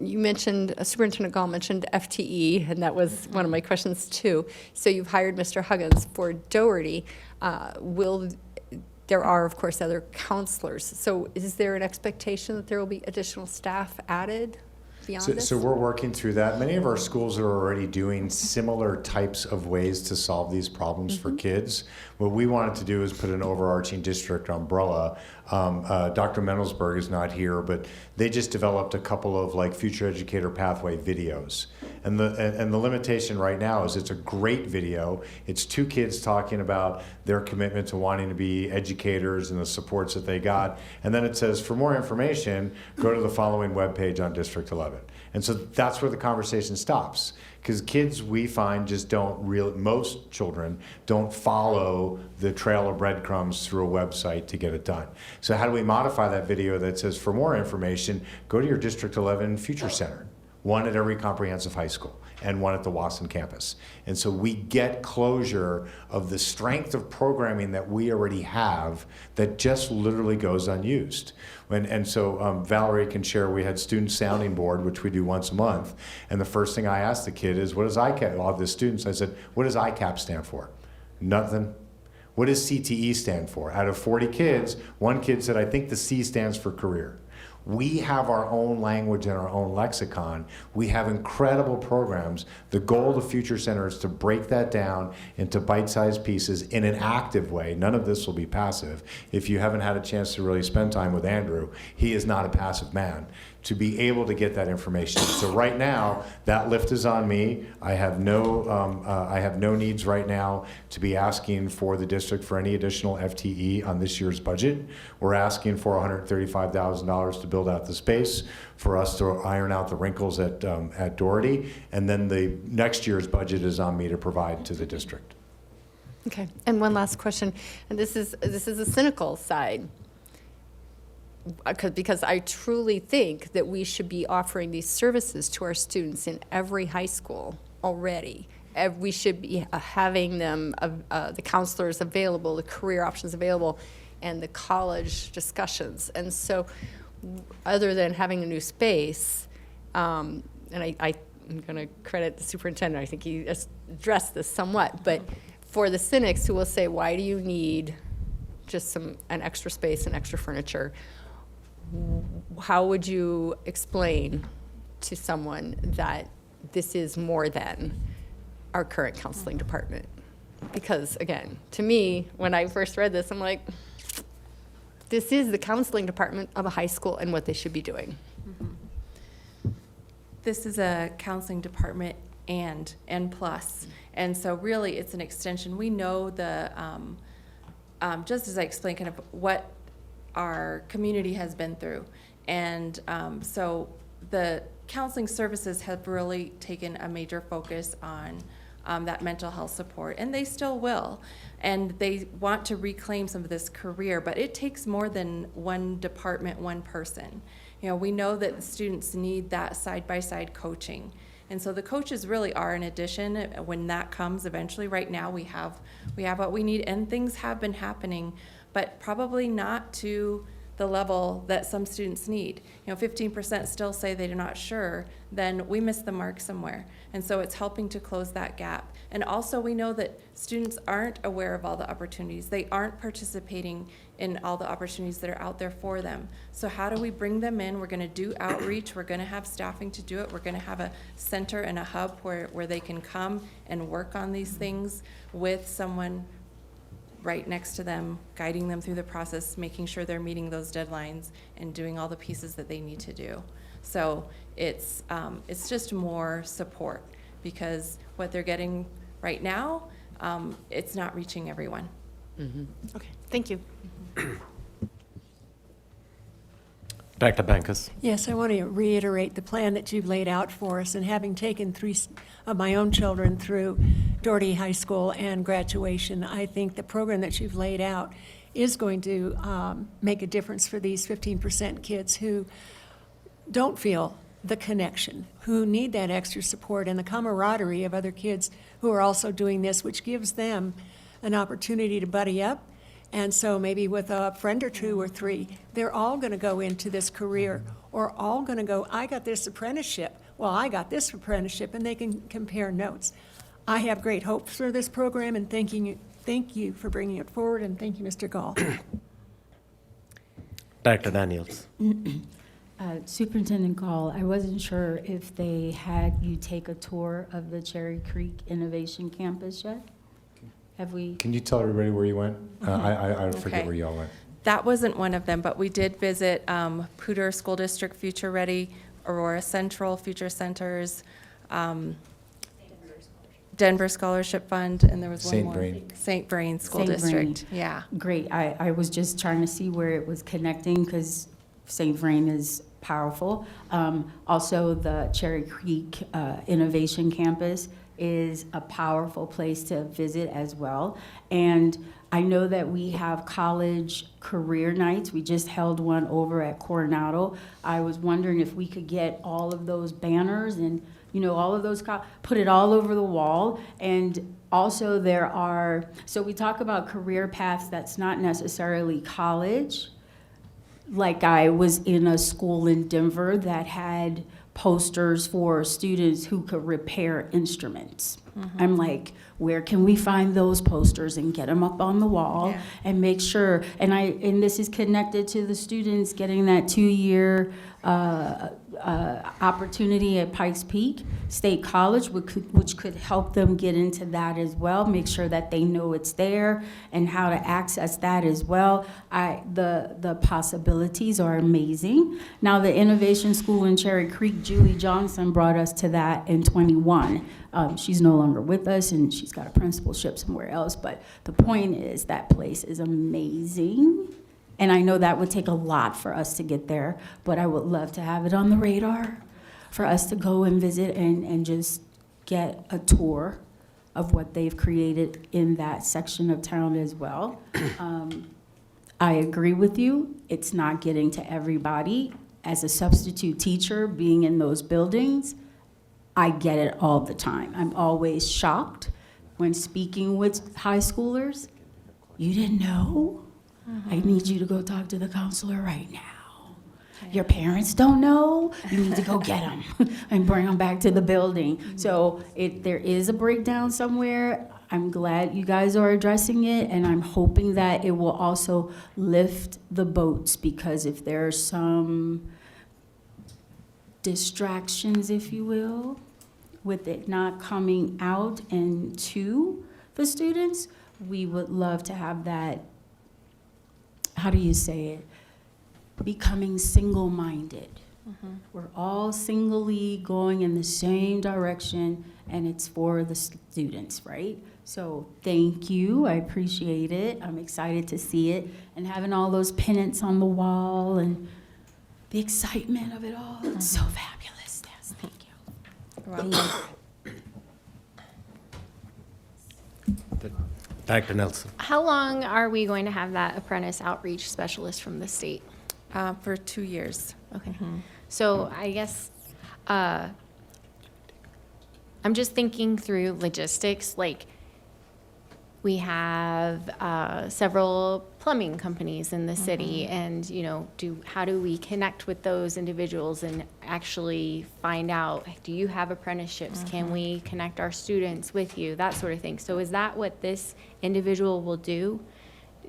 you mentioned, Superintendent Gall mentioned FTE, and that was one of my questions too. So you've hired Mr. Huggins for Doherty. There are, of course, other counselors. So is there an expectation that there will be additional staff added beyond this? So we're working through that. Many of our schools are already doing similar types of ways to solve these problems for kids. What we wanted to do is put an overarching district umbrella. Dr. Mendelsberg is not here, but they just developed a couple of future educator pathway videos. And the limitation right now is it's a great video. It's two kids talking about their commitment to wanting to be educators and the supports that they got. And then it says, for more information, go to the following webpage on District 11. And so that's where the conversation stops. Because kids, we find, just most children don't follow the trail of breadcrumbs through a website to get it done. So how do we modify that video that says, for more information, go to your District 11 Future Center, one at every comprehensive high school and one at the Wasson campus. And so we get closure of the strength of programming that we already have that just literally goes unused. And so Valerie can share, we had student sounding board, which we do once a month. And the first thing I asked the kid is, what does ICAP, all the students, I said, what does ICAP stand for? Nothing. What does CTE stand for? Out of 40 kids, one kid said, I think the C stands for career. We have our own language and our own lexicon. We have incredible programs. The goal of the Future Center is to break that down into bite-sized pieces in an active way. None of this will be passive. If you haven't had a chance to really spend time with Andrew, he is not a passive man. To be able to get that information. So right now, that lift is on me. I have no needs right now to be asking for the district for any additional FTE on this year's budget. We're asking for $135,000 to build out the space for us to iron out the wrinkles at Doherty, and then the next year's budget is on me to provide to the district. Okay, and one last question, and this is a cynical side. Because I truly think that we should be offering these services to our students in every high school already. We should be having them, the counselors available, the career options available, and the college discussions. And so, other than having a new space, and I'm going to credit the superintendent, I think he addressed this somewhat, but for the cynics who will say, why do you need just an extra space and extra furniture? How would you explain to someone that this is more than our current counseling department? Because again, to me, when I first read this, I'm like, this is the counseling department of a high school and what they should be doing. This is a counseling department and plus. And so really it's an extension. We know just as I explained kind of what our community has been through. And so the counseling services have really taken a major focus on that mental health support, and they still will. And they want to reclaim some of this career, but it takes more than one department, one person. We know that the students need that side-by-side coaching. And so the coaches really are an addition when that comes eventually. Right now we have what we need, and things have been happening, but probably not to the level that some students need. 15% still say they're not sure, then we missed the mark somewhere. And so it's helping to close that gap. And also we know that students aren't aware of all the opportunities. They aren't participating in all the opportunities that are out there for them. So how do we bring them in? We're gonna do outreach. We're gonna have staffing to do it. We're gonna have a center and a hub where they can come and work on these things with someone right next to them, guiding them through the process, making sure they're meeting those deadlines and doing all the pieces that they need to do. So it's just more support, because what they're getting right now, it's not reaching everyone. Okay, thank you. Director Bankus. Yes, I want to reiterate the plan that you've laid out for us, and having taken 3 of my own children through Doherty High School and graduation, I think the program that you've laid out is going to make a difference for these 15% kids who don't feel the connection, who need that extra support and the camaraderie of other kids who are also doing this, which gives them an opportunity to buddy up. And so maybe with a friend or 2 or 3, they're all going to go into this career, or all going to go, I got this apprenticeship, well, I got this apprenticeship, and they can compare notes. I have great hopes for this program, and thank you for bringing it forward, and thank you, Mr. Gall. Director Daniels. Superintendent Gall, I wasn't sure if they had you take a tour of the Cherry Creek Innovation Campus yet? Have we? Can you tell everybody where you went? I forget Okay. where y'all went. That wasn't one of them, but we did visit Poudre School District Future Ready, Aurora Central Future Centers, Denver Scholarship Fund, and there was one St. more. Brain. St. Brain School St. Brain. District. Yeah. Great. I was just trying to see where it was connecting, because St. Vrain is powerful. Also, the Cherry Creek Innovation Campus is a powerful place to visit as well. And I know that we have college career nights. We just held one over at Coronado. I was wondering if we could get all of those banners and, all of those, put it all over the wall. And also so we talk about career paths that's not necessarily college. Like, I was in a school in Denver that had posters for students who could repair instruments. I'm like, where can we find those posters and get them up on the wall and make sure, and this is connected to the students getting that 2-year opportunity at Pikes Peak State College, which could help them get into that as well, make sure that they know it's there and how to access that as well. The possibilities are amazing. Now, the Innovation School in Cherry Creek, Julie Johnson brought us to that in 21. She's no longer with us, and she's got a principalship somewhere else, but the point is that place is amazing. And I know that would take a lot for us to get there, but I would love to have it on the radar for us to go and visit and just get a tour of what they've created in that section of town as well. I agree with you. It's not getting to everybody. As a substitute teacher, being in those buildings, I get it all the time. I'm always shocked when speaking with high schoolers. You didn't know? I need you to go talk to the counselor right now. Your parents don't know? You need to go get them and bring them back to the building. So there is a breakdown somewhere. I'm glad you guys are addressing it, and I'm hoping that it will also lift the boats, because if there are some distractions, if you will, with it not coming out and to the students, we would love to have that, how do you say it, becoming single-minded. We're all singly going in the same direction, and it's for the students, right? So thank you, I appreciate it. I'm excited to see it, and having all those pennants on the wall and the excitement of it all. It's so fabulous. Yes, thank you. Director Nelson. How long are we going to have that apprentice outreach specialist from the state? For 2 years. Okay. So I guess I'm just thinking through logistics. Like, We have several plumbing companies in the city, and how do we connect with those individuals and actually find out, do you have apprenticeships? Can we connect our students with you? That sort of thing. So is that what this individual will do?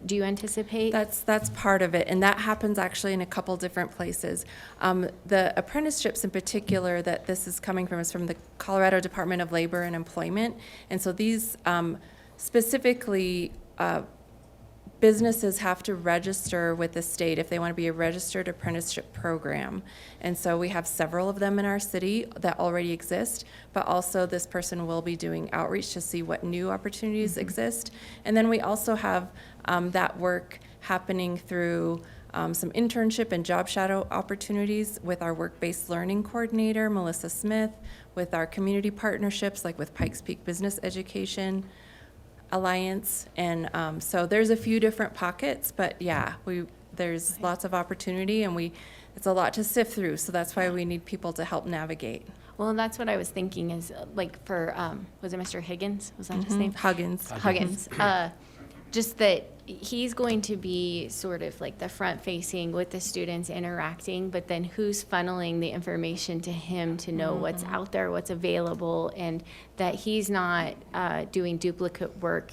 Do you anticipate? That's part of it, and that happens actually in a couple different places. The apprenticeships in particular that this is coming from is from the Colorado Department of Labor and Employment, and so these specifically businesses have to register with the state if they want to be a registered apprenticeship program. And so we have several of them in our city that already exist, but also this person will be doing outreach to see what new opportunities exist. And then we also have that work happening through some internship and job shadow opportunities with our work-based learning coordinator, Melissa Smith, with our community partnerships like with Pikes Peak Business Education Alliance, and so there's a few different pockets, but yeah, there's lots of opportunity, and it's a lot to sift through, so that's why we need people to help navigate. Well, that's what I was thinking is like for, was it Mr. Higgins? Was that his name? Huggins. Just that he's going to be sort of like the front facing with the students interacting, but then who's funneling the information to him to know what's out there, what's available, and that he's not doing duplicate work,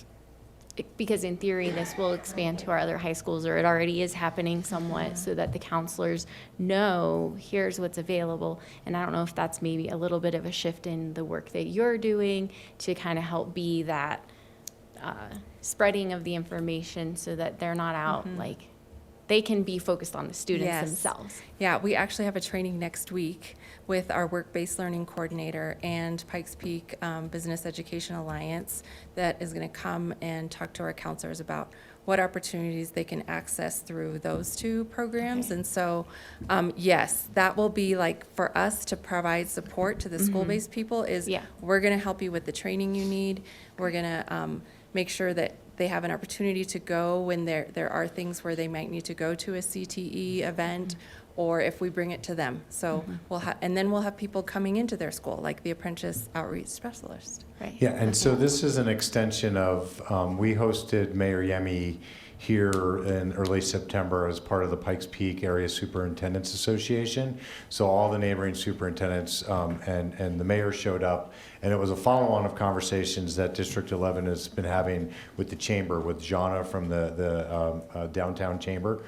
because in theory this will expand to our other high schools, or it already is happening somewhat, so that the counselors know here's what's available. And I don't know if that's maybe a little bit of a shift in the work that you're doing to kind of help be that spreading of the information, so that they're not out like they can be focused on the students themselves. Yeah, we actually have a training next week with our work-based learning coordinator and Pikes Peak Business Education Alliance that is going to come and talk to our counselors about what opportunities they can access through those two programs. And so, yes, that will be like for us to provide support to the school-based people is we're going to help you with the training you need. We're going to make sure that they have an opportunity to go when there are things where they might need to go to a CTE event, or if we bring it to them. So and then we'll have people coming into their school, like the apprentice outreach specialist. Right. Yeah, and so this is an extension of, we hosted Mayor Yemi here in early September as part of the Pikes Peak Area Superintendents Association. So all the neighboring superintendents and the mayor showed up, and it was a follow-on of conversations that District 11 has been having with the chamber, with Jana from the downtown chamber.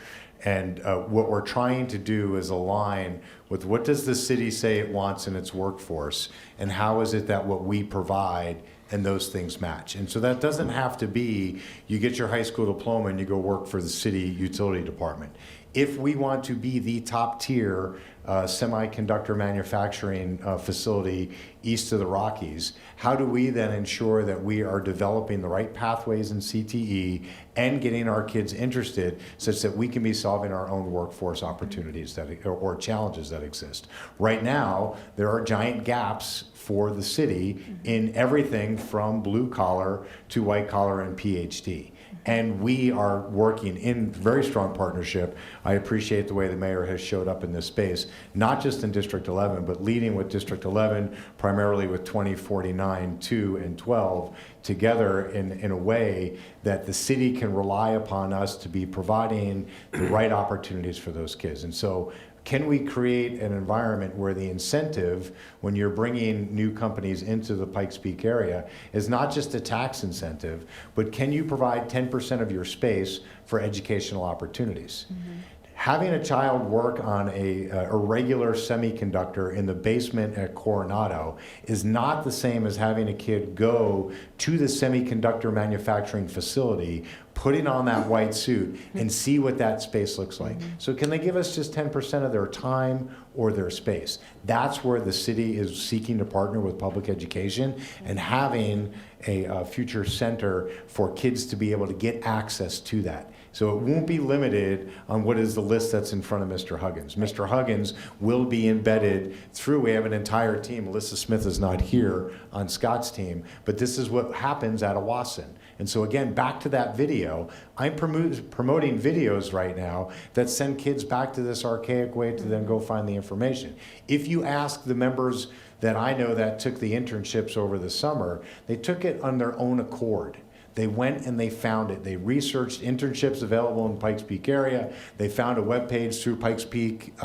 And what we're trying to do is align with what does the city say it wants in its workforce, and how is it that what we provide and those things match. And so that doesn't have to be you get your high school diploma and you go work for the city utility department. If we want to be the top tier semiconductor manufacturing facility east of the Rockies, how do we then ensure that we are developing the right pathways in CTE and getting our kids interested such that we can be solving our own workforce opportunities or challenges that exist? Right now, there are giant gaps for the city in everything from blue collar to white collar and PhD. And we are working in very strong partnership. I appreciate the way the mayor has showed up in this space, not just in District 11, but leading with District 11, primarily with 2049, 2, and 12, together in a way that the city can rely upon us to be providing the right opportunities for those kids. And so, can we create an environment where the incentive when you're bringing new companies into the Pikes Peak area is not just a tax incentive, but can you provide 10% of your space for educational opportunities? Having a child work on a regular semiconductor in the basement at Coronado is not the same as having a kid go to the semiconductor manufacturing facility, putting on that white suit, and see what that space looks like. So can they give us just 10% of their time or their space? That's where the city is seeking to partner with public education and having a future center for kids to be able to get access to that. So it won't be limited on what is the list that's in front of Mr. Huggins. Mr. Huggins will be embedded through, we have an entire team. Melissa Smith is not here on Scott's team, but this is what happens at Owassen. And so again, back to that video, I'm promoting videos right now that send kids back to this archaic way to then go find the information. If you ask the members that I know that took the internships over the summer, they took it on their own accord. They went and they found it. They researched internships available in Pikes Peak area. They found a webpage through Pikes Peak.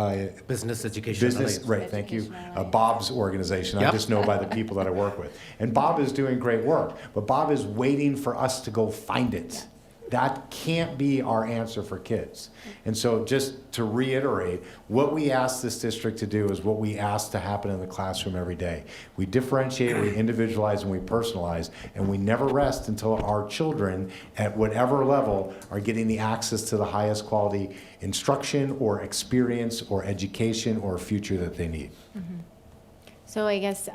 Business Education Alliance. Right, thank you. Bob's organization. I Yep. just know by the people that I work with. And Bob is doing great work, but Bob is waiting for us to go find it. That can't be our answer for kids. And so just to reiterate, what we ask this district to do is what we ask to happen in the classroom every day. We differentiate, we individualize, and we personalize, and we never rest until our children at whatever level are getting the access to the highest quality instruction or experience or education or future that they need. So I guess,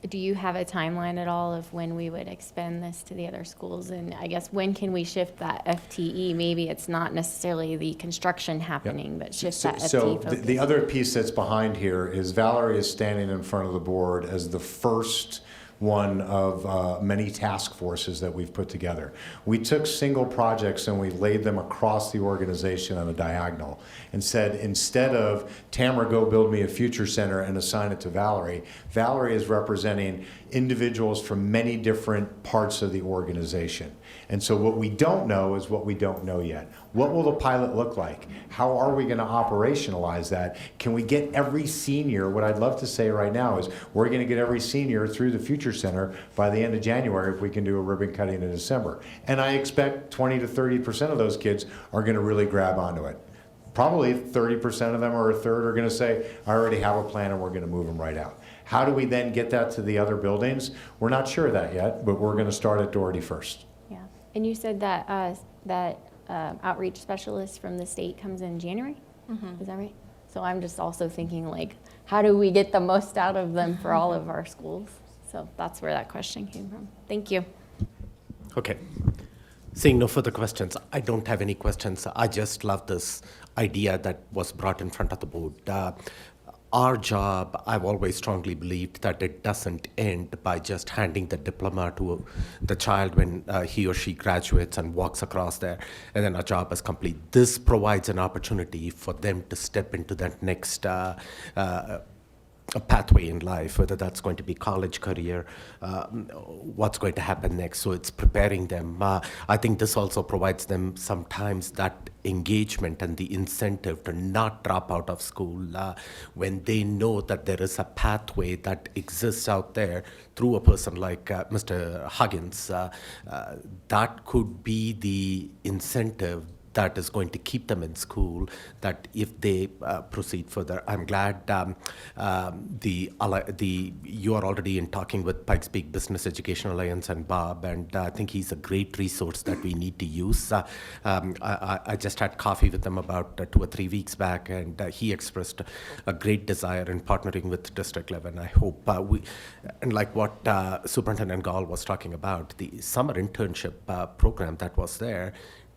do you have a timeline at all of when we would expand this to the other schools? And I guess when can we shift that FTE? Maybe it's not necessarily the construction happening, but shift that FTE So focus. the other piece that's behind here is Valerie is standing in front of the board as the first one of many task forces that we've put together. We took single projects and we laid them across the organization on a diagonal and said, instead of Tamara, go build me a future center and assign it to Valerie, Valerie is representing individuals from many different parts of the organization. And so what we don't know is what we don't know yet. What will the pilot look like? How are we going to operationalize that? Can we get every senior? What I'd love to say right now is we're going to get every senior through the Future Center by the end of January if we can do a ribbon cutting in December. And I expect 20 to 30% of those kids are going to really grab onto it. Probably 30% of them or a third are going to say, I already have a plan and we're going to move them right out. How do we then get that to the other buildings? We're not sure of that yet, but we're going to start at Doherty first. Yeah. And you said that outreach specialist from the state comes in January? Is that right? So I'm just also thinking, like, how do we get the most out of them for all of our schools? So that's where that question came from. Thank you. Okay. Seeing no further questions, I don't have any questions. I just love this idea that was brought in front of the board. Our job, I've always strongly believed that it doesn't end by just handing the diploma to the child when he or she graduates and walks across there, and then our job is complete. This provides an opportunity for them to step into that next a pathway in life, whether that's going to be college, career, what's going to happen next. So it's preparing them. I think this also provides them sometimes that engagement and the incentive to not drop out of school when they know that there is a pathway that exists out there through a person like Mr. Huggins. That could be the incentive that is going to keep them in school, that if they proceed further. I'm glad you are already in talking with Pikes Peak Business Education Alliance and Bob, and I think he's a great resource that we need to use. I just had coffee with him about 2 or 3 weeks back, and he expressed a great desire in partnering with District 11. I hope and like what Superintendent Gall was talking about, the summer internship program that was there,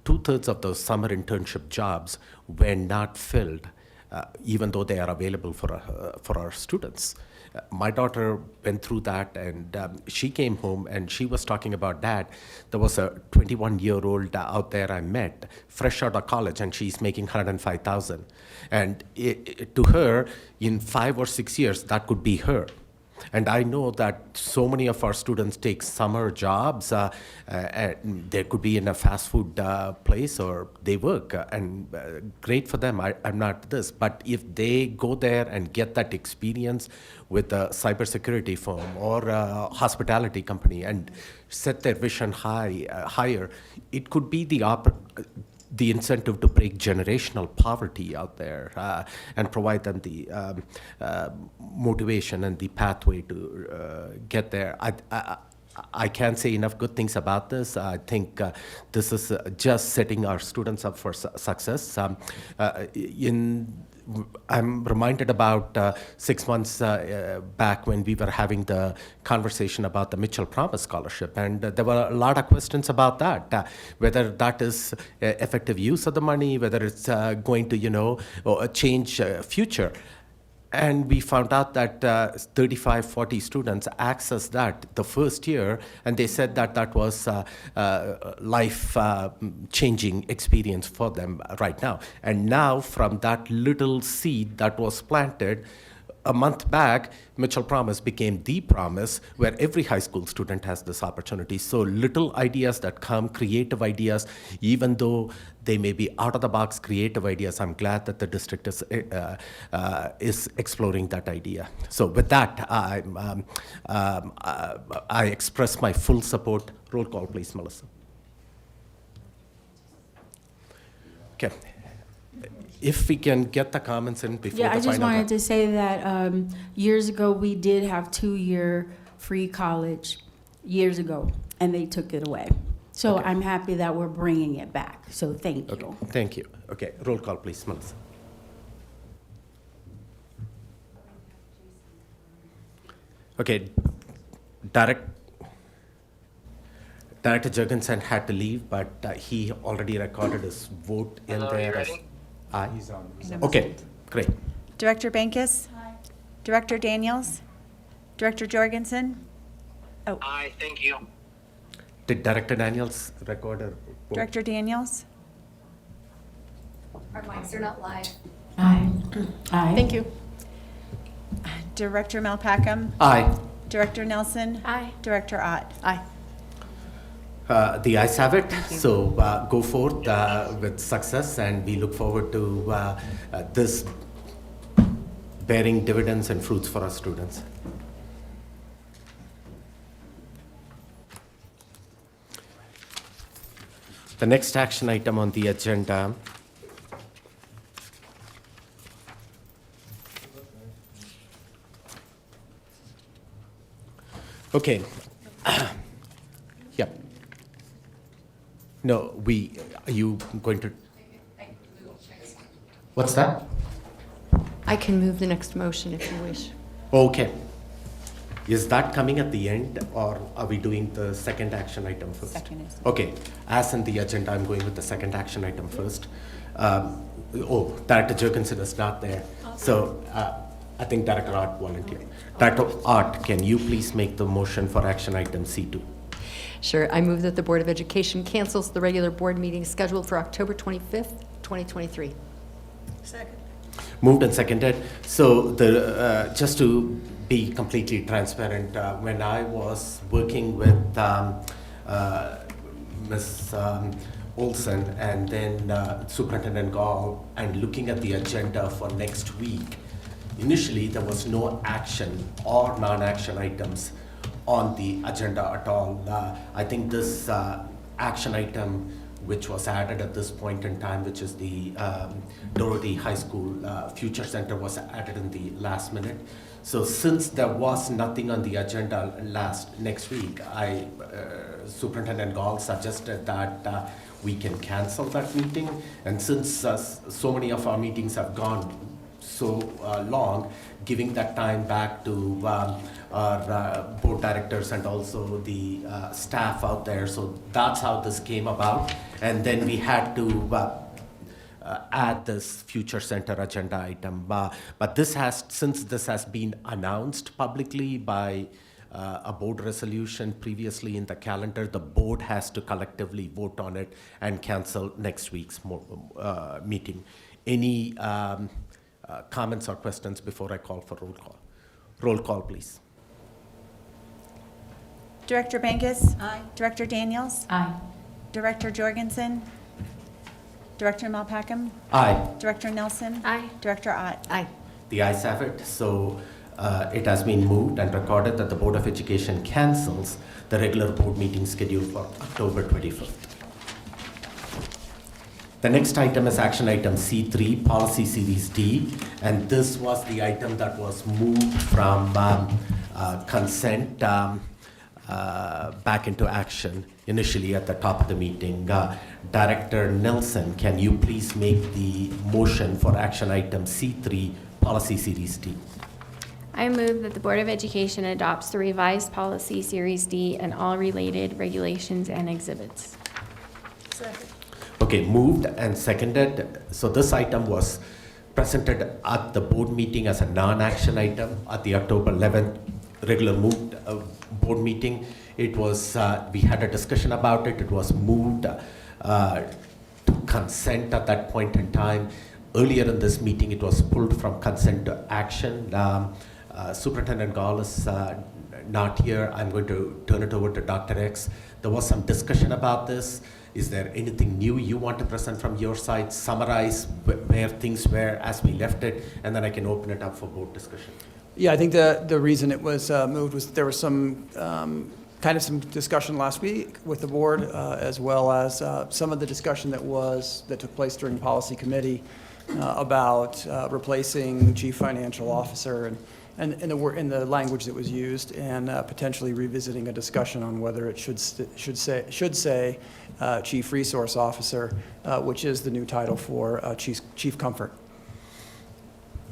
2/3 of those summer internship jobs were not filled, even though they are available for our students. My daughter went through that, and she came home and she was talking about that. There was a 21-year-old out there I met, fresh out of college, and she's making $105,000. And to her, in 5 or 6 years, that could be her. And I know that so many of our students take summer jobs. They could be in a fast food place or they work, and great for them. I'm not this. But if they go there and get that experience with a cybersecurity firm or a hospitality company and set their vision higher, it could be the incentive to break generational poverty out there and provide them the motivation and the pathway to get there. I can't say enough good things about this. I think this is just setting our students up for success. I'm reminded about 6 months back when we were having the conversation about the Mitchell Promise Scholarship, and there were a lot of questions about that, whether that is effective use of the money, whether it's going to, change future. And we found out that 35, 40 students accessed that the first year, and they said that that was life-changing experience for them right now. And now, from that little seed that was planted, a month back, Mitchell Promise became the promise where every high school student has this opportunity. So little ideas that come, creative ideas, even though they may be out of the box creative ideas, I'm glad that the district is exploring that idea. So with that, I express my full support. Roll call, please, Melissa. Okay. If we can get the comments in before the Yeah, I final just wanted to say that years ago, we did have 2-year free college, years ago, and they took it away. So Okay. I'm happy that we're bringing it back, so thank Okay, you. thank you. Okay, roll call, please, Melissa. Okay, Director Jurgensen had to leave, but he already recorded his vote in there. As aye. He's on. Okay, great. Director Bankus? Director Daniels? Director Jorgensen? Oh. Aye, thank you. Did Director Daniels record her vote? Director Daniels? Our mics are not live. Aye. Aye. Thank you. Director Malpacum? Aye. Director Nelson? Aye. Director Ott? Aye. The ayes have it, so go forth with success, and we look forward to this bearing dividends and fruits for our students. The next action item on the agenda okay. Yep. No, are you going to? What's that? I can move the next motion if you wish. Okay. Is that coming at the end, or are we doing the second action item first? Second is. Okay, as in the agenda, I'm going with the second action item first. Director Jurgensen is not there, so I think Director Ott volunteered. Director Ott, can you please make the motion for action item C2? Sure. I move that the Board of Education cancels the regular board meeting scheduled for October 25th, 2023. Second. Moved and seconded. So just to be completely transparent, when I was working with Ms. Olson and then Superintendent Gall and looking at the agenda for next week, initially there was no action or non-action items on the agenda at all. I think this action item which was added at this point in time, which is the Doherty High School Future Center, was added in the last minute. So since there was nothing on the agenda next week, Superintendent Gall suggested that we can cancel that meeting. And since so many of our meetings have gone so long, giving that time back to our board directors and also the staff out there. So that's how this came about. And then we had to add this future center agenda item. But since this has been announced publicly by a board resolution previously in the calendar, the board has to collectively vote on it and cancel next week's meeting. Any comments or questions before I call for roll call? Roll call, please. Director Bankus? Aye. Director Daniels? Aye. Director Jorgensen? Director Malpacum? Aye. Director Nelson? Aye. Director Ott? Aye. The ayes have it. So it has been moved and recorded that the Board of Education cancels the regular board meeting scheduled for October 25th. The next item is action item C3, Policy Series D, and this was the item that was moved from consent back into action initially at the top of the meeting. Director Nelson, can you please make the motion for action item C3, Policy Series D? I move that the Board of Education adopts the revised Policy Series D and all related regulations and exhibits. Second. Okay, moved and seconded. So this item was presented at the board meeting as a non-action item at the October 11th regular moved board meeting. It was, we had a discussion about it. It was moved to consent at that point in time. earlier in this meeting, it was pulled from consent to action. Superintendent Gall is not here. I'm going to turn it over to Dr. X. There was some discussion about this. Is there anything new you want to present from your side? Summarize where things were as we left it, and then I can open it up for board discussion. Yeah, I think the reason it was moved was there was some some discussion last week with the board, as well as some of the discussion that took place during policy committee about replacing chief financial officer and the language that was used, and potentially revisiting a discussion on whether it should say chief resource officer, which is the new title for chief comfort.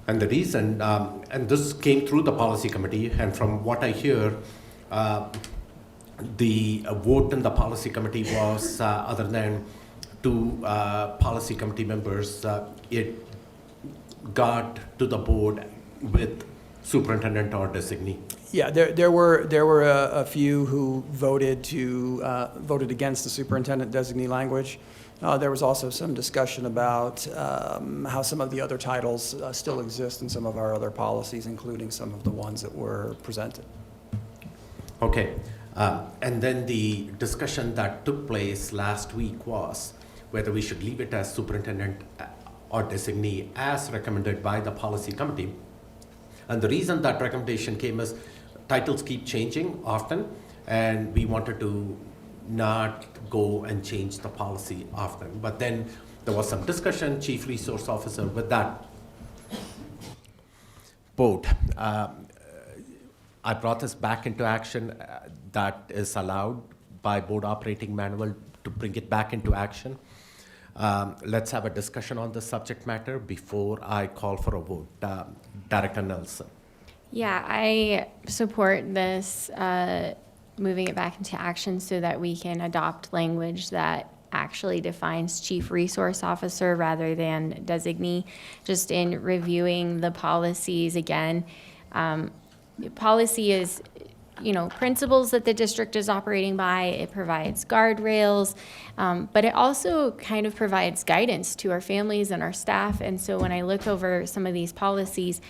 And the reason, and this came through the policy committee, and from what I hear, the vote in the policy committee was, other than two policy committee members, it got to the board with superintendent or designee. Yeah, there were a few who voted against the superintendent designee language. There was also some discussion about how some of the other titles still exist in some of our other policies, including some of the ones that were presented. Okay, and then the discussion that took place last week was whether we should leave it as superintendent or designee as recommended by the policy committee. And the reason that recommendation came is titles keep changing often, and we wanted to not go and change the policy often. But then there was some discussion, chief resource officer, with that vote. I brought this back into action. That is allowed by board operating manual to bring it back into action. Let's have a discussion on this subject matter before I call for a vote. Director Nelson. Yeah, I support this, moving it back into action so that we can adopt language that actually defines chief resource officer rather than designee. Just in reviewing the policies again, policy is, principles that the district is operating by. It provides guardrails, but it also kind of provides guidance to our families and our staff. And so when I look over some of these policies,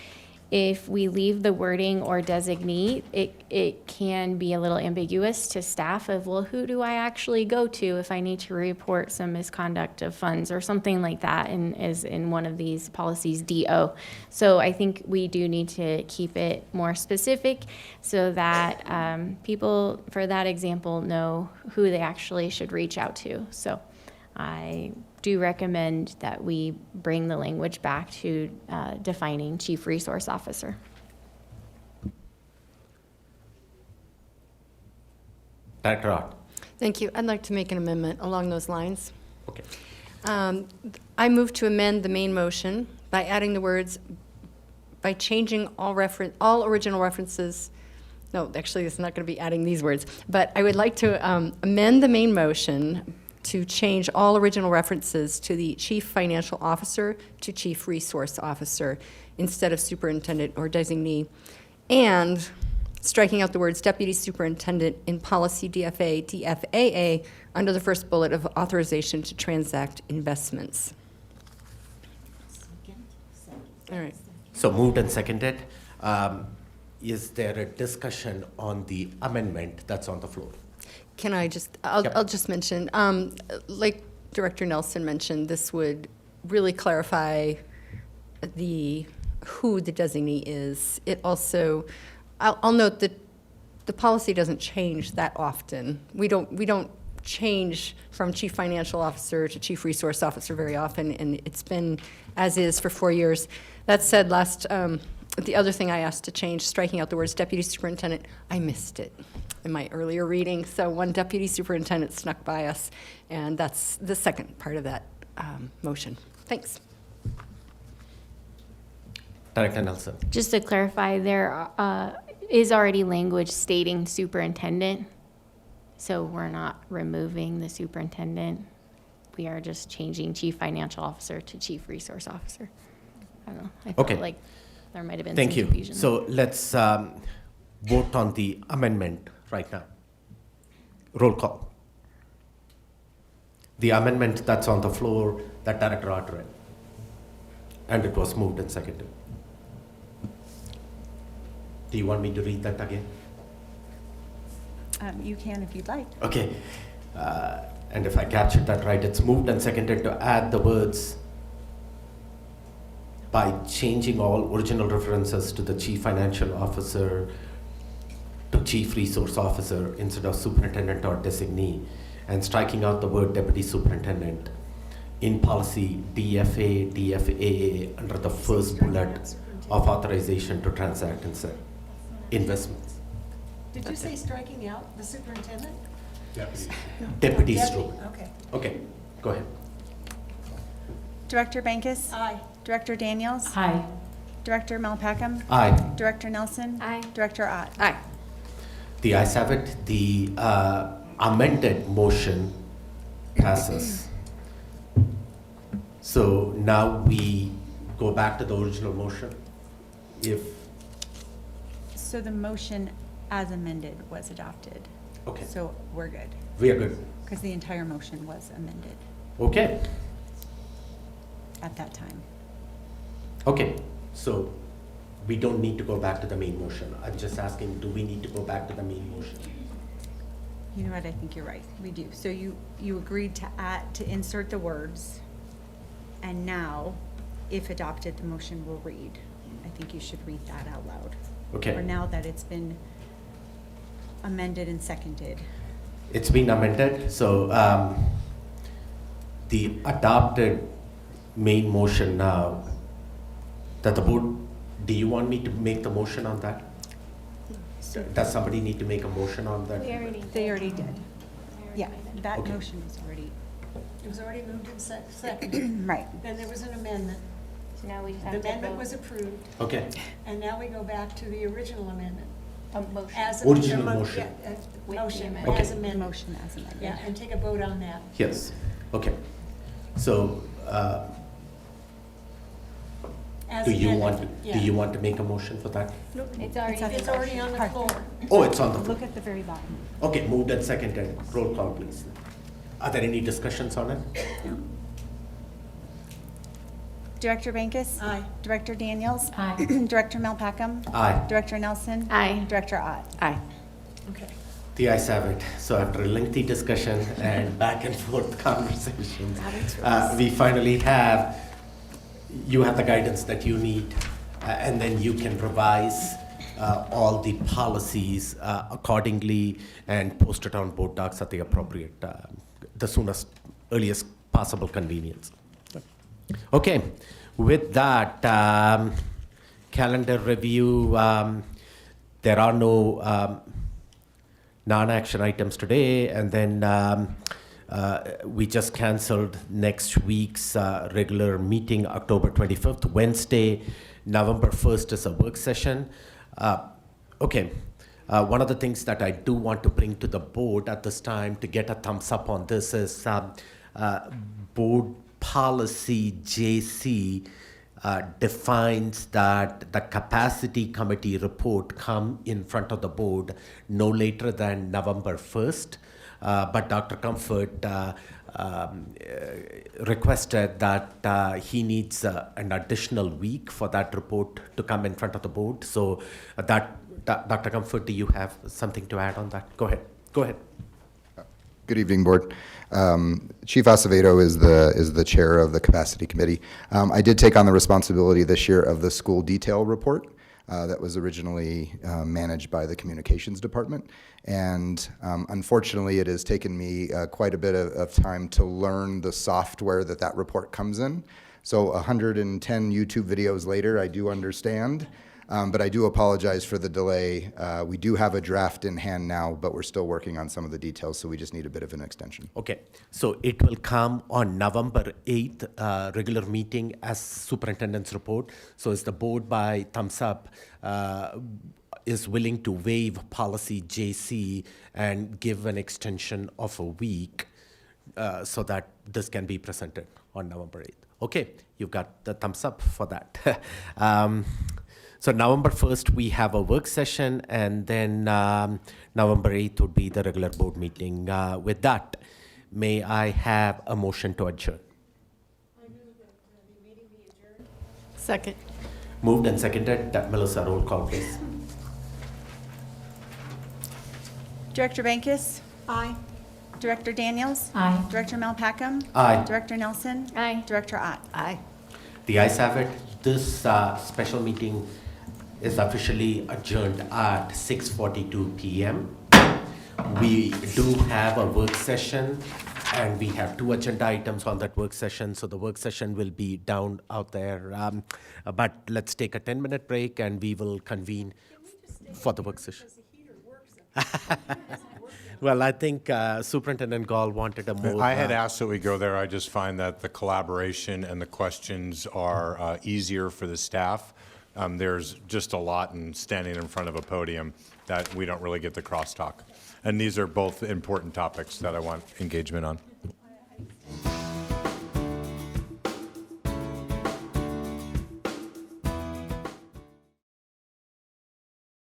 if we leave the wording or designee, it can be a little ambiguous to staff of, well, who do I actually go to if I need to report some misconduct of funds or something like that, as in one of these policies, DO. So I think we do need to keep it more specific so that people, for that example, know who they actually should reach out to. So I do recommend that we bring the language back to defining chief resource officer. Director Ott. Thank you. I'd like to make an amendment along those lines. Okay. I move to amend the main motion by adding the words, by changing all original references. No, actually, it's not going to be adding these words, but I would like to amend the main motion to change all original references to the chief financial officer to chief resource officer instead of superintendent or designee, and striking out the words deputy superintendent in policy DFA under the first bullet of authorization to transact investments. All right. So moved and seconded. Is there a discussion on the amendment that's on the floor? Can I just, I'll just mention, like Director Nelson mentioned, this would really clarify who the designee is. It also, I'll note that the policy doesn't change that often. We don't change from chief financial officer to chief resource officer very often, and it's been as is for 4 years. That said, the other thing I asked to change, striking out the words deputy superintendent, I missed it in my earlier reading. So one deputy superintendent snuck by us, and that's the second part of that motion. Thanks. Director Nelson. Just to clarify, there is already language stating superintendent, so we're not removing the superintendent. We are just changing chief financial officer to chief resource officer. I don't know. I felt like there might have been some confusion. Thank you. So let's vote on the amendment right now. Roll call. The amendment that's on the floor that Director Ott read. And it was moved and seconded. Do you want me to read that again? You can if you'd like. Okay. And if I captured that right, it's moved and seconded to add the words by changing all original references to the chief financial officer to chief resource officer instead of superintendent or designee, and striking out the word deputy superintendent in policy DFA, DFAA under the first bullet of authorization to transact in investments. Did you say striking out the superintendent? Deputy stroke. Okay. Okay, go ahead. Director Bankus? Aye. Director Daniels? Aye. Director Malpacum? Aye. Director Nelson? Aye. Director Ott? Aye. The ayes have it. The amended motion passes. So now we go back to the original motion. If, So the motion as amended was adopted. okay, So we're good, we are good. because the entire motion was amended Okay, at that time. okay. So we don't need to go back to the main motion. I'm just asking, do we need to go back to the main motion? You know what, I think you're right, we do. So you agreed to add, to insert the words, and now, if adopted, the motion will read. I think you should read that out loud. Okay. Or now that it's been amended and seconded. It's been amended, so the adopted main motion now, that the board, do you want me to make the motion on that? Does somebody need to make a motion on that? They already did. Yeah, that Okay. motion was already, It was already moved and seconded. right. Then there was an amendment. So now we just The have to amendment vote. was approved, Okay, and now we go back to the original amendment. A motion. As a- Original mo- motion. yeah, With the motion, amendment. as Okay. amended. Motion as amended. Yeah, and take a vote on that. yes, okay. So, As do you amended, want, do yeah. you want to make a motion for that? It's already. It's already on the floor. Oh, it's on the floor. Look at the very bottom. Okay, moved and seconded. Roll call, please. Are there any discussions on it? Director Bankus? Aye. Director Daniels? Aye. Director Malpacum? Aye. Director Nelson? Aye. Director Ott? Aye. Okay. The ayes have it. So after a lengthy discussion and back and forth conversations, we finally have, you have the guidance that you need, and then you can revise all the policies accordingly and post it on board docs at the appropriate, the soonest, earliest possible convenience. Okay, with that, calendar review, there are no non-action items today, and then we just canceled next week's regular meeting, October 25th. Wednesday, November 1st is a work session. Okay, one of the things that I do want to bring to the board at this time to get a thumbs up on this is board policy JC defines that the capacity committee report come in front of the board no later than November 1st. But Dr. Comfort requested that he needs an additional week for that report to come in front of the board. So Dr. Comfort, do you have something to add on that? Go ahead. Go ahead. Good evening, Board. Chief Acevedo is the chair of the Capacity Committee. I did take on the responsibility this year of the school detail report that was originally managed by the Communications Department. And unfortunately, it has taken me quite a bit of time to learn the software that report comes in. So 110 YouTube videos later, I do understand. But I do apologize for the delay. We do have a draft in hand now, but we're still working on some of the details, so we just need a bit of an extension. Okay, so it will come on November 8th, regular meeting as superintendent's report. So is the board by thumbs up is willing to waive policy JC and give an extension of a week so that this can be presented on November 8th. Okay, you've got the thumbs up for that. So November 1st, we have a work session, and then November 8th would be the regular board meeting. With that, may I have a motion to adjourn? I move that the meeting be adjourned. Second. Moved and seconded. Melissa, roll call, please. Director Bankus? Aye. Director Daniels? Aye. Director Malpacum? Aye. Director Nelson? Aye. Director Ott? Aye. The ayes have it. This special meeting is officially adjourned at 6:42 p.m. We do have a work session, and we have 2 agenda items on that work session, so the work session will be down out there. But let's take a 10-minute break, and we will convene for the work session. Well, I think Superintendent Gall wanted a more... I had asked that we go there. I just find that the collaboration and the questions are easier for the staff. There's just a lot in standing in front of a podium that we don't really get the crosstalk. And these are both important topics that I want engagement on.